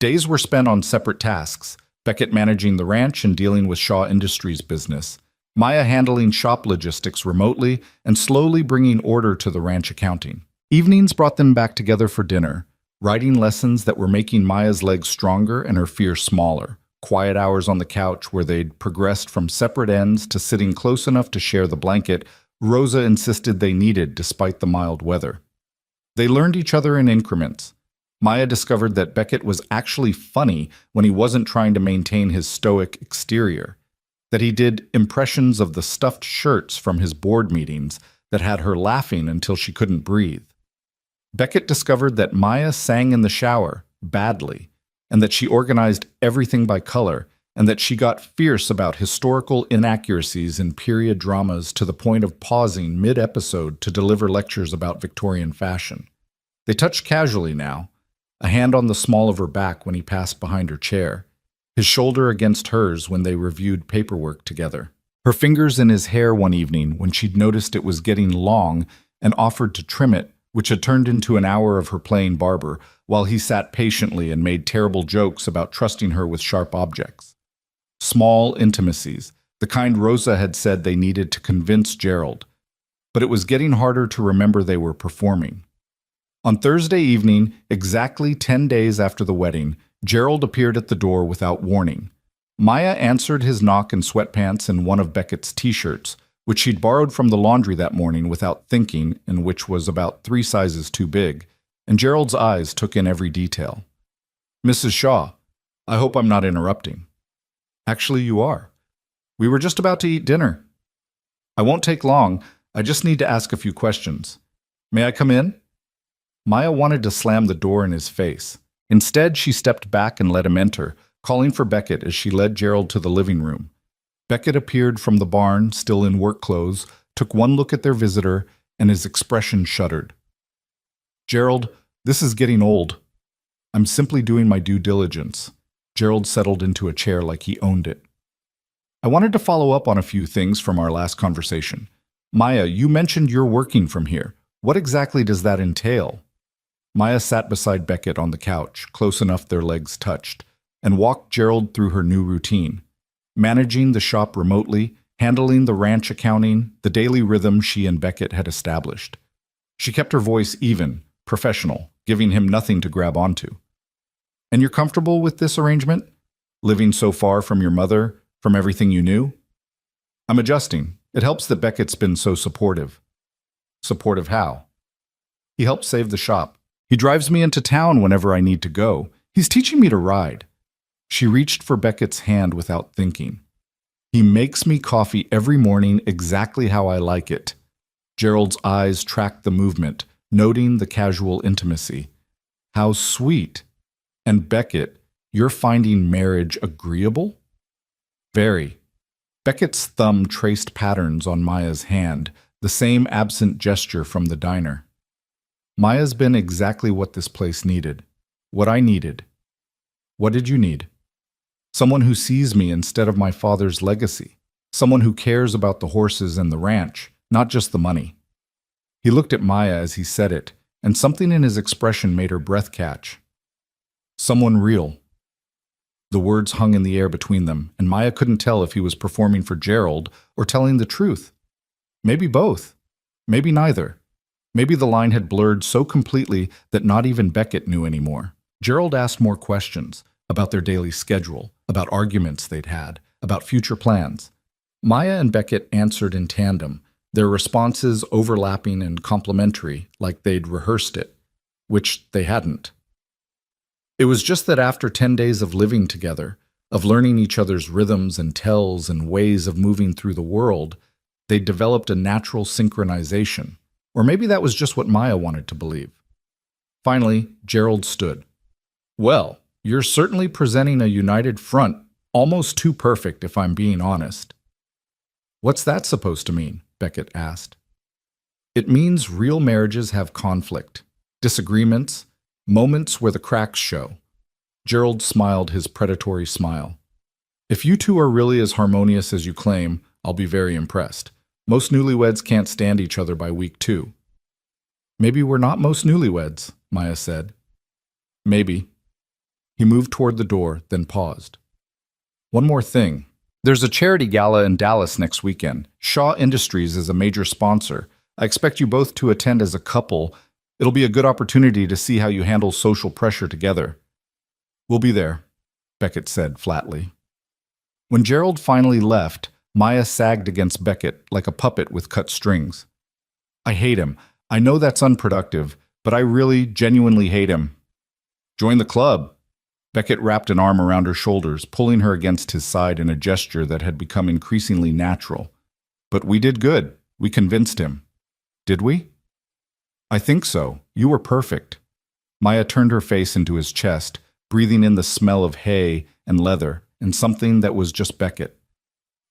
Days were spent on separate tasks, Beckett managing the ranch and dealing with Shaw Industries' business, Maya handling shop logistics remotely and slowly bringing order to the ranch accounting. Evenings brought them back together for dinner, writing lessons that were making Maya's legs stronger and her fear smaller. Quiet hours on the couch where they'd progressed from separate ends to sitting close enough to share the blanket Rosa insisted they needed despite the mild weather. They learned each other in increments. Maya discovered that Beckett was actually funny when he wasn't trying to maintain his stoic exterior, that he did impressions of the stuffed shirts from his board meetings that had her laughing until she couldn't breathe. Beckett discovered that Maya sang in the shower, badly, and that she organized everything by color, and that she got fierce about historical inaccuracies in period dramas to the point of pausing mid-episode to deliver lectures about Victorian fashion. They touched casually now, a hand on the small of her back when he passed behind her chair, his shoulder against hers when they reviewed paperwork together. Her fingers in his hair one evening when she'd noticed it was getting long and offered to trim it, which had turned into an hour of her playing barber, while he sat patiently and made terrible jokes about trusting her with sharp objects. Small intimacies, the kind Rosa had said they needed to convince Gerald. But it was getting harder to remember they were performing. On Thursday evening, exactly 10 days after the wedding, Gerald appeared at the door without warning. Maya answered his knock in sweatpants and one of Beckett's t-shirts, which she'd borrowed from the laundry that morning without thinking and which was about 3 sizes too big, and Gerald's eyes took in every detail. Mrs. Shaw, I hope I'm not interrupting. Actually, you are. We were just about to eat dinner. I won't take long. I just need to ask a few questions. May I come in? Maya wanted to slam the door in his face. Instead, she stepped back and let him enter, calling for Beckett as she led Gerald to the living room. Beckett appeared from the barn, still in work clothes, took one look at their visitor, and his expression shuddered. Gerald, this is getting old. I'm simply doing my due diligence. Gerald settled into a chair like he owned it. I wanted to follow up on a few things from our last conversation. Maya, you mentioned you're working from here. What exactly does that entail? Maya sat beside Beckett on the couch, close enough their legs touched, and walked Gerald through her new routine. Managing the shop remotely, handling the ranch accounting, the daily rhythm she and Beckett had established. She kept her voice even, professional, giving him nothing to grab onto. And you're comfortable with this arrangement? Living so far from your mother, from everything you knew? I'm adjusting. It helps that Beckett's been so supportive. Supportive how? He helps save the shop. He drives me into town whenever I need to go. He's teaching me to ride. She reached for Beckett's hand without thinking. He makes me coffee every morning exactly how I like it. Gerald's eyes tracked the movement, noting the casual intimacy. How sweet. And Beckett, you're finding marriage agreeable? Very. Beckett's thumb traced patterns on Maya's hand, the same absent gesture from the diner. Maya's been exactly what this place needed. What I needed. What did you need? Someone who sees me instead of my father's legacy. Someone who cares about the horses and the ranch, not just the money. He looked at Maya as he said it, and something in his expression made her breath catch. Someone real. The words hung in the air between them, and Maya couldn't tell if he was performing for Gerald or telling the truth. Maybe both. Maybe neither. Maybe the line had blurred so completely that not even Beckett knew anymore. Gerald asked more questions about their daily schedule, about arguments they'd had, about future plans. Maya and Beckett answered in tandem, their responses overlapping and complementary, like they'd rehearsed it, which they hadn't. It was just that after 10 days of living together, of learning each other's rhythms and tells and ways of moving through the world, they'd developed a natural synchronization. Or maybe that was just what Maya wanted to believe. Finally, Gerald stood. Well, you're certainly presenting a united front, almost too perfect if I'm being honest. What's that supposed to mean? Beckett asked. It means real marriages have conflict, disagreements, moments where the cracks show. Gerald smiled his predatory smile. If you two are really as harmonious as you claim, I'll be very impressed. Most newlyweds can't stand each other by week 2. Maybe we're not most newlyweds, Maya said. Maybe. He moved toward the door, then paused. One more thing. There's a charity gala in Dallas next weekend. Shaw Industries is a major sponsor. I expect you both to attend as a couple. It'll be a good opportunity to see how you handle social pressure together. We'll be there, Beckett said flatly. When Gerald finally left, Maya sagged against Beckett like a puppet with cut strings. I hate him. I know that's unproductive, but I really, genuinely hate him. Join the club. Beckett wrapped an arm around her shoulders, pulling her against his side in a gesture that had become increasingly natural. But we did good. We convinced him. Did we? I think so. You were perfect. Maya turned her face into his chest, breathing in the smell of hay and leather and something that was just Beckett.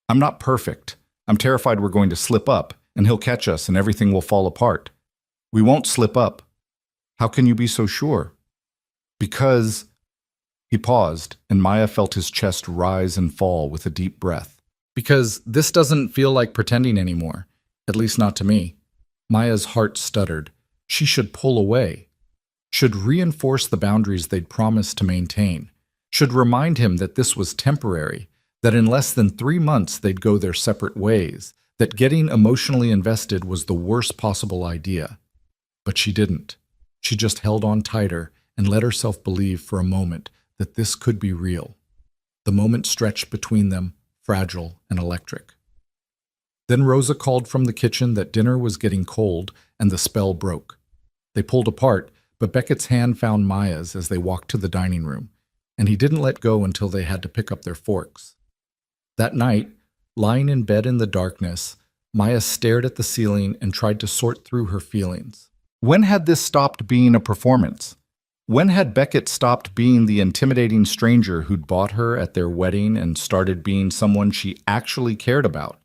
I'm not perfect. I'm terrified we're going to slip up, and he'll catch us and everything will fall apart. We won't slip up. How can you be so sure? Because... He paused, and Maya felt his chest rise and fall with a deep breath. Because this doesn't feel like pretending anymore, at least not to me. Maya's heart stuttered. She should pull away. Should reinforce the boundaries they'd promised to maintain. Should remind him that this was temporary, that in less than 3 months they'd go their separate ways, that getting emotionally invested was the worst possible idea. But she didn't. She just held on tighter and let herself believe for a moment that this could be real. The moment stretched between them, fragile and electric. Then Rosa called from the kitchen that dinner was getting cold and the spell broke. They pulled apart, but Beckett's hand found Maya's as they walked to the dining room, and he didn't let go until they had to pick up their forks. That night, lying in bed in the darkness, Maya stared at the ceiling and tried to sort through her feelings. When had this stopped being a performance? When had Beckett stopped being the intimidating stranger who'd bought her at their wedding and started being someone she actually cared about?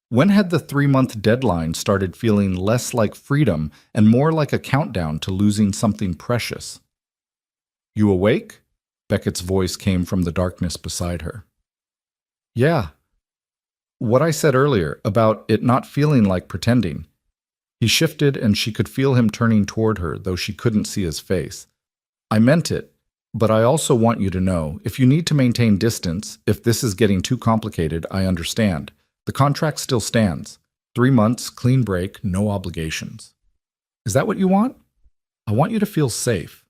When had the 3-month deadline started feeling less like freedom and more like a countdown to losing something precious? You awake? Beckett's voice came from the darkness beside her. Yeah. What I said earlier about it not feeling like pretending. He shifted and she could feel him turning toward her, though she couldn't see his face. I meant it, but I also want you to know, if you need to maintain distance, if this is getting too complicated, I understand. The contract still stands. 3 months, clean break, no obligations. Is that what you want? I want you to feel safe,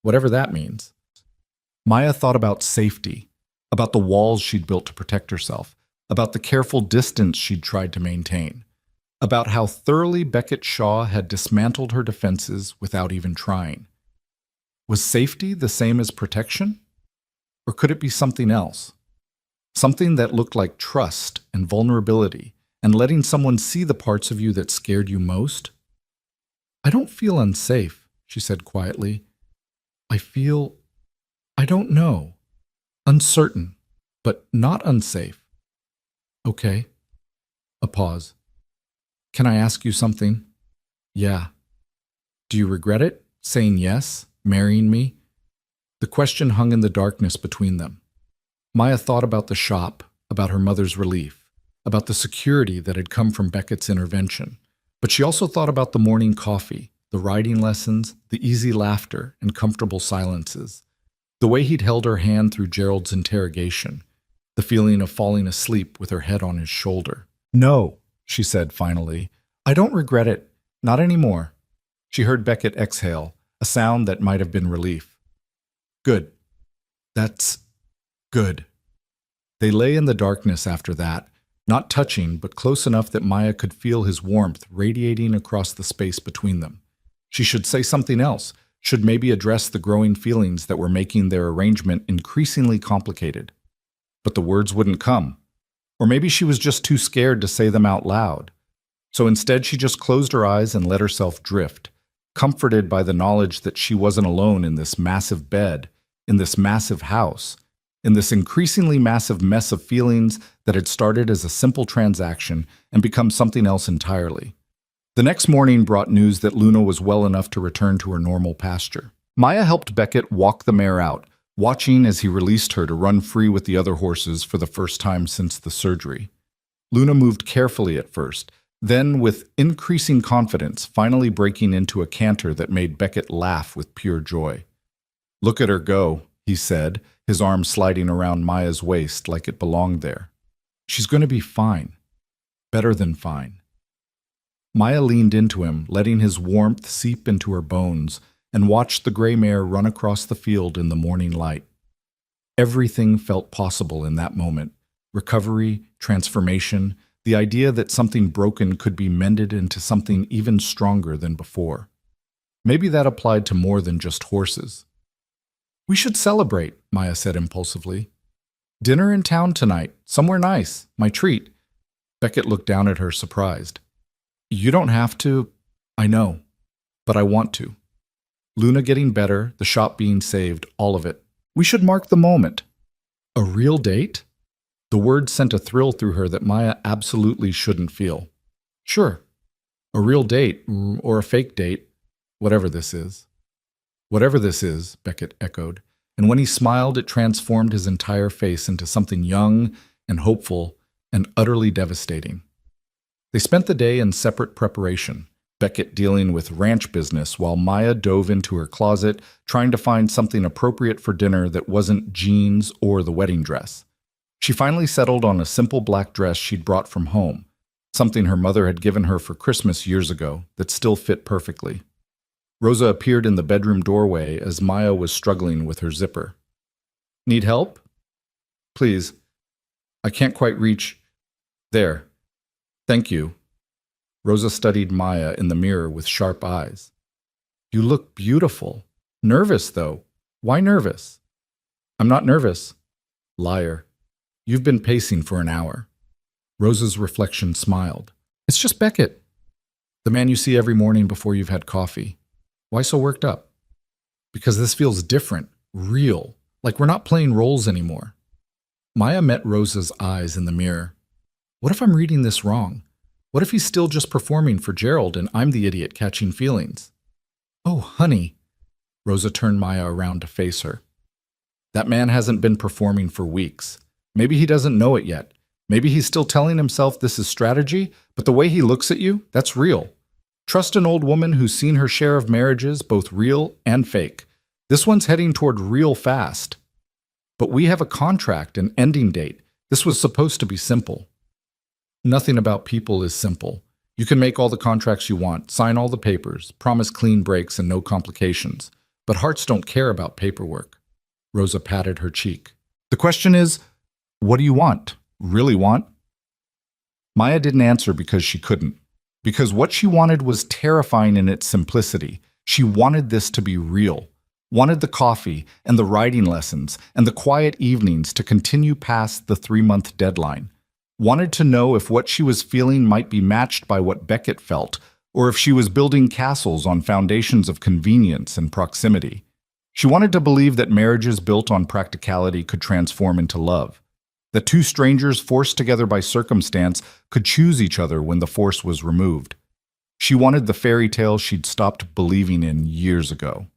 whatever that means. Maya thought about safety, about the walls she'd built to protect herself, about the careful distance she'd tried to maintain, about how thoroughly Beckett Shaw had dismantled her defenses without even trying. Was safety the same as protection? Or could it be something else? Something that looked like trust and vulnerability and letting someone see the parts of you that scared you most? I don't feel unsafe, she said quietly. I don't know. Uncertain, but not unsafe. Okay. A pause. Can I ask you something? Yeah. Do you regret it? Saying yes? Marrying me? The question hung in the darkness between them. Maya thought about the shop, about her mother's relief, about the security that had come from Beckett's intervention. But she also thought about the morning coffee, the writing lessons, the easy laughter, and comfortable silences. The way he'd held her hand through Gerald's interrogation, the feeling of falling asleep with her head on his shoulder. No, she said finally. I don't regret it. Not anymore. She heard Beckett exhale, a sound that might have been relief. Good. That's good. They lay in the darkness after that, not touching, but close enough that Maya could feel his warmth radiating across the space between them. She should say something else, should maybe address the growing feelings that were making their arrangement increasingly complicated. But the words wouldn't come. Or maybe she was just too scared to say them out loud. So instead she just closed her eyes and let herself drift, comforted by the knowledge that she wasn't alone in this massive bed, in this massive house, in this increasingly massive mess of feelings that had started as a simple transaction and become something else entirely. The next morning brought news that Luna was well enough to return to her normal pasture. Maya helped Beckett walk the mare out, watching as he released her to run free with the other horses for the first time since the surgery. Luna moved carefully at first, then with increasing confidence, finally breaking into a canter that made Beckett laugh with pure joy. Look at her go, he said, his arm sliding around Maya's waist like it belonged there. She's going to be fine. Better than fine. Maya leaned into him, letting his warmth seep into her bones, and watched the gray mare run across the field in the morning light. Everything felt possible in that moment. Recovery, transformation, the idea that something broken could be mended into something even stronger than before. Maybe that applied to more than just horses. We should celebrate, Maya said impulsively. Dinner in town tonight, somewhere nice, my treat. Beckett looked down at her, surprised. You don't have to. I know, but I want to. Luna getting better, the shop being saved, all of it. We should mark the moment. A real date? The word sent a thrill through her that Maya absolutely shouldn't feel. Sure. A real date, or a fake date, whatever this is. Whatever this is, Beckett echoed, and when he smiled, it transformed his entire face into something young and hopeful and utterly devastating. They spent the day in separate preparation, Beckett dealing with ranch business while Maya dove into her closet, trying to find something appropriate for dinner that wasn't jeans or the wedding dress. She finally settled on a simple black dress she'd brought from home, something her mother had given her for Christmas years ago that still fit perfectly. Rosa appeared in the bedroom doorway as Maya was struggling with her zipper. Need help? Please. I can't quite reach. There. Thank you. Rosa studied Maya in the mirror with sharp eyes. You look beautiful. Nervous, though. Why nervous? I'm not nervous. Liar. You've been pacing for an hour. Rosa's reflection smiled. It's just Beckett. The man you see every morning before you've had coffee. Why so worked up? Because this feels different, real, like we're not playing roles anymore. Maya met Rosa's eyes in the mirror. What if I'm reading this wrong? What if he's still just performing for Gerald and I'm the idiot catching feelings? Oh, honey. Rosa turned Maya around to face her. That man hasn't been performing for weeks. Maybe he doesn't know it yet. Maybe he's still telling himself this is strategy, but the way he looks at you, that's real. Trust an old woman who's seen her share of marriages, both real and fake. This one's heading toward real fast. But we have a contract, an ending date. This was supposed to be simple. Nothing about people is simple. You can make all the contracts you want, sign all the papers, promise clean breaks and no complications. But hearts don't care about paperwork. Rosa patted her cheek. The question is, what do you want? Really want? Maya didn't answer because she couldn't. Because what she wanted was terrifying in its simplicity. She wanted this to be real. Wanted the coffee and the writing lessons and the quiet evenings to continue past the 3-month deadline. wanted to know if what she was feeling might be matched by what Beckett felt, or if she was building castles on foundations of convenience and proximity. She wanted to believe that marriages built on practicality could transform into love, that two strangers forced together by circumstance could choose each other when the force was removed. She wanted the fairy tale she'd stopped believing in years ago.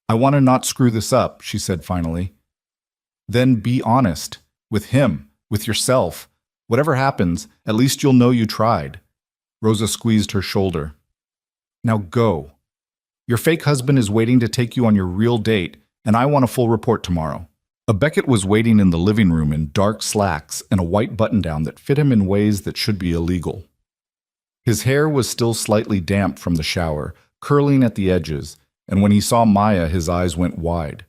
"I want to not screw this up," she said finally. "Then be honest. With him. With yourself. Whatever happens, at least you'll know you tried." Rosa squeezed her shoulder. "Now go. Your fake husband is waiting to take you on your real date, and I want a full report tomorrow." Beckett was waiting in the living room in dark slacks and a white button-down that fit him in ways that should be illegal. His hair was still slightly damp from the shower, curling at the edges, and when he saw Maya, his eyes went wide.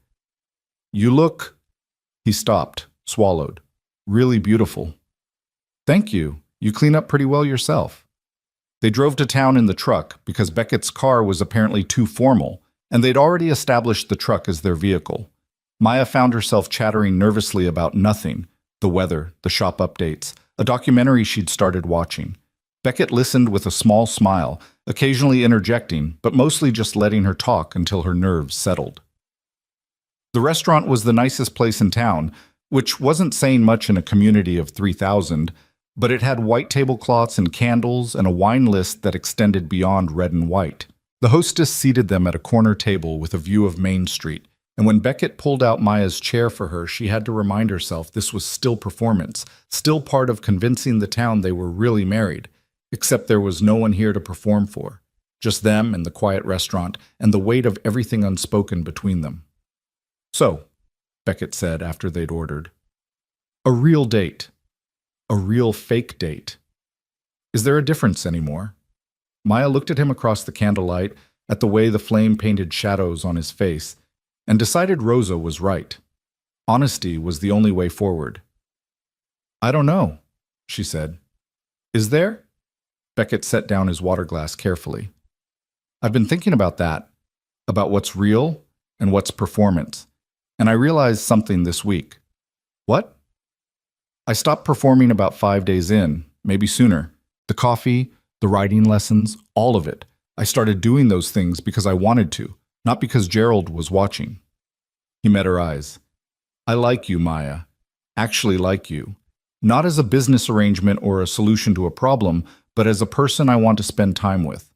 "You look—" He stopped, swallowed. "Really beautiful." "Thank you. You clean up pretty well yourself." They drove to town in the truck because Beckett's car was apparently too formal, and they'd already established the truck as their vehicle. Maya found herself chattering nervously about nothing: the weather, the shop updates, a documentary she'd started watching. Beckett listened with a small smile, occasionally interjecting, but mostly just letting her talk until her nerves settled. The restaurant was the nicest place in town, which wasn't saying much in a community of 3,000, but it had white tablecloths and candles and a wine list that extended beyond red and white. The hostess seated them at a corner table with a view of Main Street, and when Beckett pulled out Maya's chair for her, she had to remind herself this was still performance, still part of convincing the town they were really married, except there was no one here to perform for, just them and the quiet restaurant and the weight of everything unspoken between them. "So," Beckett said after they'd ordered, "a real date. A real fake date. Is there a difference anymore?" Maya looked at him across the candlelight, at the way the flame painted shadows on his face, and decided Rosa was right. Honesty was the only way forward. "I don't know," she said. "Is there?" Beckett set down his water glass carefully. "I've been thinking about that, about what's real and what's performance, and I realized something this week." "What?" "I stopped performing about 5 days in, maybe sooner. The coffee, the writing lessons, all of it. I started doing those things because I wanted to, not because Gerald was watching." He met her eyes. "I like you, Maya. Actually like you. Not as a business arrangement or a solution to a problem, but as a person I want to spend time with."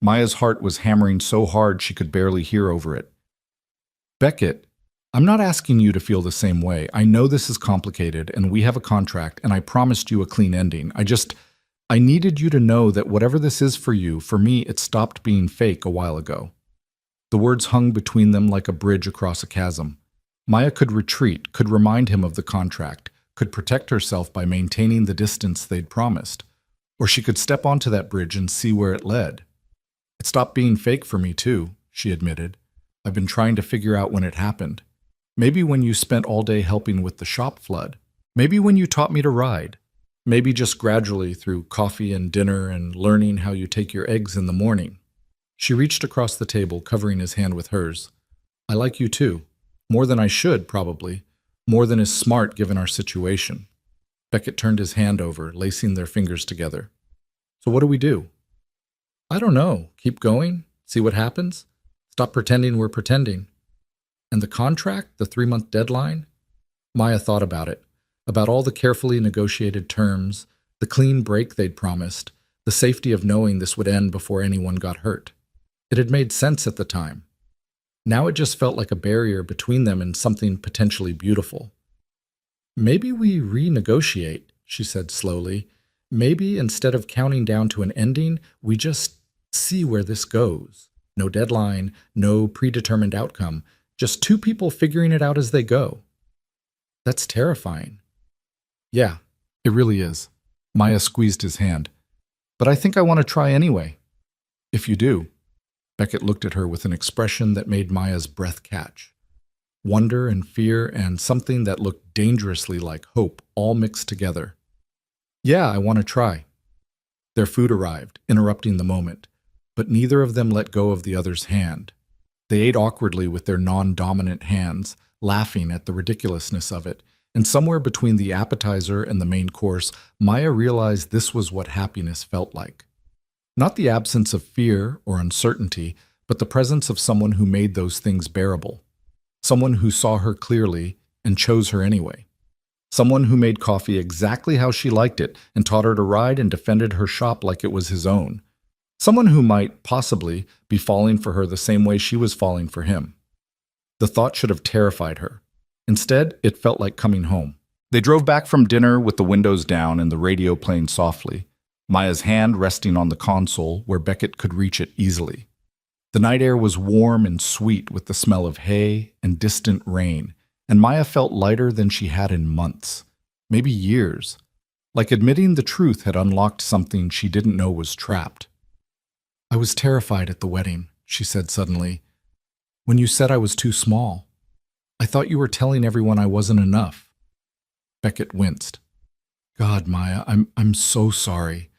Maya's heart was hammering so hard she could barely hear over it. "Beckett, I'm not asking you to feel the same way. I know this is complicated, and we have a contract, and I promised you a clean ending. I needed you to know that whatever this is for you, for me, it stopped being fake a while ago." The words hung between them like a bridge across a chasm. Maya could retreat, could remind him of the contract, could protect herself by maintaining the distance they'd promised. Or she could step onto that bridge and see where it led. "It stopped being fake for me, too," she admitted. "I've been trying to figure out when it happened. Maybe when you spent all day helping with the shop flood. Maybe when you taught me to ride. Maybe just gradually through coffee and dinner and learning how you take your eggs in the morning." She reached across the table, covering his hand with hers. "I like you too. More than I should, probably. More than is smart given our situation." Beckett turned his hand over, lacing their fingers together. "So what do we do?" "I don't know. Keep going? See what happens? Stop pretending we're pretending." "And the contract, the 3-month deadline?" Maya thought about it, about all the carefully negotiated terms, the clean break they'd promised, the safety of knowing this would end before anyone got hurt. It had made sense at the time. Now it just felt like a barrier between them and something potentially beautiful. "Maybe we renegotiate," she said slowly. "Maybe instead of counting down to an ending, we just see where this goes. No deadline, no predetermined outcome. Just two people figuring it out as they go." "That's terrifying." "Yeah, it really is." Maya squeezed his hand. "But I think I want to try anyway." "If you do." Beckett looked at her with an expression that made Maya's breath catch. Wonder and fear and something that looked dangerously like hope all mixed together. "Yeah, I want to try." Their food arrived, interrupting the moment, but neither of them let go of the other's hand. They ate awkwardly with their non-dominant hands, laughing at the ridiculousness of it, And somewhere between the appetizer and the main course, Maya realized this was what happiness felt like. Not the absence of fear or uncertainty, but the presence of someone who made those things bearable. Someone who saw her clearly and chose her anyway. Someone who made coffee exactly how she liked it and taught her to ride and defended her shop like it was his own. Someone who might, possibly, be falling for her the same way she was falling for him. The thought should have terrified her. Instead, it felt like coming home. They drove back from dinner with the windows down and the radio playing softly, Maya's hand resting on the console where Beckett could reach it easily. The night air was warm and sweet with the smell of hay and distant rain, and Maya felt lighter than she had in months, maybe years, like admitting the truth had unlocked something she didn't know was trapped. "I was terrified at the wedding," she said suddenly, "when you said I was too small. I thought you were telling everyone I wasn't enough." Beckett winced. "God, Maya, I'm so sorry.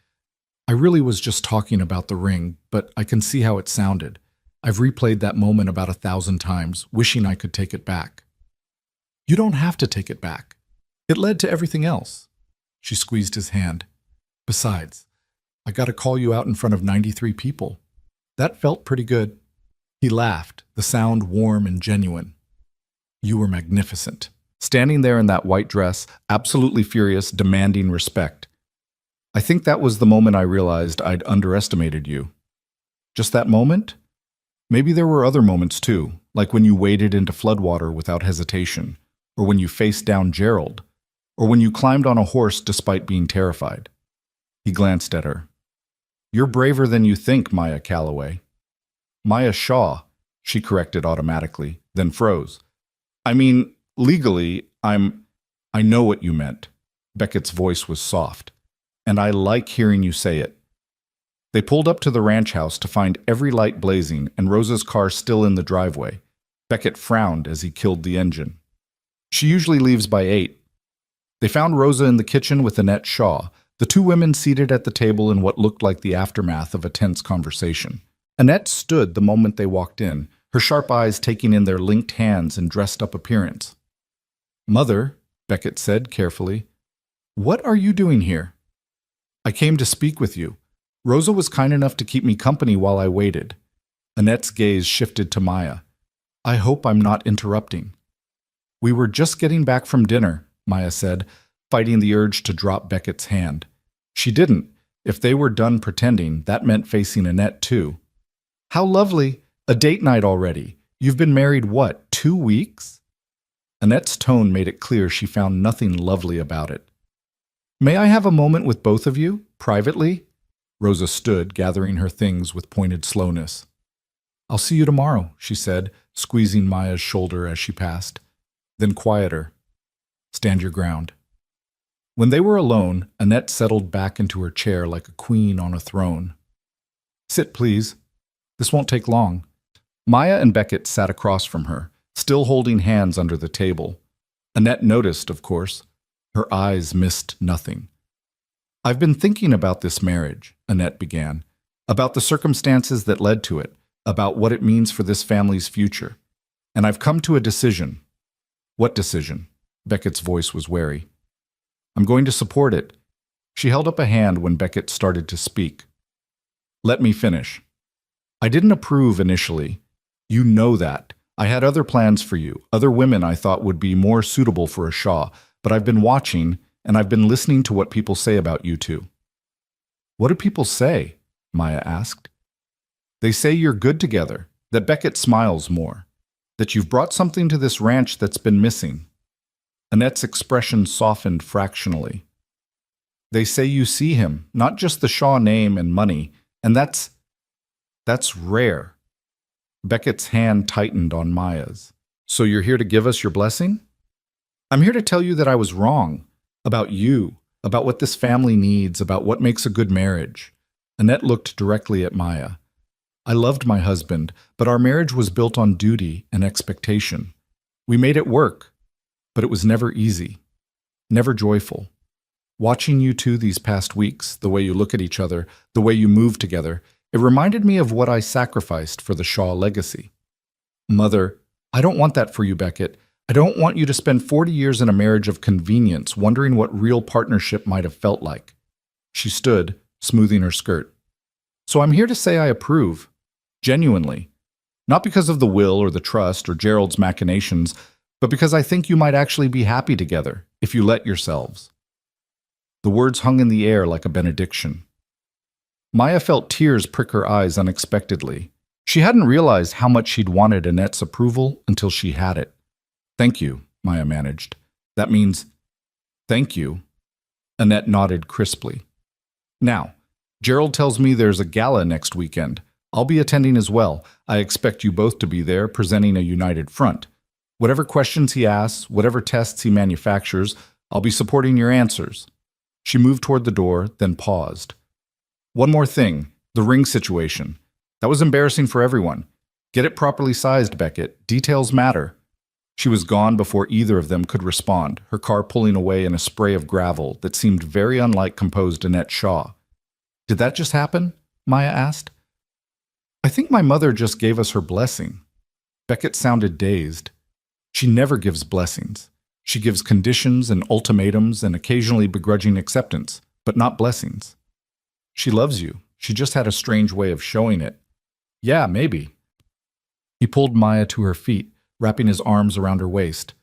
I really was just talking about the ring, but I can see how it sounded. I've replayed that moment about 1,000 times, wishing I could take it back." "You don't have to take it back. It led to everything else." She squeezed his hand. "Besides, I got to call you out in front of 93 people. That felt pretty good." He laughed, the sound warm and genuine. "You were magnificent. Standing there in that white dress, absolutely furious, demanding respect. I think that was the moment I realized I'd underestimated you." "Just that moment?" "Maybe there were other moments too, like when you waded into floodwater without hesitation, or when you faced down Gerald, or when you climbed on a horse despite being terrified." He glanced at her. "You're braver than you think, Maya Calloway." "Maya Shaw," she corrected automatically, then froze. "I mean, legally, I know what you meant." Beckett's voice was soft. "And I like hearing you say it." They pulled up to the ranch house to find every light blazing and Rosa's car still in the driveway. Beckett frowned as he killed the engine. "She usually leaves by 8. They found Rosa in the kitchen with Annette Shaw, the two women seated at the table in what looked like the aftermath of a tense conversation. Annette stood the moment they walked in, her sharp eyes taking in their linked hands and dressed-up appearance. "Mother," Beckett said carefully, "what are you doing here?" "I came to speak with you. Rosa was kind enough to keep me company while I waited." Annette's gaze shifted to Maya. "I hope I'm not interrupting." "We were just getting back from dinner," Maya said, fighting the urge to drop Beckett's hand. She didn't. If they were done pretending, that meant facing Annette too. "How lovely! A date night already. You've been married, what, 2 weeks?" Annette's tone made it clear she found nothing lovely about it. "May I have a moment with both of you, privately?" Rosa stood, gathering her things with pointed slowness. "I'll see you tomorrow," she said, squeezing Maya's shoulder as she passed. Then quieter. "Stand your ground." When they were alone, Annette settled back into her chair like a queen on a throne. "Sit, please. This won't take long." Maya and Beckett sat across from her, still holding hands under the table. Annette noticed, of course. Her eyes missed nothing. "I've been thinking about this marriage," Annette began, "about the circumstances that led to it, about what it means for this family's future. And I've come to a decision." "What decision?" Beckett's voice was wary. "I'm going to support it." She held up a hand when Beckett started to speak. "Let me finish. I didn't approve initially. You know that. I had other plans for you, other women I thought would be more suitable for a Shaw, but I've been watching, and I've been listening to what people say about you two." "What do people say?" Maya asked. "They say you're good together, that Beckett smiles more, that you've brought something to this ranch that's been missing." Annette's expression softened fractionally. "They say you see him, not just the Shaw name and money, and that's rare." Beckett's hand tightened on Maya's. "So you're here to give us your blessing?" "I'm here to tell you that I was wrong. About you, about what this family needs, about what makes a good marriage." Annette looked directly at Maya. "I loved my husband, but our marriage was built on duty and expectation. We made it work, but it was never easy, never joyful. Watching you two these past weeks, the way you look at each other, the way you move together, it reminded me of what I sacrificed for the Shaw legacy." "Mother, I don't want that for you, Beckett. I don't want you to spend 40 years in a marriage of convenience wondering what real partnership might have felt like. She stood, smoothing her skirt. So I'm here to say I approve. Genuinely. Not because of the will or the trust or Gerald's machinations, but because I think you might actually be happy together if you let yourselves. The words hung in the air like a benediction. Maya felt tears prick her eyes unexpectedly. She hadn't realized how much she'd wanted Annette's approval until she had it. Thank you, Maya managed. That means, thank you. Annette nodded crisply. Now, Gerald tells me there's a gala next weekend. I'll be attending as well. I expect you both to be there, presenting a united front. Whatever questions he asks, whatever tests he manufactures, I'll be supporting your answers. She moved toward the door, then paused. One more thing, the ring situation. That was embarrassing for everyone. Get it properly sized, Beckett. Details matter. She was gone before either of them could respond, her car pulling away in a spray of gravel that seemed very unlike composed Annette Shaw. Did that just happen? Maya asked. I think my mother just gave us her blessing. Beckett sounded dazed. She never gives blessings. She gives conditions and ultimatums and occasionally begrudging acceptance, but not blessings. She loves you. She just had a strange way of showing it. Yeah, maybe. He pulled Maya to her feet, wrapping his arms around her waist.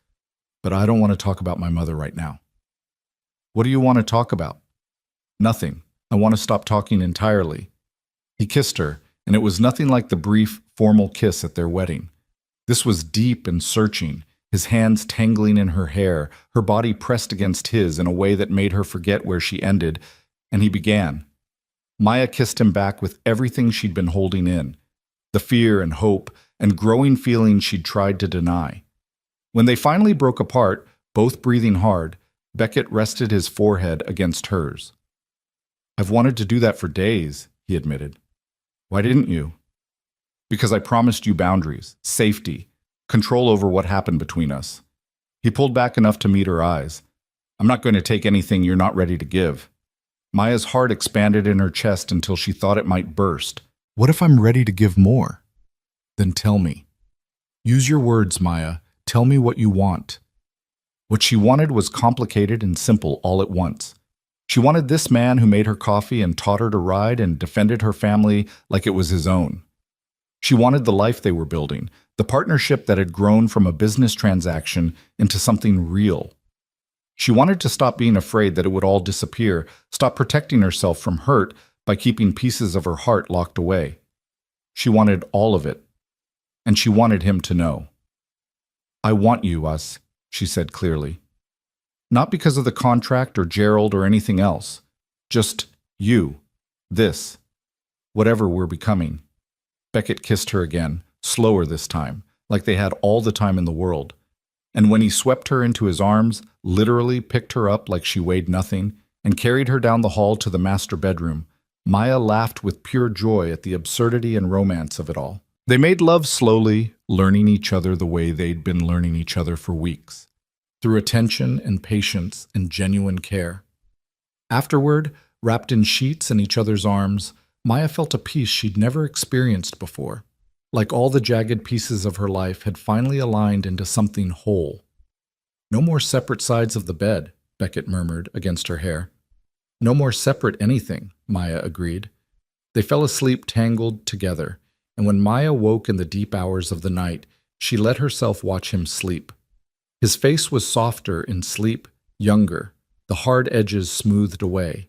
But I don't want to talk about my mother right now. What do you want to talk about? Nothing. I want to stop talking entirely. He kissed her, and it was nothing like the brief, formal kiss at their wedding. This was deep and searching, his hands tangling in her hair, her body pressed against his in a way that made her forget where she ended, and he began. Maya kissed him back with everything she'd been holding in, the fear and hope and growing feelings she'd tried to deny. When they finally broke apart, both breathing hard, Beckett rested his forehead against hers. I've wanted to do that for days, he admitted. Why didn't you? Because I promised you boundaries, safety, control over what happened between us. He pulled back enough to meet her eyes. I'm not going to take anything you're not ready to give. Maya's heart expanded in her chest until she thought it might burst. What if I'm ready to give more? Then tell me. Use your words, Maya. Tell me what you want. What she wanted was complicated and simple all at once. She wanted this man who made her coffee and taught her to ride and defended her family like it was his own. She wanted the life they were building, the partnership that had grown from a business transaction into something real. She wanted to stop being afraid that it would all disappear, stop protecting herself from hurt by keeping pieces of her heart locked away. She wanted all of it, and she wanted him to know. I want you, us, she said clearly. Not because of the contract or Gerald or anything else. Just you, this, whatever we're becoming. Beckett kissed her again, slower this time, like they had all the time in the world. And when he swept her into his arms, literally picked her up like she weighed nothing, and carried her down the hall to the master bedroom, Maya laughed with pure joy at the absurdity and romance of it all. They made love slowly, learning each other the way they'd been learning each other for weeks, through attention and patience and genuine care. Afterward, wrapped in sheets in each other's arms, Maya felt a peace she'd never experienced before, like all the jagged pieces of her life had finally aligned into something whole. No more separate sides of the bed, Beckett murmured against her hair. No more separate anything, Maya agreed. They fell asleep tangled together, and when Maya woke in the deep hours of the night, she let herself watch him sleep. His face was softer in sleep, younger, the hard edges smoothed away.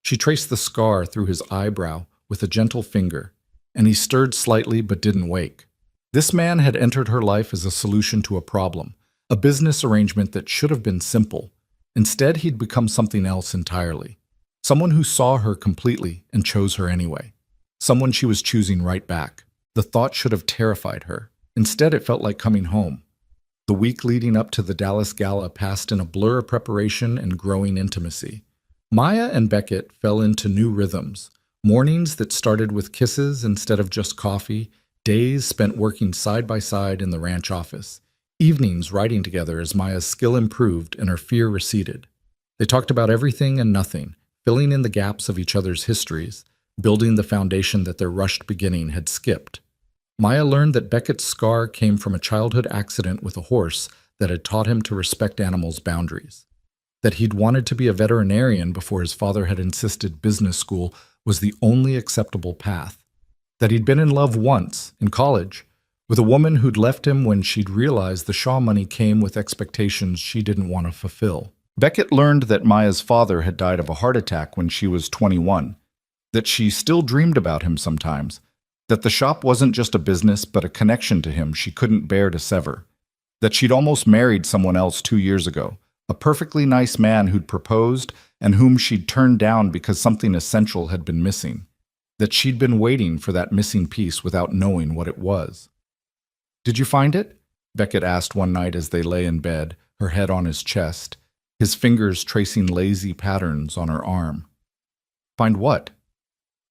She traced the scar through his eyebrow with a gentle finger, and he stirred slightly but didn't wake. This man had entered her life as a solution to a problem, a business arrangement that should have been simple. Instead, he'd become something else entirely. Someone who saw her completely and chose her anyway. Someone she was choosing right back. The thought should have terrified her. Instead, it felt like coming home. The week leading up to the Dallas Gala passed in a blur of preparation and growing intimacy. Maya and Beckett fell into new rhythms. Mornings that started with kisses instead of just coffee, days spent working side by side in the ranch office, evenings writing together as Maya's skill improved and her fear receded. They talked about everything and nothing, filling in the gaps of each other's histories, building the foundation that their rushed beginning had skipped. Maya learned that Beckett's scar came from a childhood accident with a horse that had taught him to respect animals' boundaries. That he'd wanted to be a veterinarian before his father had insisted business school was the only acceptable path. That he'd been in love once, in college, with a woman who'd left him when she'd realized the Shaw money came with expectations she didn't want to fulfill. Beckett learned that Maya's father had died of a heart attack when she was 21, that she still dreamed about him sometimes, that the shop wasn't just a business but a connection to him she couldn't bear to sever, that she'd almost married someone else 2 years ago, a perfectly nice man who'd proposed and whom she'd turned down because something essential had been missing, that she'd been waiting for that missing piece without knowing what it was. "Did you find it?" Beckett asked one night as they lay in bed, her head on his chest, his fingers tracing lazy patterns on her arm. "Find what?"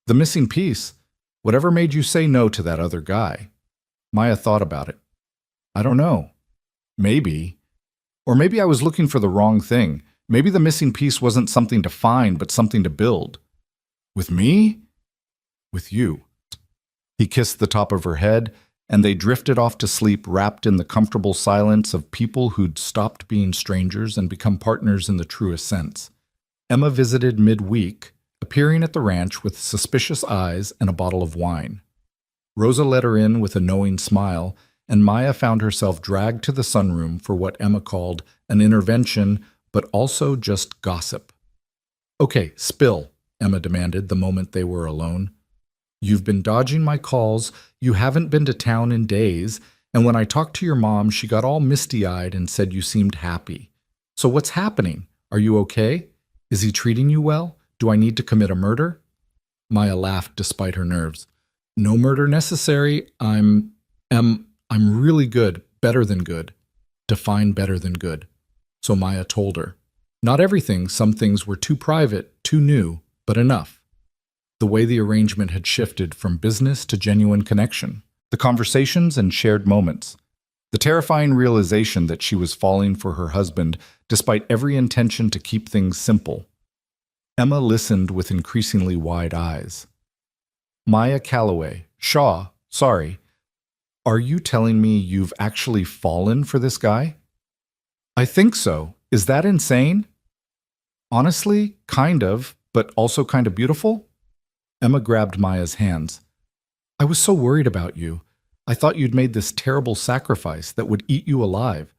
"The missing piece. Whatever made you say no to that other guy?" Maya thought about it. "I don't know. Maybe. Or maybe I was looking for the wrong thing. Maybe the missing piece wasn't something to find, but something to build." "With me?" "With you." He kissed the top of her head, and they drifted off to sleep wrapped in the comfortable silence of people who'd stopped being strangers and become partners in the truest sense. Emma visited midweek, appearing at the ranch with suspicious eyes and a bottle of wine. Rosa let her in with a knowing smile, and Maya found herself dragged to the sunroom for what Emma called an intervention, but also just gossip. "Okay, spill," Emma demanded the moment they were alone. "You've been dodging my calls, you haven't been to town in days, and when I talked to your mom, she got all misty-eyed and said you seemed happy. So what's happening? Are you okay? Is he treating you well? Do I need to commit a murder?" Maya laughed despite her nerves. "No murder necessary. I'm really good, better than good." Define better than good. So Maya told her. Not everything, some things were too private, too new, but enough. The way the arrangement had shifted from business to genuine connection. The conversations and shared moments. The terrifying realization that she was falling for her husband despite every intention to keep things simple. Emma listened with increasingly wide eyes. "Maya Calloway, Shaw, sorry. Are you telling me you've actually fallen for this guy?" "I think so. Is that insane?" "Honestly, kind of, but also kind of beautiful." Emma grabbed Maya's hands. "I was so worried about you. I thought you'd made this terrible sacrifice that would eat you alive.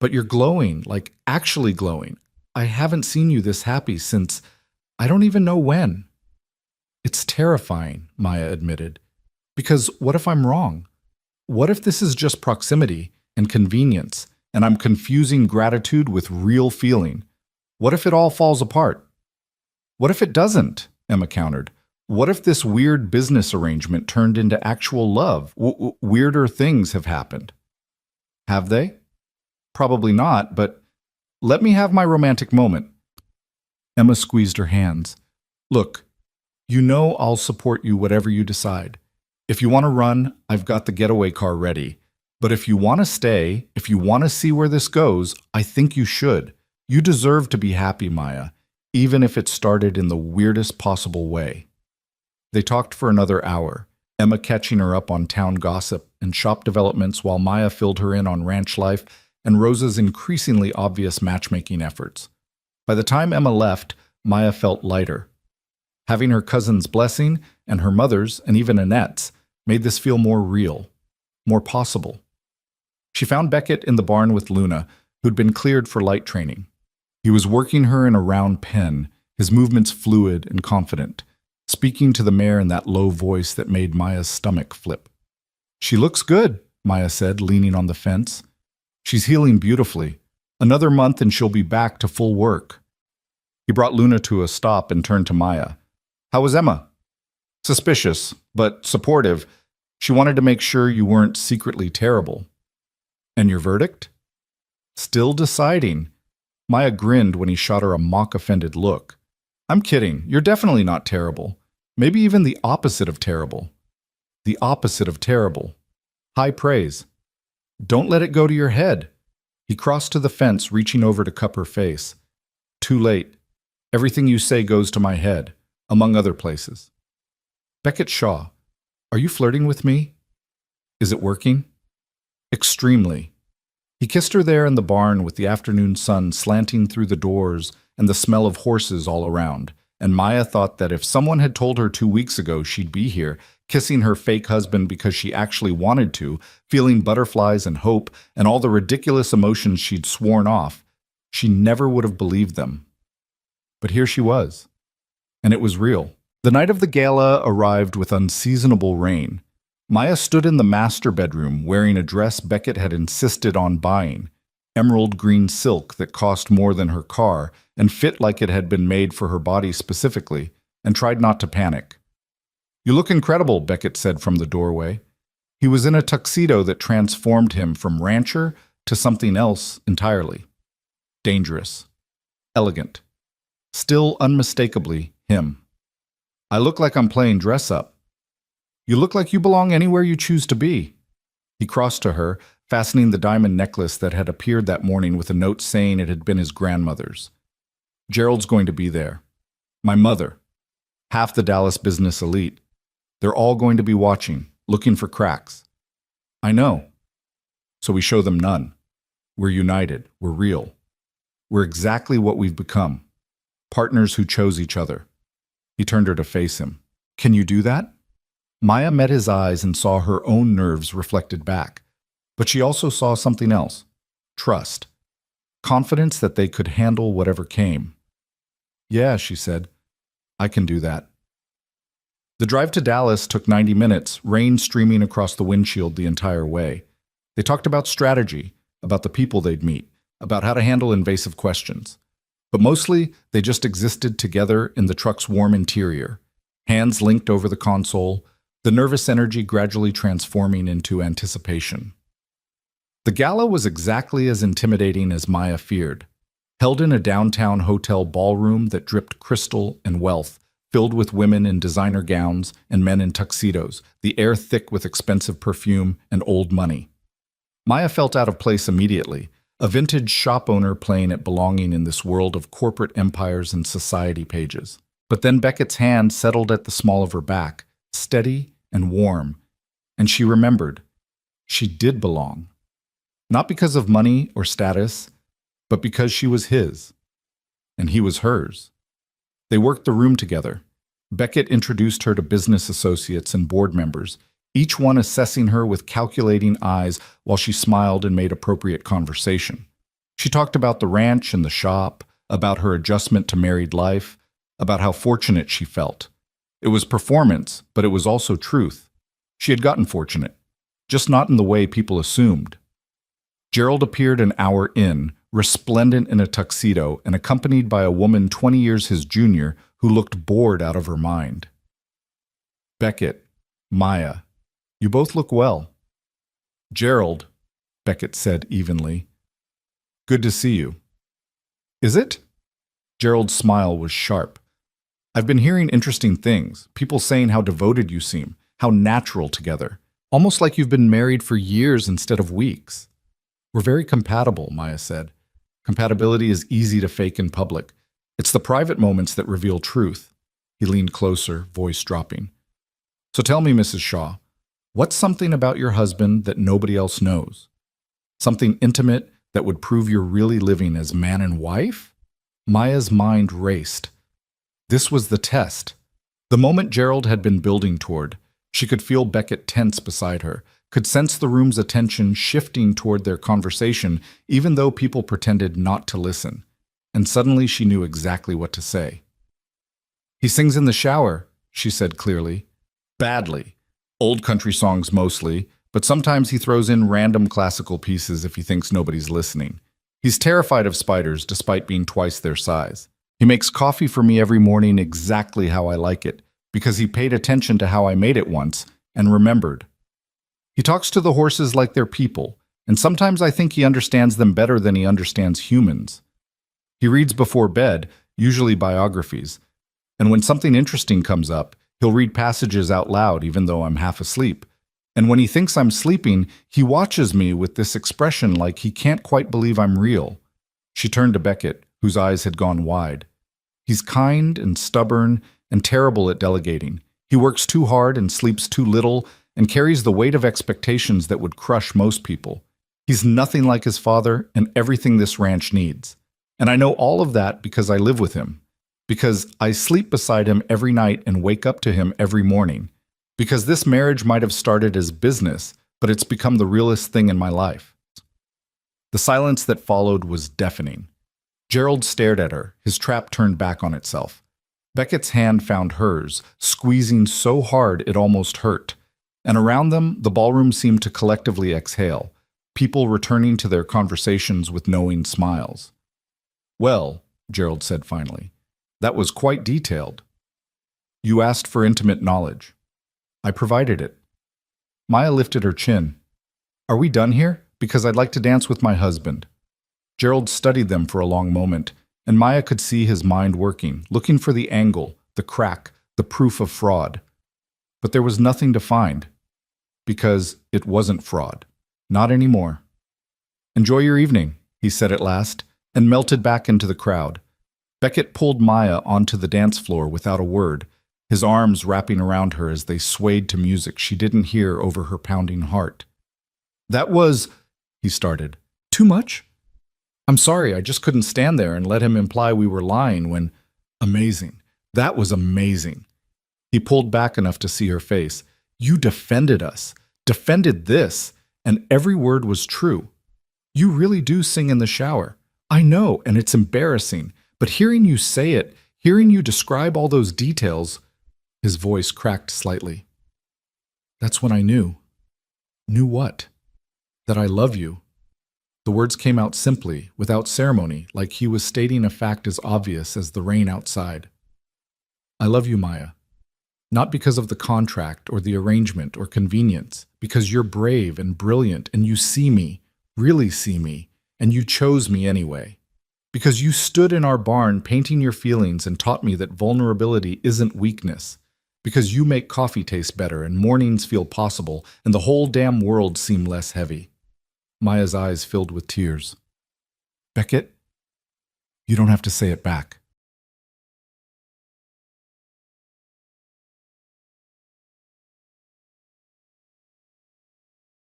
But you're glowing, like actually glowing. I haven't seen you this happy since I don't even know when." "It's terrifying," Maya admitted. "Because what if I'm wrong? What if this is just proximity and convenience, and I'm confusing gratitude with real feeling? What if it all falls apart?" "What if it doesn't?" Emma countered. "What if this weird business arrangement turned into actual love? Weirder things have happened." "Have they?" "Probably not, but let me have my romantic moment." Emma squeezed her hands. "Look, you know I'll support you whatever you decide. If you want to run, I've got the getaway car ready. But if you want to stay, if you want to see where this goes, I think you should. You deserve to be happy, Maya, even if it started in the weirdest possible way." They talked for another hour, Emma catching her up on town gossip and shop developments while Maya filled her in on ranch life and Rosa's increasingly obvious matchmaking efforts. By the time Emma left, Maya felt lighter. Having her cousin's blessing and her mother's and even Annette's made this feel more real, more possible. She found Beckett in the barn with Luna, who'd been cleared for light training. He was working her in a round pen, his movements fluid and confident, speaking to the mare in that low voice that made Maya's stomach flip. "She looks good," Maya said, leaning on the fence. "She's healing beautifully. Another month and she'll be back to full work." He brought Luna to a stop and turned to Maya. "How was Emma?" "Suspicious, but supportive. She wanted to make sure you weren't secretly terrible." "And your verdict?" "Still deciding." Maya grinned when he shot her a mock-offended look. "I'm kidding. You're definitely not terrible. Maybe even the opposite of terrible." "The opposite of terrible." High praise. "Don't let it go to your head." He crossed to the fence, reaching over to cup her face. "Too late. Everything you say goes to my head, among other places." "Beckett Shaw, are you flirting with me? Is it working?" "Extremely." He kissed her there in the barn with the afternoon sun slanting through the doors and the smell of horses all around, and Maya thought that if someone had told her 2 weeks ago she'd be here, kissing her fake husband because she actually wanted to, feeling butterflies and hope and all the ridiculous emotions she'd sworn off, she never would have believed them. But here she was, and it was real. The night of the gala arrived with unseasonable rain. Maya stood in the master bedroom wearing a dress Beckett had insisted on buying, emerald green silk that cost more than her car and fit like it had been made for her body specifically, and tried not to panic. "You look incredible," Beckett said from the doorway. He was in a tuxedo that transformed him from rancher to something else entirely. Dangerous. Elegant. Still unmistakably him. "I look like I'm playing dress-up." "You look like you belong anywhere you choose to be." He crossed to her, fastening the diamond necklace that had appeared that morning with a note saying it had been his grandmother's. "Gerald's going to be there. My mother. Half the Dallas business elite. They're all going to be watching, looking for cracks." "I know." "So we show them none. We're united. We're real. We're exactly what we've become. Partners who chose each other." He turned her to face him. "Can you do that?" Maya met his eyes and saw her own nerves reflected back. But she also saw something else. Trust. Confidence that they could handle whatever came. "Yeah," she said. "I can do that." The drive to Dallas took 90 minutes, rain streaming across the windshield the entire way. They talked about strategy, about the people they'd meet, about how to handle invasive questions. But mostly, they just existed together in the truck's warm interior, hands linked over the console, the nervous energy gradually transforming into anticipation. The gala was exactly as intimidating as Maya feared. Held in a downtown hotel ballroom that dripped crystal and wealth, filled with women in designer gowns and men in tuxedos, the air thick with expensive perfume and old money. Maya felt out of place immediately, a vintage shop owner playing at belonging in this world of corporate empires and society pages. But then Beckett's hand settled at the small of her back, steady and warm, and she remembered. She did belong. Not because of money or status, but because she was his, and he was hers. They worked the room together. Beckett introduced her to business associates and board members, each one assessing her with calculating eyes while she smiled and made appropriate conversation. She talked about the ranch and the shop, about her adjustment to married life, about how fortunate she felt. It was performance, but it was also truth. She had gotten fortunate, just not in the way people assumed. Gerald appeared an hour in, resplendent in a tuxedo and accompanied by a woman 20 years his junior who looked bored out of her mind. "Beckett, Maya, you both look well." "Gerald," Beckett said evenly. "Good to see you." "Is it?" Gerald's smile was sharp. "I've been hearing interesting things, people saying how devoted you seem, how natural together, almost like you've been married for years instead of weeks." "We're very compatible," Maya said. "Compatibility is easy to fake in public. It's the private moments that reveal truth." He leaned closer, voice dropping. "So tell me, Mrs. Shaw, what's something about your husband that nobody else knows? Something intimate that would prove you're really living as man and wife?" Maya's mind raced. This was the test. The moment Gerald had been building toward. She could feel Beckett tense beside her, could sense the room's attention shifting toward their conversation, even though people pretended not to listen. And suddenly she knew exactly what to say. "He sings in the shower," she said clearly. "Badly. Old country songs mostly, but sometimes he throws in random classical pieces if he thinks nobody's listening. He's terrified of spiders despite being twice their size. He makes coffee for me every morning exactly how I like it, because he paid attention to how I made it once and remembered. He talks to the horses like they're people, and sometimes I think he understands them better than he understands humans. He reads before bed, usually biographies, and when something interesting comes up, he'll read passages out loud even though I'm half asleep. And when he thinks I'm sleeping, he watches me with this expression like he can't quite believe I'm real." She turned to Beckett, whose eyes had gone wide. "He's kind and stubborn and terrible at delegating. He works too hard and sleeps too little and carries the weight of expectations that would crush most people. He's nothing like his father and everything this ranch needs. And I know all of that because I live with him. Because I sleep beside him every night and wake up to him every morning. Because this marriage might have started as business, but it's become the realest thing in my life. The silence that followed was deafening. Gerald stared at her, his trap turned back on itself. Beckett's hand found hers, squeezing so hard it almost hurt. And around them, the ballroom seemed to collectively exhale, people returning to their conversations with knowing smiles. "Well," Gerald said finally, "that was quite detailed. You asked for intimate knowledge. I provided it." Maya lifted her chin. "Are we done here? Because I'd like to dance with my husband." Gerald studied them for a long moment, and Maya could see his mind working, looking for the angle, the crack, the proof of fraud. But there was nothing to find, because it wasn't fraud. Not anymore. "Enjoy your evening," he said at last, and melted back into the crowd. Beckett pulled Maya onto the dance floor without a word, his arms wrapping around her as they swayed to music she didn't hear over her pounding heart. "That was," he started, "too much? I'm sorry, I just couldn't stand there and let him imply we were lying when—" "Amazing. That was amazing." He pulled back enough to see her face. "You defended us, defended this, and every word was true. You really do sing in the shower. I know, and it's embarrassing, but hearing you say it, hearing you describe all those details—" His voice cracked slightly. "That's when I knew." "Knew what?" "That I love you." The words came out simply, without ceremony, like he was stating a fact as obvious as the rain outside. "I love you, Maya. Not because of the contract or the arrangement or convenience, because you're brave and brilliant and you see me, really see me, and you chose me anyway. Because you stood in our barn painting your feelings and taught me that vulnerability isn't weakness. Because you make coffee taste better and mornings feel possible and the whole damn world seem less heavy." Maya's eyes filled with tears. "Beckett, you don't have to say it back."